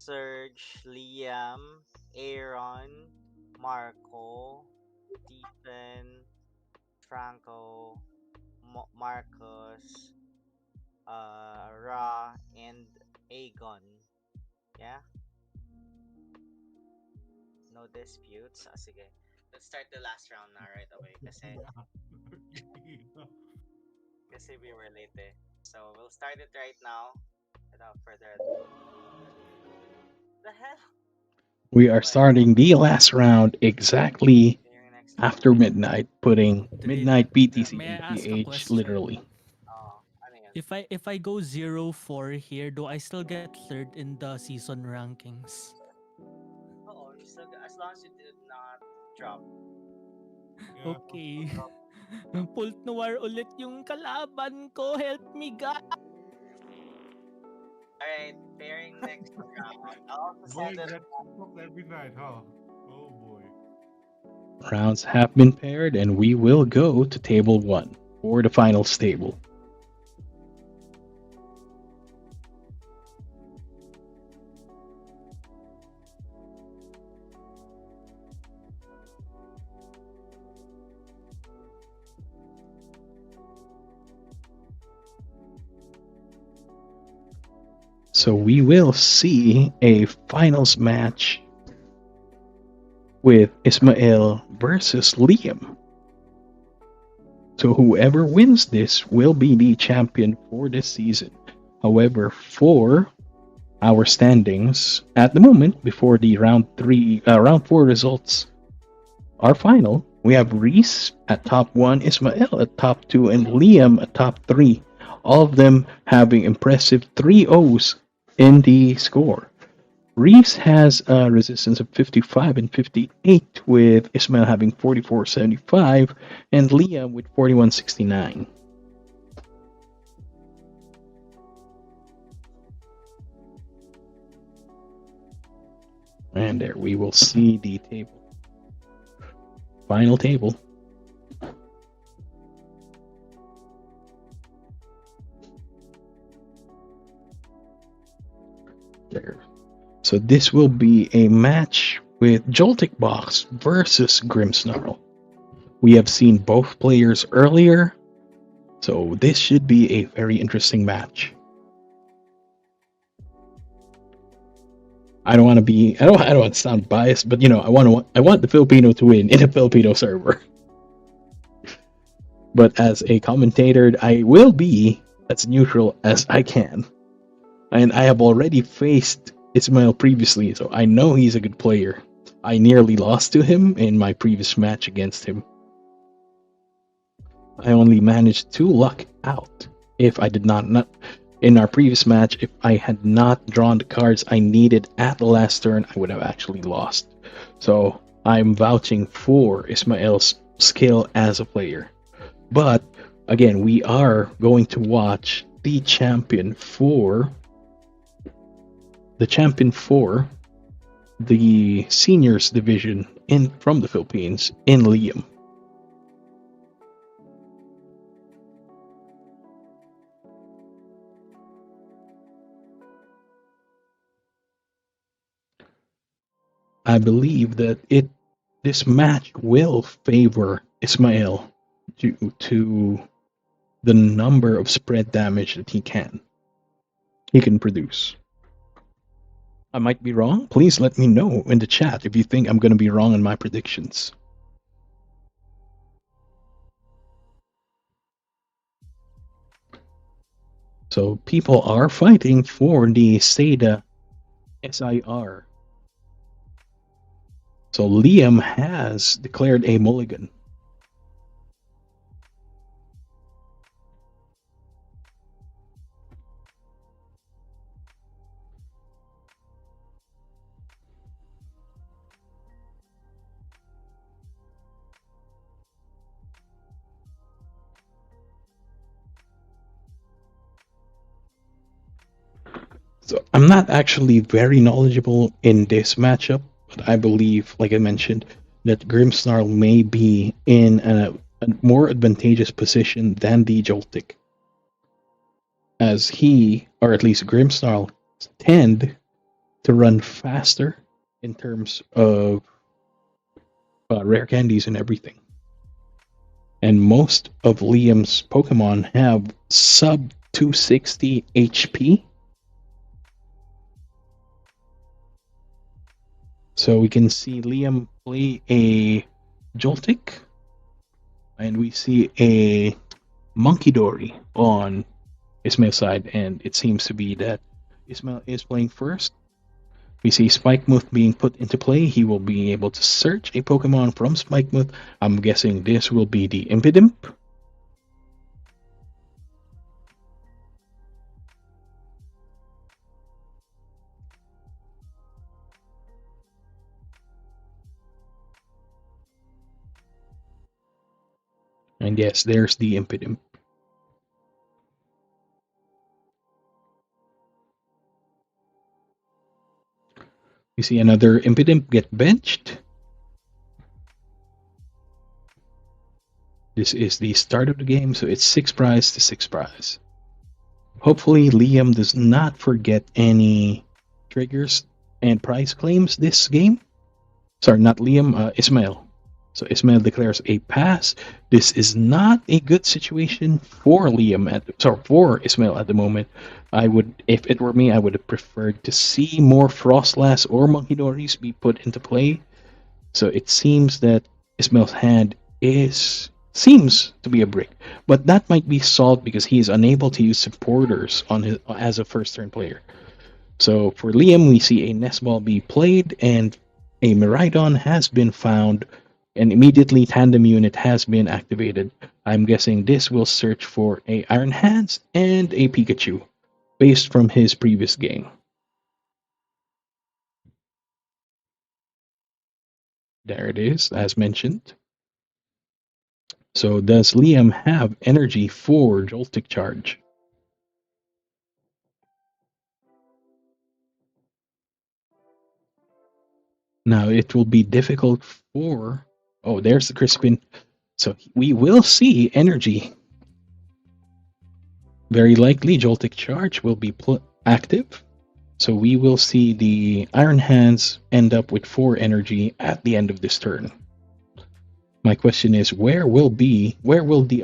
Speaker 2: Serge, Liam, Aaron, Marco, Stephen, Franco, Marcus, Ra, and Aegon. Yeah? No disputes. Sige. Let's start the last round now right away. Kasi we were late eh. So we'll start it right now. Without further ado. The hell?
Speaker 1: We are starting the last round exactly after midnight, putting midnight PTCG
Speaker 8: May I ask a
Speaker 1: PH
Speaker 8: question?
Speaker 1: literally.
Speaker 2: Ano yan?
Speaker 8: If I go 0-4 here, do I still get third in the season rankings?
Speaker 2: Oo, as long as you did not drop.
Speaker 8: Okay. Pult Noir ulit yung kalaban ko. Help me, God!
Speaker 2: Alright, pairing next round. I'll also
Speaker 9: Boy,
Speaker 2: send it.
Speaker 9: that's fucked every night, huh? Oh boy.
Speaker 1: Rounds have been paired, and we will go to table 1 for the final table. So we will see a finals match with Ismael versus Liam. So whoever wins this will be the champion for this season. However, for our standings at the moment, before the round 4 results are final, we have Reese at top 1, Ismael at top 2, and Liam at top 3. All of them having impressive 3-0s in the score. Reese has a resistance of 55 and 58, with Ismael having 44.75 and Liam with 41.69. And there we will see the table. Final table. There. So this will be a match with Joltik Box versus Grimmsnarl. We have seen both players earlier, so this should be a very interesting match. I don't want to sound biased, but I want the Filipino to win in a Filipino server. But as a commentator, I will be as neutral as I can. And I have already faced Ismael previously, so I know he's a good player. I nearly lost to him in my previous match against him. I only managed to luck out. If I did not in our previous match, if I had not drawn the cards I needed at the last turn, I would have actually lost. So I'm vouching for Ismael's skill as a player. But again, we are going to watch the champion for the seniors division from the Philippines in Liam. I believe that this match will favor Ismael due to the number of spread damage that he can produce. I might be wrong. Please let me know in the chat if you think I'm going to be wrong in my predictions. So people are fighting for the Seda SIR. So Liam has declared a mulligan. So I'm not actually very knowledgeable in this matchup, but I believe, like I mentioned, that Grimmsnarl may be in a more advantageous position than the Joltik, as he, or at least Grimmsnarl, tend to run faster in terms of rare candies and everything. And most of Liam's Pokemon have sub 260 HP. So we can see Liam play a Joltik, and we see a Monkey Dory on Ismail's side, and it seems to be that Ismail is playing first. We see Spikemuth being put into play. He will be able to search a Pokemon from Spikemuth. I'm guessing this will be the Impidimp. And yes, there's the Impidimp. We see another Impidimp get benched. This is the start of the game, so it's 6 prize to 6 prize. Hopefully Liam does not forget any triggers and prize claims this game. Sorry, not Liam, Ismail. So Ismail declares a pass. This is not a good situation for Liam for Ismail at the moment. I would, if it were me, I would have preferred to see more Frostlass or Monkey Dories be put into play. So it seems that Ismail's hand seems to be a brick, but that might be solved because he is unable to use supporters on his as a first turn player. So for Liam, we see a nest ball be played, and a Miraidon has been found, and immediately tandem unit has been activated. I'm guessing this will search for a Iron Hands and a Pikachu, based from his previous game. There it is, as mentioned. So does Liam have energy for Joltik Charge? Now it will be difficult for... Oh, there's the Crispin. So we will see energy. Very likely Joltik Charge will be active. So we will see the Iron Hands end up with 4 energy at the end of this turn. My question is, where will the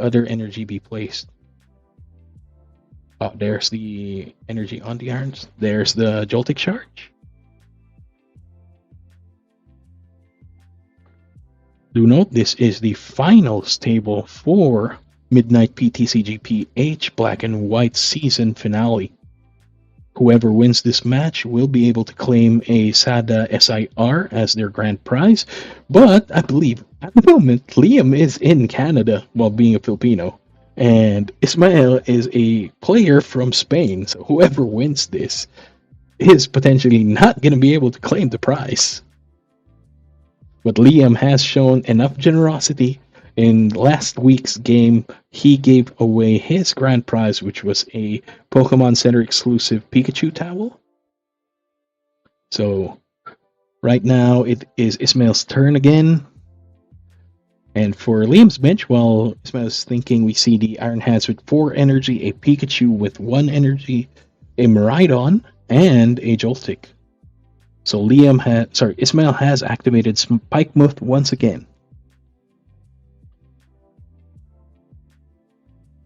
Speaker 1: other energy be placed? Oh, there's the energy on the irons. There's the Joltik Charge. Do note this is the finals table for Midnight PTCG PH Black and White season finale. Whoever wins this match will be able to claim a Sada SIR as their grand prize, but I believe at the moment Liam is in Canada while being a Filipino, and Ismael is a player from Spain, so whoever wins this is potentially not going to be able to claim the prize. But Liam has shown enough generosity. In last week's game, he gave away his grand prize, which was a Pokemon Center exclusive Pikachu towel. So right now it is Ismail's turn again. And for Liam's bench, while Ismail's thinking, we see the Iron Hands with 4 energy, a Pikachu with 1 energy, a Miraidon, and a Joltik. So Ismail has activated Spikemuth once again.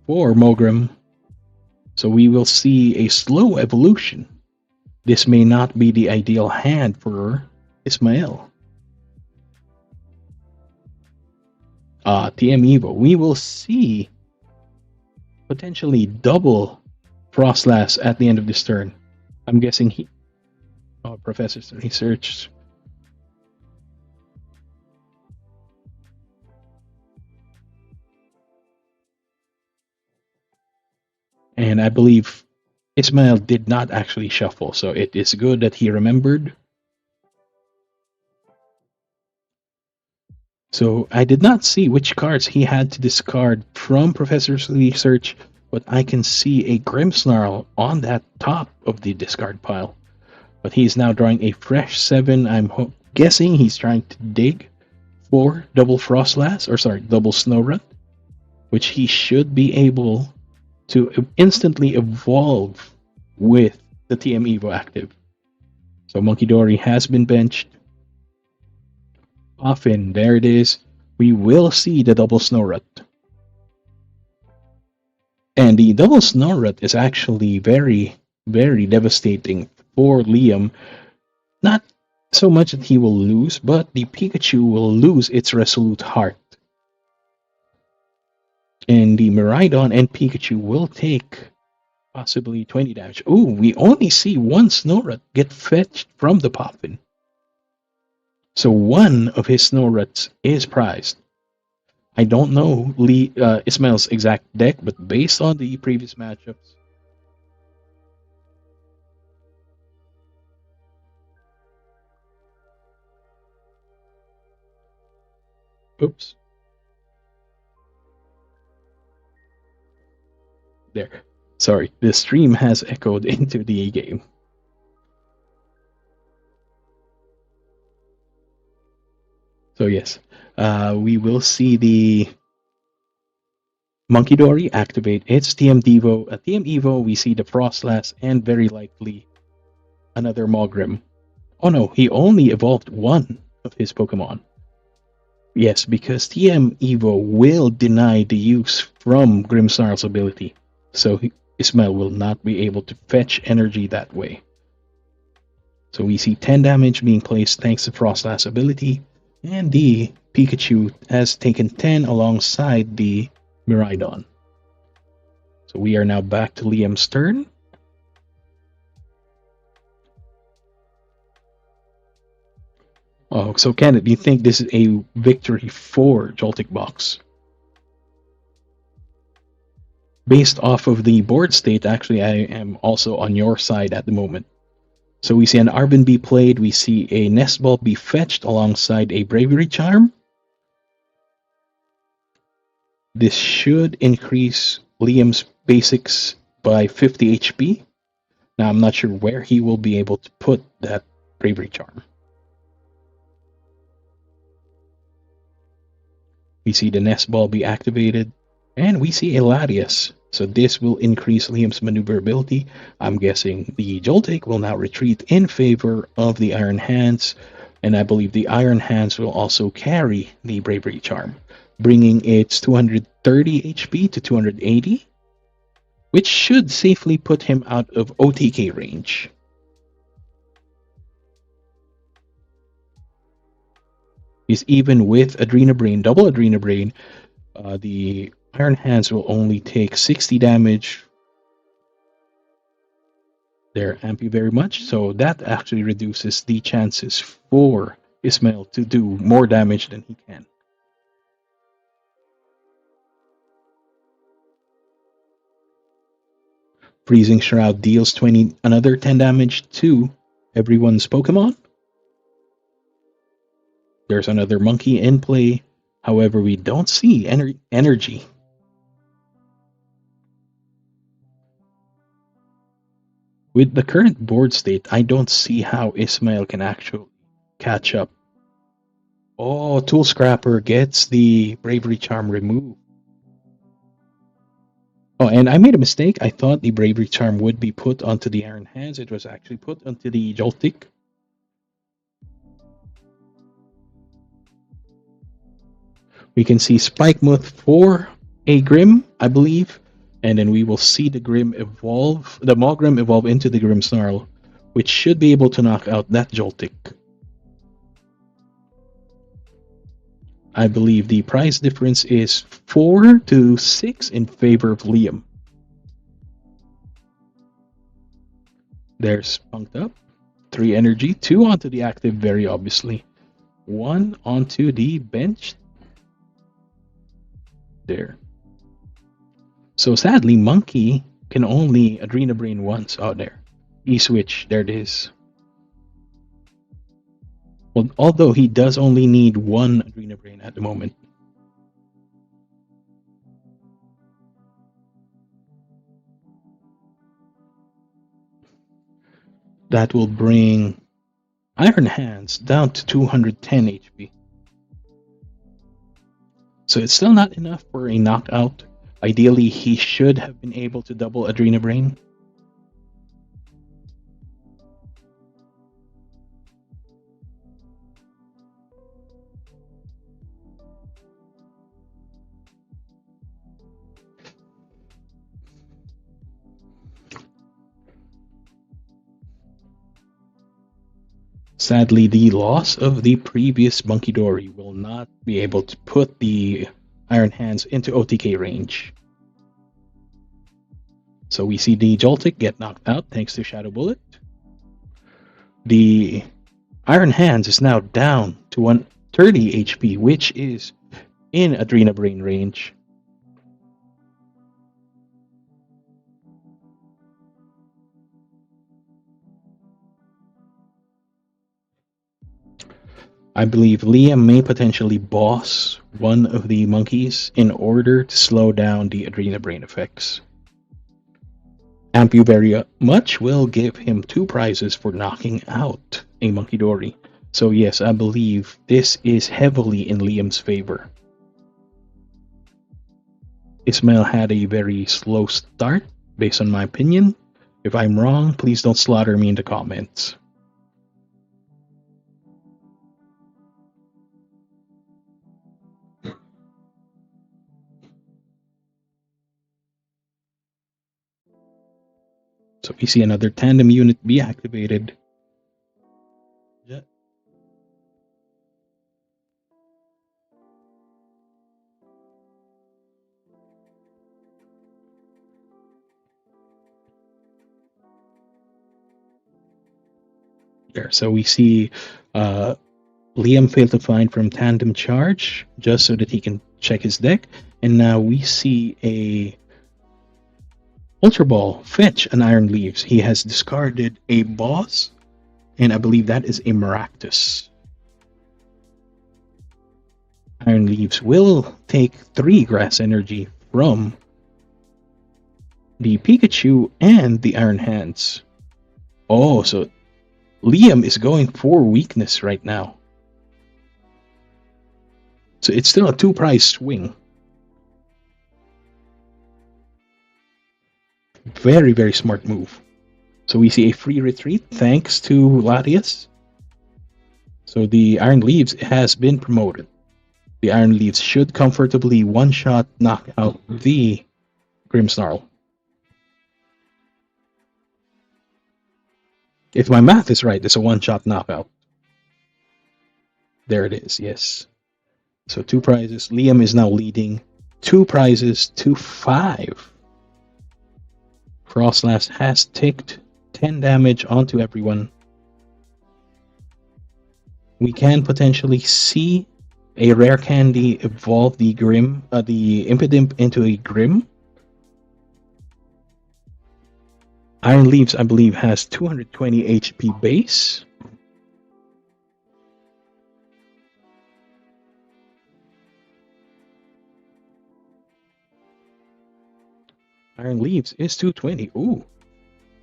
Speaker 1: For Mogrim, so we will see a slow evolution. this may not be the ideal hand for Ismael. TM Evo, we will see potentially double Frostlass at the end of this turn. I'm guessing he... Oh, Professor's research. And I believe Ismael did not actually shuffle, so it is good that he remembered. So I did not see which cards he had to discard from Professor's research, but I can see a Grimmsnarl on that top of the discard pile. But he is now drawing a fresh 7. I'm guessing he's trying to dig for double Frostlass, or sorry, double Snorunt, which he should be able to instantly evolve with the TM Evo active. So Monkey Dory has been benched. Often, there it is. We will see the double Snorunt. And the double Snorunt is actually very, very devastating for Liam. Not so much that he will lose, but the Pikachu will lose its Resolute Heart. And the Miraidon and Pikachu will take possibly 20 damage. Ooh, we only see one Snorunt get fetched from the Poffin. So one of his Snowruts is prized. I don't know Ismail's exact deck, but based on the previous matchups, oops. There. Sorry, the stream has echoed into the game. So yes, we will see the Monkey Dory activate its TM Devo. At TM Evo, we see the Frostlass and very likely another Mogrim. Oh no, he only evolved one of his Pokemon. Yes, because TM Evo will deny the use from Grimmsnarl's ability. So Ismael will not be able to fetch energy that way. So we see 10 damage being placed thanks to Frostlass ability. And the Pikachu has taken 10 alongside the Miraidon. So we are now back to Liam's turn. Oh, so Kenneth, do you think this is a victory for Joltik Box? Based off of the board state, actually, I am also on your side at the moment. So we see an Arbin be played, we see a Nest Ball be fetched alongside a Bravery Charm. This should increase Liam's basics by 50 HP. Now I'm not sure where he will be able to put that Bravery Charm. We see the Nest Ball be activated, and we see a Latias. So this will increase Liam's maneuverability. I'm guessing the Joltik will now retreat in favor of the Iron Hands, and I believe the Iron Hands will also carry the Bravery Charm, bringing its 230 HP to 280, which should safely put him out of OTK range. Is even with Adrenabrain, double Adrenabrain, the Iron Hands will only take 60 damage. There, Ampy very much. So that actually reduces the chances for Ismael to do more damage than he can. Freezing Shroud deals another 10 damage to everyone's Pokemon. There's another monkey in play. However, we don't see energy. With the current board state, I don't see how Ismael can actually catch up. Oh, Tool Scrapper gets the Bravery Charm removed. Oh, and I made a mistake. I thought the Bravery Charm would be put onto the Iron Hands. It was actually put onto the Joltik. We can see Spikemuth for a Grim, I believe. And then we will see the Grim evolve, the Mogrim evolve into the Grimmsnarl, which should be able to knock out that Joltik. I believe the price difference is 4 to 6 in favor of Liam. There's Punked Up. 3 energy, 2 onto the active, very obviously. 1 onto the bench. There. So sadly, Monkey can only Adrena Brain once. Oh, there. E-switch, there it is. Well, although he does only need 1 Adrena Brain at the moment. That will bring Iron Hands down to 210 HP. So it's still not enough for a knockout. Ideally, he should have been able to double Adrena Brain. Sadly, the loss of the previous Monkey Dory will not be able to put the Iron Hands into OTK range. So we see the Joltik get knocked out thanks to Shadow Bullet. The Iron Hands is now down to 130 HP, which is in Adrena Brain range. I believe Liam may potentially boss one of the monkeys in order to slow down the Adrena Brain effects. Amp You Very Much will give him 2 prizes for knocking out a Monkey Dory. So yes, I believe this is heavily in Liam's favor. Ismail had a very slow start, based on my opinion. If I'm wrong, please don't slaughter me in the comments. So we see another tandem unit be activated. Yeah. There, so we see Liam failed to find from tandem charge just so that he can check his deck, and now we see a Ultra Ball fetch an Iron Leaves. He has discarded a boss, and I believe that is a Maractus. Iron Leaves will take 3 grass energy from the Pikachu and the Iron Hands. Oh, so Liam is going for weakness right now. So it's still a 2-prize swing. Very, very smart move. So we see a free retreat thanks to Latias. So the Iron Leaves has been promoted. The Iron Leaves should comfortably one-shot knock out the Grimmsnarl. If my math is right, it's a one-shot knockout. There it is, yes. So 2 prizes. Liam is now leading 2 prizes to 5. Frostlass has ticked 10 damage onto everyone. We can potentially see a rare candy evolve the Impidimp into a Grim. Iron Leaves, I believe, has 220 HP base. Iron Leaves is 220. Ooh.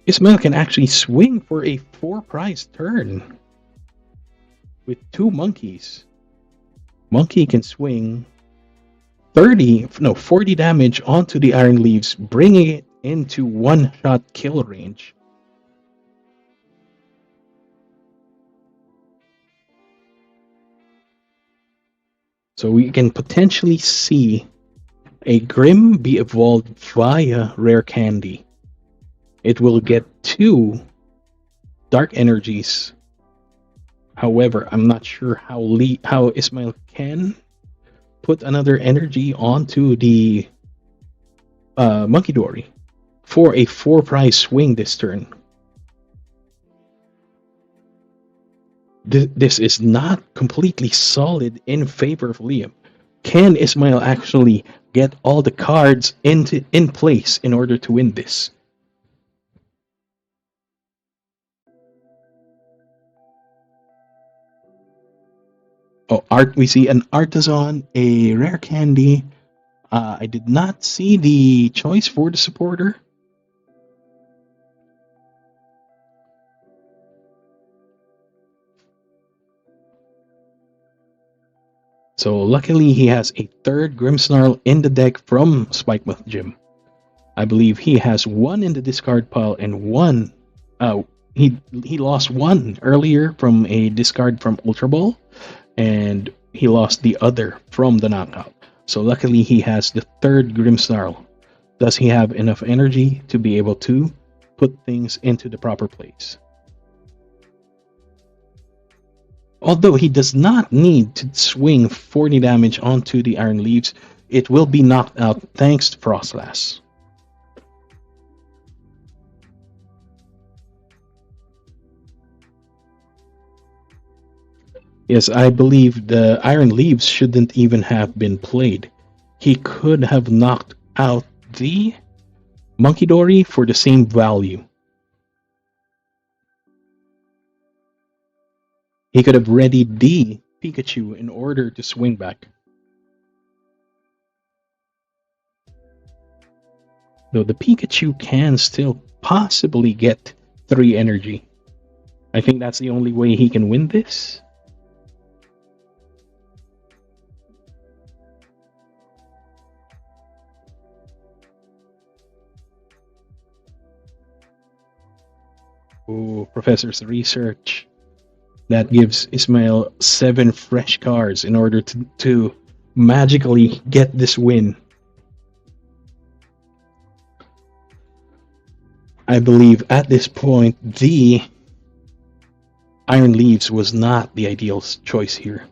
Speaker 1: Ismail can actually swing for a 4-prize turn with 2 monkeys. Monkey can swing 40 damage onto the Iron Leaves, bringing it into one-shot kill range. So we can potentially see a Grim be evolved via Rare Candy. It will get 2 dark energies. However, I'm not sure how Ismail can put another energy onto the Monkey Dory for a 4-prize swing this turn. This is not completely solid in favor of Liam. Can Ismail actually get all the cards in place in order to win this? Oh, we see an Artisan, a rare candy. I did not see the choice for the supporter. So luckily he has a third Grimmsnarl in the deck from Spikemouth Gym. I believe he has one in the discard pile and one. He lost one earlier from a discard from Ultra Ball, and he lost the other from the knockout. So luckily he has the third Grimmsnarl. Does he have enough energy to be able to put things into the proper place? Although he does not need to swing 40 damage onto the Iron Leaves, it will be knocked out thanks to Frostlass. Yes, I believe the Iron Leaves shouldn't even have been played. He could have knocked out the Monkey Dory for the same value. He could have readied the Pikachu in order to swing back. Though the Pikachu can still possibly get 3 energy. I think that's the only way he can win this. Oh, Professor's research. That gives Ismail 7 fresh cards in order to magically get this win. I believe at this point the Iron Leaves was not the ideal choice here.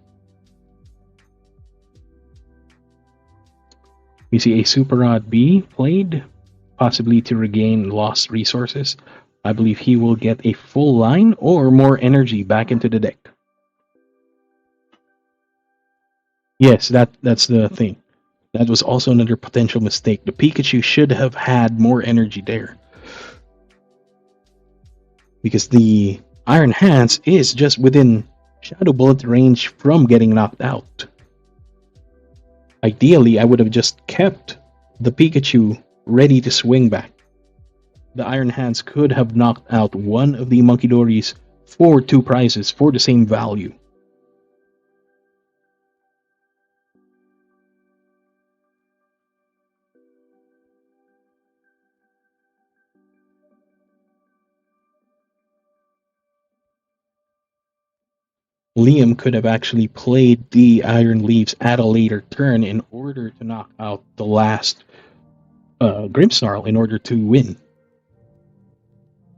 Speaker 1: We see a Super Rod B played, possibly to regain lost resources. I believe he will get a full line or more energy back into the deck. Yes, that's the thing. That was also another potential mistake. The Pikachu should have had more energy there. Because the Iron Hands is just within Shadow Bullet range from getting knocked out. Ideally, I would have just kept the Pikachu ready to swing back. The Iron Hands could have knocked out one of the Monkey Dories for 2 prizes for the same value. Liam could have actually played the Iron Leaves at a later turn in order to knock out the last Grimmsnarl in order to win.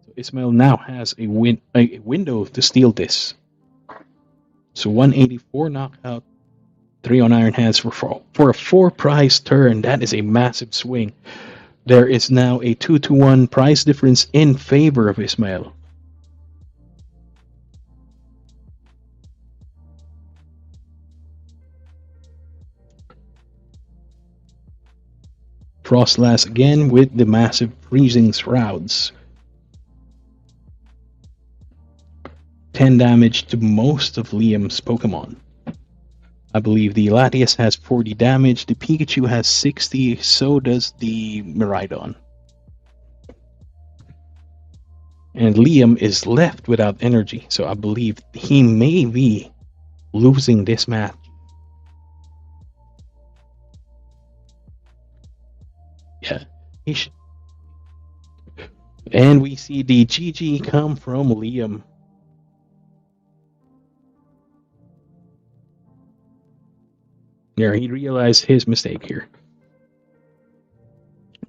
Speaker 1: So Ismail now has a window to steal this. So 184 knockout, 3 on Iron Hands for a 4-prize turn. That is a massive swing. There is now a 2-1 prize difference in favor of Ismail. Frostlass again with the massive freezing shrouds. 10 damage to most of Liam's Pokemon. I believe the Latias has 40 damage, the Pikachu has 60, so does the Miraidon. And Liam is left without energy, so I believe he may be losing this match. Yeah, and we see the GG come from Liam. Yeah, he realized his mistake here.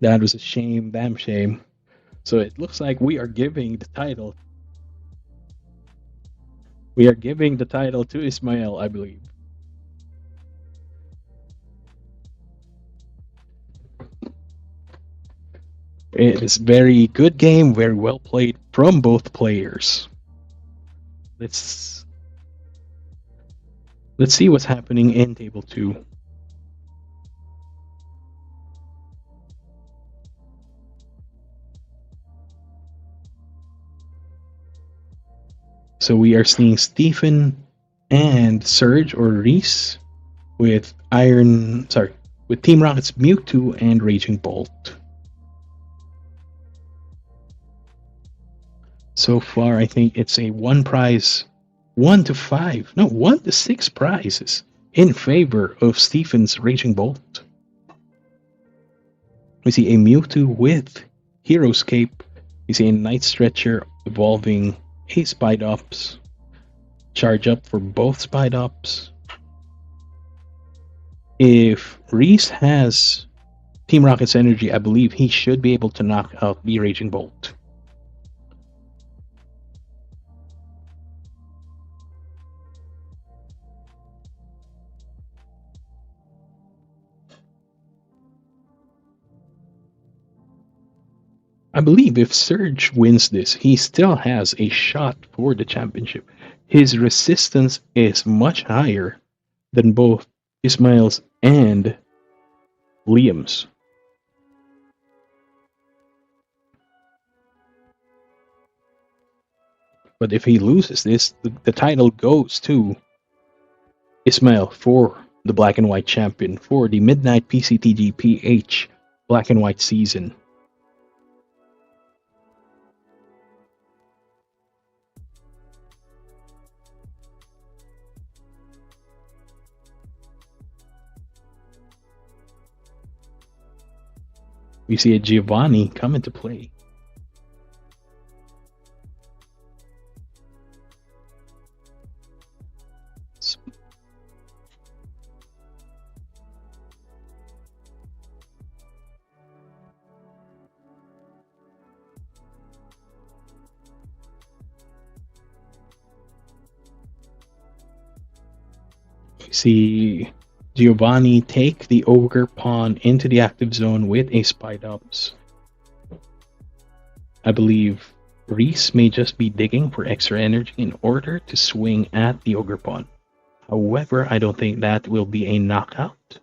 Speaker 1: That was a shame, damn shame. So it looks like we are giving the title We are giving the title to Ismail, I believe. It is very good game, very well played from both players. Let's see what's happening in table 2. So we are seeing Stephen and Surge or Reese with with Team Rocket's Mewtwo and Raging Bolt. So far, I think it's a 1 to 6 prizes in favor of Stephen's Raging Bolt. We see a Mewtwo with Hero's Cape. We see a Night Stretcher evolving a Spidops. Charge up for both Spidops. If Reese has Team Rocket's energy, I believe he should be able to knock out the Raging Bolt. I believe if Surge wins this, he still has a shot for the championship. His resistance is much higher than both Ismail's and Liam's. But if he loses this, the title goes to Ismail for the Black and White champion for the Midnight PCTG PH Black and White season. We see a Giovanni come into play. We see Giovanni take the Ogre Pawn into the active zone with a Spidops. I believe Reese may just be digging for extra energy in order to swing at the Ogre Pawn. However, I don't think that will be a knockout.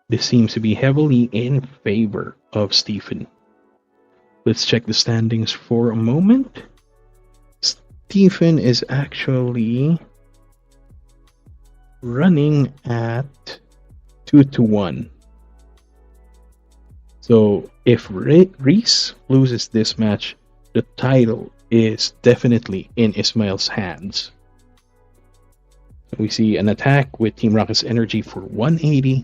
Speaker 1: This seems to be heavily in favor of Stephen. Let's check the standings for a moment. Stephen is actually running at 2-1. So if Reese loses this match, the title is definitely in Ismail's hands. We see an attack with Team Rocket's energy for 180.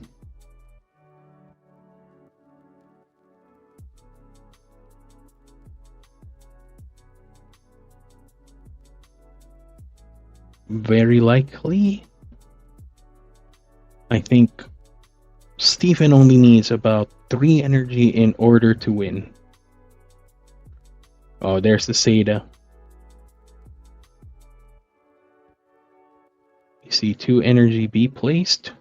Speaker 1: Very likely. I think Stephen only needs about 3 energy in order to win. Oh, there's the Seda. You see 2 energy be placed,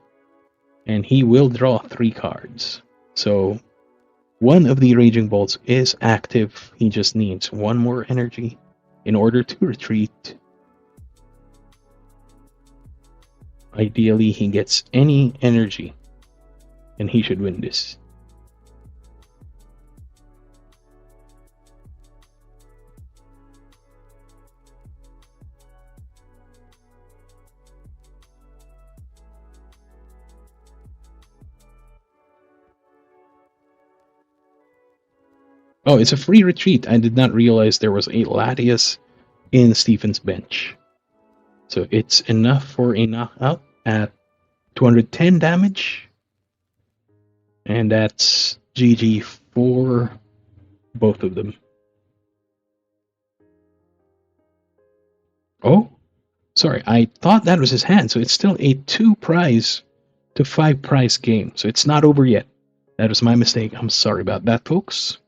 Speaker 1: and he will draw 3 cards. So one of the Raging Bolts is active. He just needs 1 more energy in order to retreat. Ideally, he gets any energy, and he should win this. Oh, it's a free retreat. I did not realize there was a Latias in Stephen's bench. So it's enough for a knockout at 210 damage. And that's GG for both of them. Oh, sorry. I thought that was his hand. So it's still a 2 prize to 5 prize game. So it's not over yet. That was my mistake. I'm sorry about that, folks.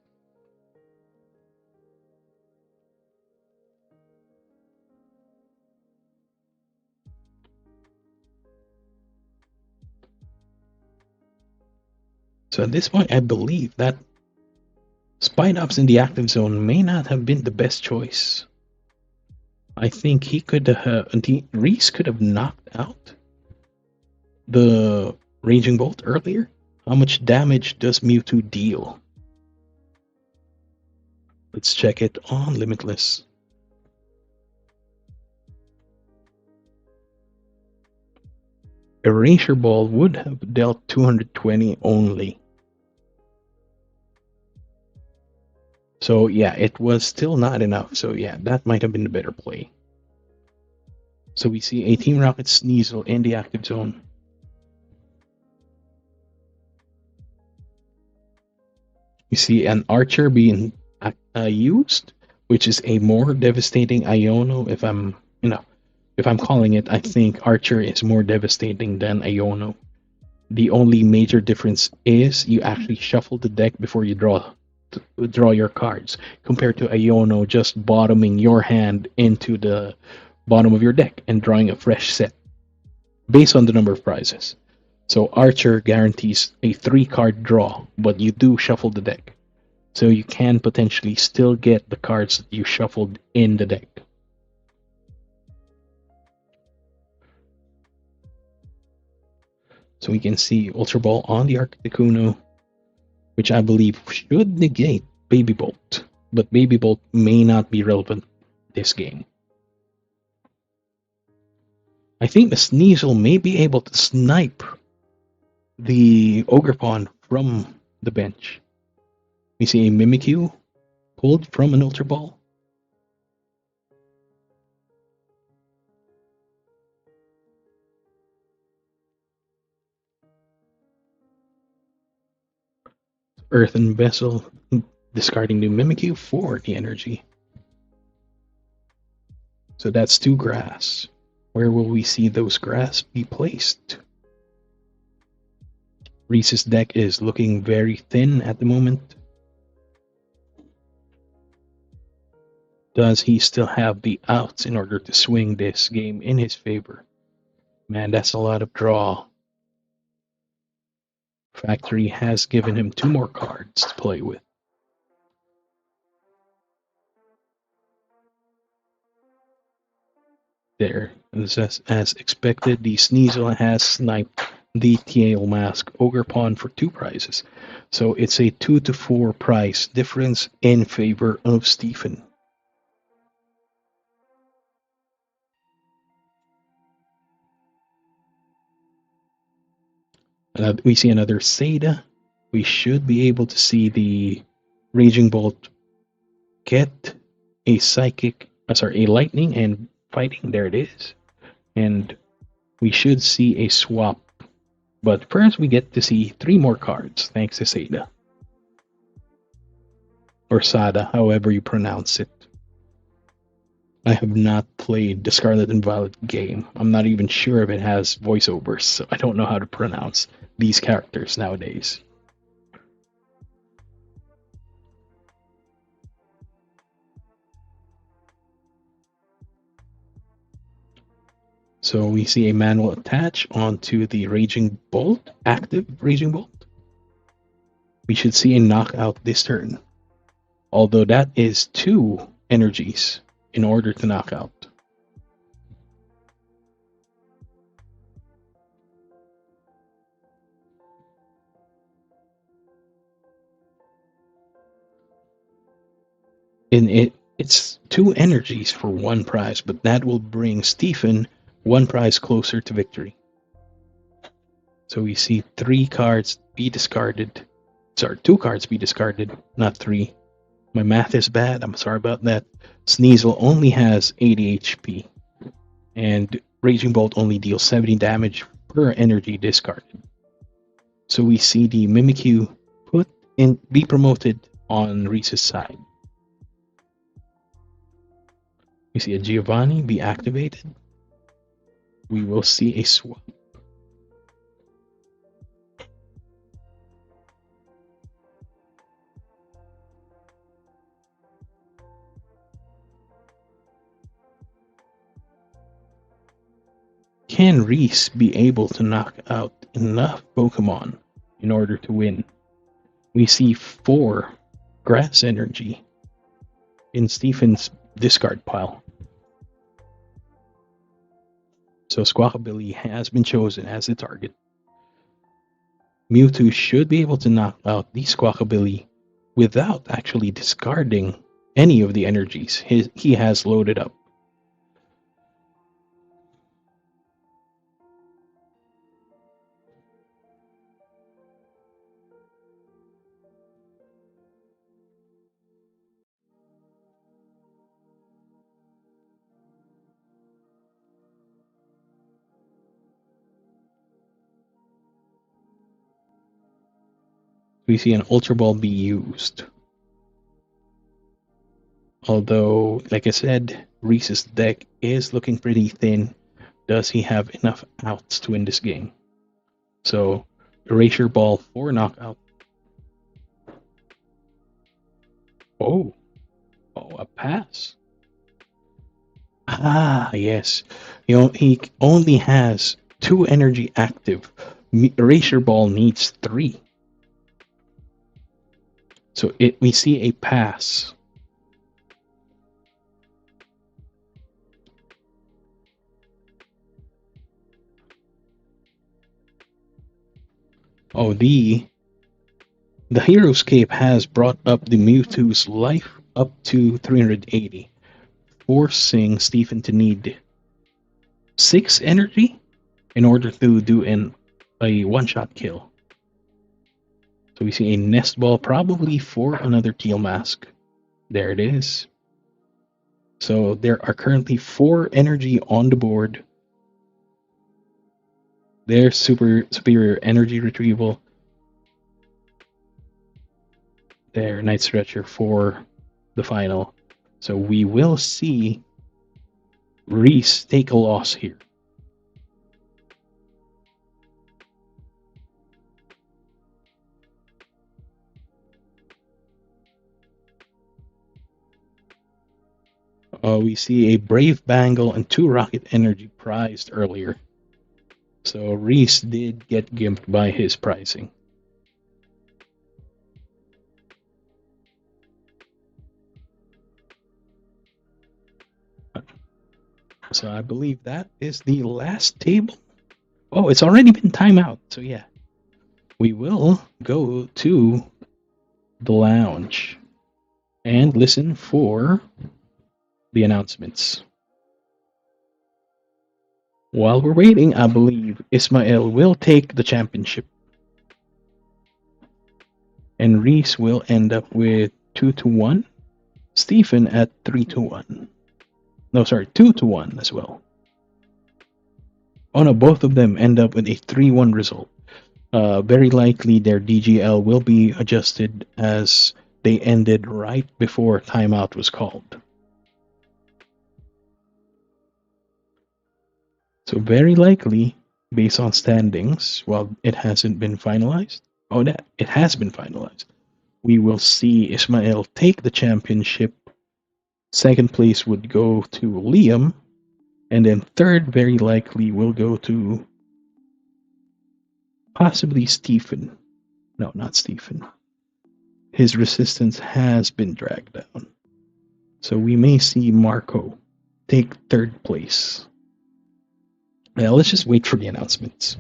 Speaker 1: So at this point, I believe that Spine Ops in the active zone may not have been the best choice. I think he could have, Reese could have knocked out the Raging Bolt earlier. How much damage does Mewtwo deal? Let's check it on Limitless. Erasure Ball would have dealt 220 only. So yeah, it was still not enough. So yeah, that might have been the better play. So we see a Team Rocket Sneasel in the active zone. We see an Archer being used, which is a more devastating Iono. If I'm calling it, I think Archer is more devastating than Iono. The only major difference is you actually shuffle the deck before you draw your cards, compared to Iono just bottoming your hand into the bottom of your deck and drawing a fresh set based on the number of prizes. So Archer guarantees a 3-card draw, but you do shuffle the deck. So you can potentially still get the cards that you shuffled in the deck. So we can see Ultra Ball on the Articuno, which I believe should negate Baby Bolt, but Baby Bolt may not be relevant this game. I think the Sneasel may be able to snipe the Ogerpon from the bench. We see a Mimikyu pulled from an Ultra Ball. Earthen Vessel discarding the Mimikyu for the energy. So that's 2 grass. Where will we see those grass be placed? Reese's deck is looking very thin at the moment. Does he still have the outs in order to swing this game in his favor? Man, that's a lot of draw. Factory has given him 2 more cards to play with. There, as expected, the Sneasel has sniped the Tail Mask Ogerpon for 2 prizes. So it's a 2 to 4 price difference in favor of Stephen. We see another Seda. We should be able to see the Raging Bolt get a a Lightning and fighting. There it is. And we should see a swap. But first we get to see 3 more cards, thanks to Seda. Or Sada, however you pronounce it. I have not played the Scarlet and Violet game. I'm not even sure if it has voiceovers, so I don't know how to pronounce these characters nowadays. So we see a manual attach onto the Raging Bolt, active Raging Bolt. We should see a knockout this turn. Although that is 2 energies in order to knock out. It's 2 energies for 1 prize, but that will bring Stephen 1 prize closer to victory. So we see 3 cards be discarded. Sorry, 2 cards be discarded, not 3. My math is bad. I'm sorry about that. Sneasel only has 80 HP, and Raging Bolt only deals 70 damage per energy discarded. So we see the Mimikyu be promoted on Reese's side. We see a Giovanni be activated. We will see a swap. Can Reese be able to knock out enough Pokemon in order to win? We see 4 grass energy in Stephen's discard pile. So Squawkabilly has been chosen as the target. Mewtwo should be able to knock out the Squawkabilly without actually discarding any of the energies he has loaded up. We see an Ultra Ball be used. Although, like I said, Reese's deck is looking pretty thin. Does he have enough outs to win this game? So, Erasure Ball for knockout. Oh, a pass. Ah, yes. He only has 2 energy active. Erasure Ball needs 3. So we see a pass. Oh, the Hero's Cape has brought up the Mewtwo's life up to 380, forcing Stephen to need 6 energy in order to do a one-shot kill. So we see a Nest Ball probably for another Teal Mask. There it is. So there are currently 4 energy on the board. There's superior energy retrieval. There, Night Stretcher for the final. So we will see Reese take a loss here. We see a Brave Bangle and 2 Rocket Energy prized earlier. So Reese did get gimped by his pricing. So I believe that is the last table. Oh, it's already been timeout. So yeah, we will go to the lounge and listen for the announcements. While we're waiting, I believe Ismael will take the championship. And Reese will end up with 2-1. Stephen at 3-1. No, sorry, 2-1 as well. Oh no, both of them end up with a 3-1 result. Very likely their DGL will be adjusted as they ended right before timeout was called. So very likely, based on standings, well, it hasn't been finalized. Oh, it has been finalized. We will see Ismael take the championship. Second place would go to Liam, and then third very likely will go to possibly Stephen. No, not Stephen. His resistance has been dragged down. So we may see Marco take third place. Now let's just wait for the announcements.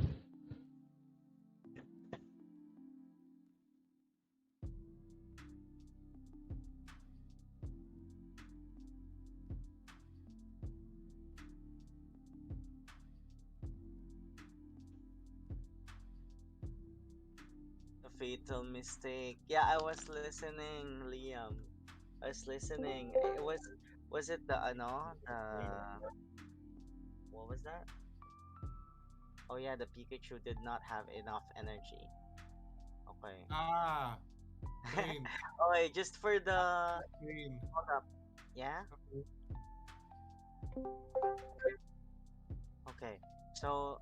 Speaker 2: A fatal mistake. Yeah, I was listening, Liam. I was listening. Was it the ano? What was that? Oh yeah, the Pikachu did not have enough energy. Okay.
Speaker 9: Ah, Rain.
Speaker 2: Okay, just for the
Speaker 9: Rain.
Speaker 2: hold up. Yeah? Okay. So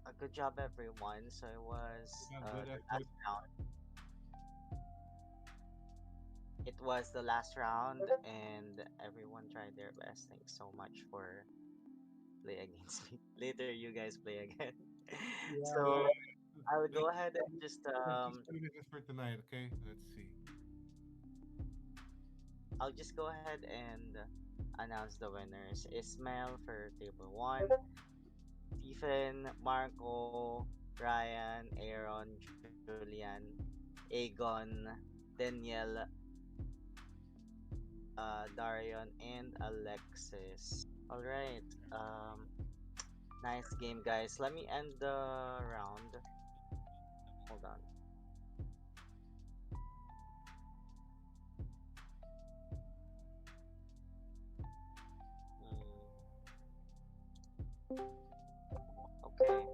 Speaker 2: a good job everyone. So it was
Speaker 9: Yeah, good
Speaker 2: the
Speaker 9: effort.
Speaker 2: last round. It was the last round and everyone tried their best. Thanks so much for play against me. Later you guys play again.
Speaker 9: Yeah,
Speaker 2: So I'll
Speaker 9: let's
Speaker 2: go ahead and just
Speaker 9: finish this for tonight, okay? Let's see.
Speaker 2: I'll just go ahead and announce the winners. Ismail for table one, Stephen, Marco, Ryan, Aaron, Julian, Aegon, Daniel, Darion, and Alexis. All right. Nice game, guys. Let me end the round. Hold on. Okay.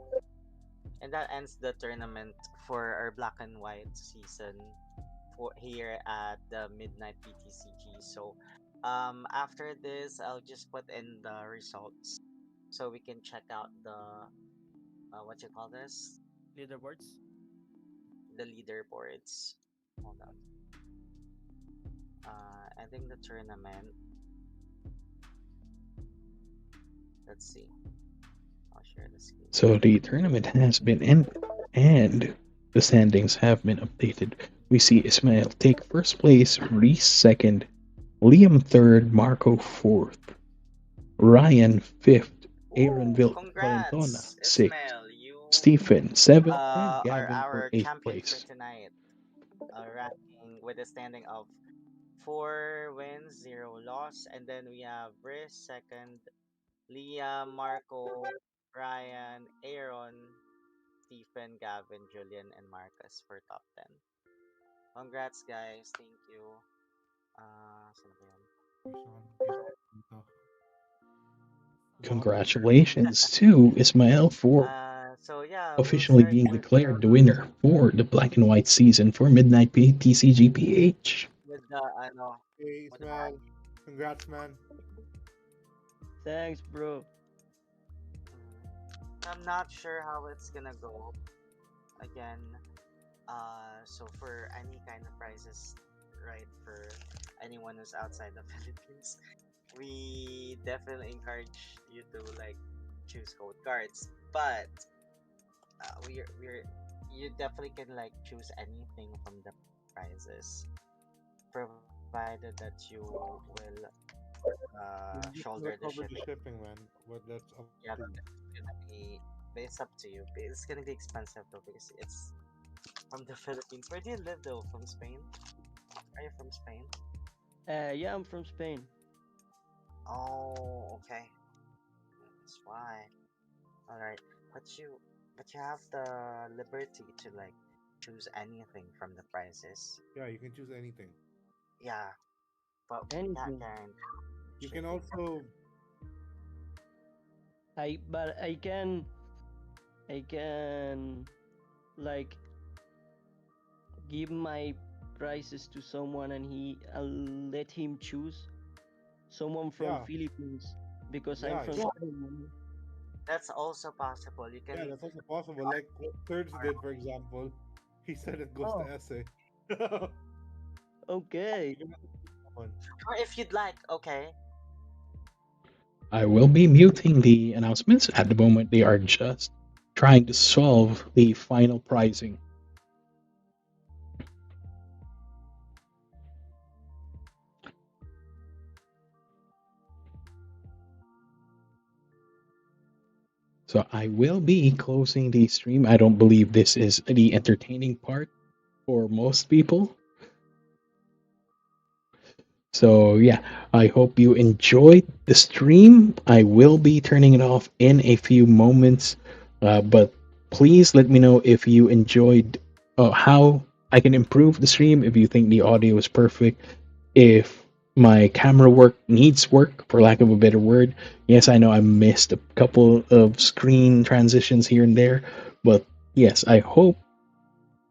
Speaker 2: And that ends the tournament for our black and white season for here at the Midnight PTCG. So, after this, I'll just put in the results so we can check out the what you call this,
Speaker 6: Leaderboards.
Speaker 2: the leaderboards. Hold on. Ending the tournament. Let's see. I'll share the screen.
Speaker 1: So the tournament has been ended, and the standings have been updated. We see Ismail take first place, Reese second, Liam third, Marco fourth, Ryan fifth, Aaron Valentona
Speaker 2: Congrats,
Speaker 1: sixth,
Speaker 2: Ismail. You
Speaker 1: Stephen seventh, and
Speaker 2: are
Speaker 1: Gavin for
Speaker 2: our
Speaker 1: eighth
Speaker 2: champion for
Speaker 1: place.
Speaker 2: tonight. Ranking with a standing of 4 wins, 0 loss, and then we have Briss second, Liam, Marco, Ryan, Aaron, Stephen, Gavin, Julian, and Marcus for top 10. Congrats, guys. Thank you. Saan ba yun?
Speaker 9: Dito.
Speaker 1: Congratulations to Ismail for
Speaker 2: So yeah, we'll
Speaker 1: officially
Speaker 2: start
Speaker 1: being
Speaker 2: with
Speaker 1: declared the winner for the black and white season for Midnight PTCGPH.
Speaker 2: the ano,
Speaker 9: Hey,
Speaker 2: with the
Speaker 9: Ismail. Congrats, man.
Speaker 10: Thanks, bro.
Speaker 2: I'm not sure how it's gonna go. Again, so for any kind of prizes, right, for anyone who's outside the Philippines, we definitely encourage you to like choose code cards. But we're you definitely can like choose anything from the prizes, provided that you will
Speaker 9: You
Speaker 2: shoulder
Speaker 9: just
Speaker 2: the
Speaker 9: cover the
Speaker 2: shipping.
Speaker 9: shipping, man. But that's up
Speaker 2: Yeah,
Speaker 9: to you.
Speaker 2: it's gonna be, but it's up to you. It's gonna be expensive though because it's from the Philippines. Where do you live though? From Spain? Are you from Spain?
Speaker 10: Yeah, I'm from Spain.
Speaker 2: Oh, okay. That's why. All right, but you have the liberty to like choose anything from the prizes.
Speaker 9: Yeah, you can choose anything.
Speaker 2: Yeah, but we can't
Speaker 10: Anything.
Speaker 2: guarantee
Speaker 9: You can
Speaker 2: shipping.
Speaker 9: also
Speaker 10: But I can like give my prices to someone and I'll let him choose someone from
Speaker 9: yeah,
Speaker 10: Philippines because I'm
Speaker 9: yeah,
Speaker 10: from
Speaker 2: Yeah,
Speaker 10: Spain.
Speaker 2: that's also possible. You
Speaker 9: yeah,
Speaker 2: can.
Speaker 9: that's also possible. Like what Thirds did, for example. He said it goes to
Speaker 10: Oh,
Speaker 9: essay.
Speaker 10: okay.
Speaker 2: Or if you'd like, okay.
Speaker 1: I will be muting the announcements. At the moment, they are just trying to solve the final pricing. So I will be closing the stream. I don't believe this is the entertaining part for most people. So yeah, I hope you enjoyed the stream. I will be turning it off in a few moments, but please let me know if you enjoyed how I can improve the stream. If you think the audio is perfect, if my camera work needs work, for lack of a better word. Yes, I know I missed a couple of screen transitions here and there, but yes, I hope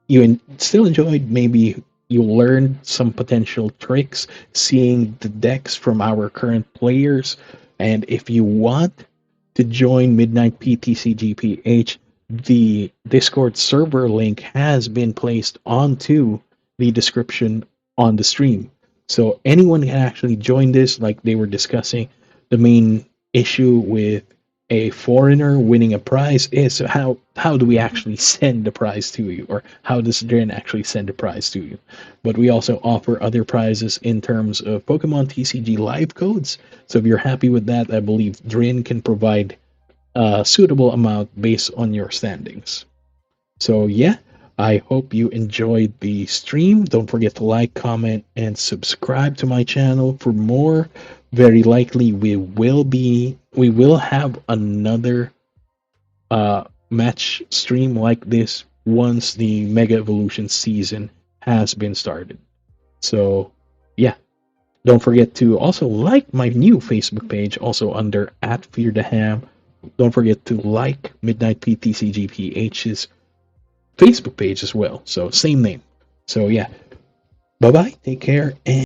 Speaker 1: you still enjoyed. Maybe you learned some potential tricks seeing the decks from our current players. And if you want to join Midnight PTCGPH, the Discord server link has been placed onto the description on the stream. So anyone can actually join this, like they were discussing. The main issue with a foreigner winning a prize is. So how do we actually send the prize to you, or how does Dren actually send the prize to you? But we also offer other prizes in terms of Pokemon TCG live codes. So if you're happy with that, I believe Dren can provide a suitable amount based on your standings. So yeah, I hope you enjoyed the stream. Don't forget to like, comment, and subscribe to my channel for more. Very likely we will have another match stream like this once the Mega Evolution season has been started. So yeah, don't forget to also like my new Facebook page, also under @FearTheHam. Don't forget to like Midnight PTCGPH's Facebook page as well. So same name. So yeah. Bye bye. Take care and